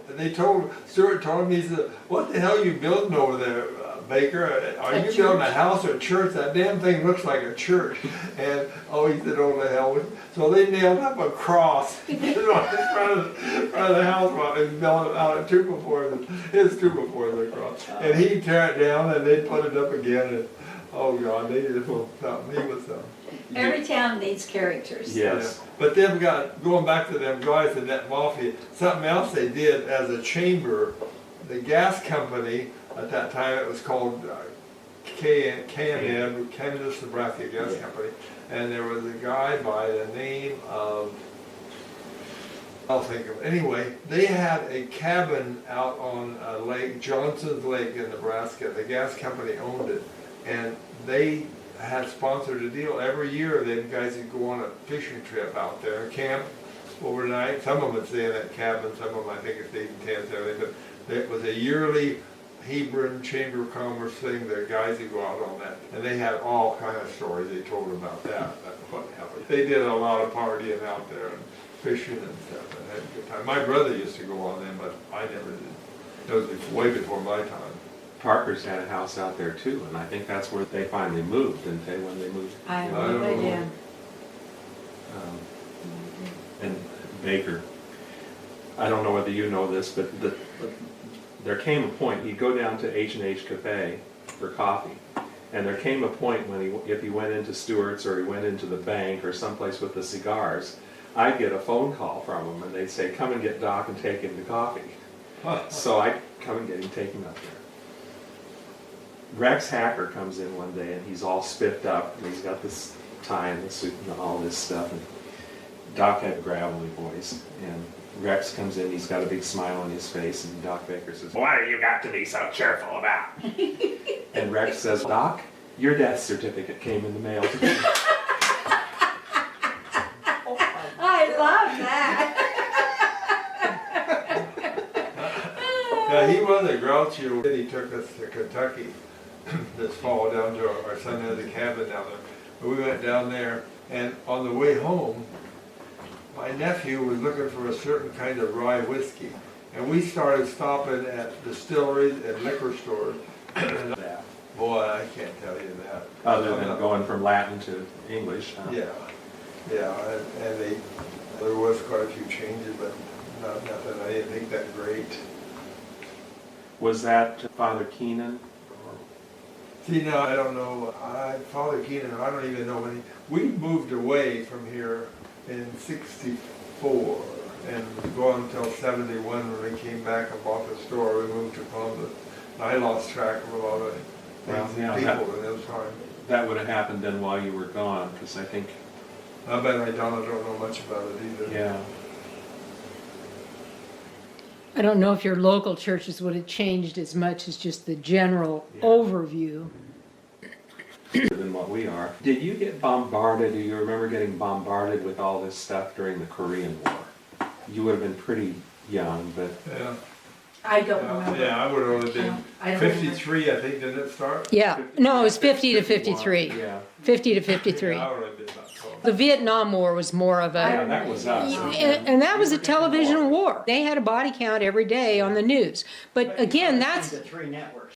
Stuart told me, he said, "What the hell are you building over there, Baker? Are you building a house or a church? That damn thing looks like a church." And, oh, he said, "Oh, the hell with it." So they nailed up a cross in front of the house while they built out a tube before the cross. And he'd tear it down and they'd put it up again. And, oh, God, they just thought he was Every town needs characters. Yes. But going back to them guys in that mafia, something else they did as a chamber, the gas company, at that time it was called K&N, Kansas, Nebraska Gas Company, and there was a guy by the name of, I'll think of it. Anyway, they had a cabin out on a lake, Johnson's Lake in Nebraska. The gas company owned it, and they had sponsored a deal. Every year, them guys would go on a fishing trip out there, camp overnight. Some of them would stay in that cabin, some of them I think stayed in tents and everything, but it was a yearly Hebron Chamber of Commerce thing. The guys would go out on that, and they had all kind of stories they told about that. What happened. They did a lot of partying out there and fishing and stuff, and had a good time. My brother used to go on them, but I never did. It was way before my time. Parker's had a house out there too, and I think that's where they finally moved, didn't they, when they moved? I don't believe they know. did. And Baker, I don't know whether you know this, but there came a point, he'd go down to H&H Cafe for coffee, and there came a point when if he went into Stewart's or he went into the bank or someplace with the cigars, I'd get a phone call from him, and they'd say, "Come and get Doc and take him to coffee." So I'd come and get him, take him up there. Rex Hacker comes in one day and he's all spiffed up and he's got this tie and the suit and all this stuff. And Doc had a gravelly voice, and Rex comes in, he's got a big smile on his face, and Doc Baker says, "What have you got to be so cheerful about?" And Rex says, "Doc, your death certificate came in the mail today." I love that. Yeah, he was a grouchy. He took us to Kentucky this fall down to our son has a cabin down there. We went down there, and on the way home, my nephew was looking for a certain kind of rye whiskey, and we started stopping at distilleries and liquor stores. And boy, I can't tell you that. Other than going from Latin to English. Yeah, and there was quite a few changes, but nothing. I didn't think that great. Was that Father Keenan? See, now, I don't know, Father Keenan, I don't even know when we moved away from here in '64 and go until '71 when we came back and bought the store. We moved to Columbus. And I lost track of a lot of things and people in those times. That would have happened then while you were gone, because I think, I bet I don't know much about it either. yeah. I don't know if your local churches would have changed as much as just the general Yeah. overview. Than what we are. Did you get bombarded? Do you remember getting bombarded with all this stuff during the Korean War? You would have been pretty young, but Yeah. I don't remember. Yeah, I would have only been I don't remember. 53, I think, didn't it start? Yeah, no, it was 50 to 53. yeah, 50 to 53. Yeah, I would have been about 12. The Vietnam War was more of yeah, a, that was us. and that was a television war. They had a body count every day on the news. But again, that's, The three networks.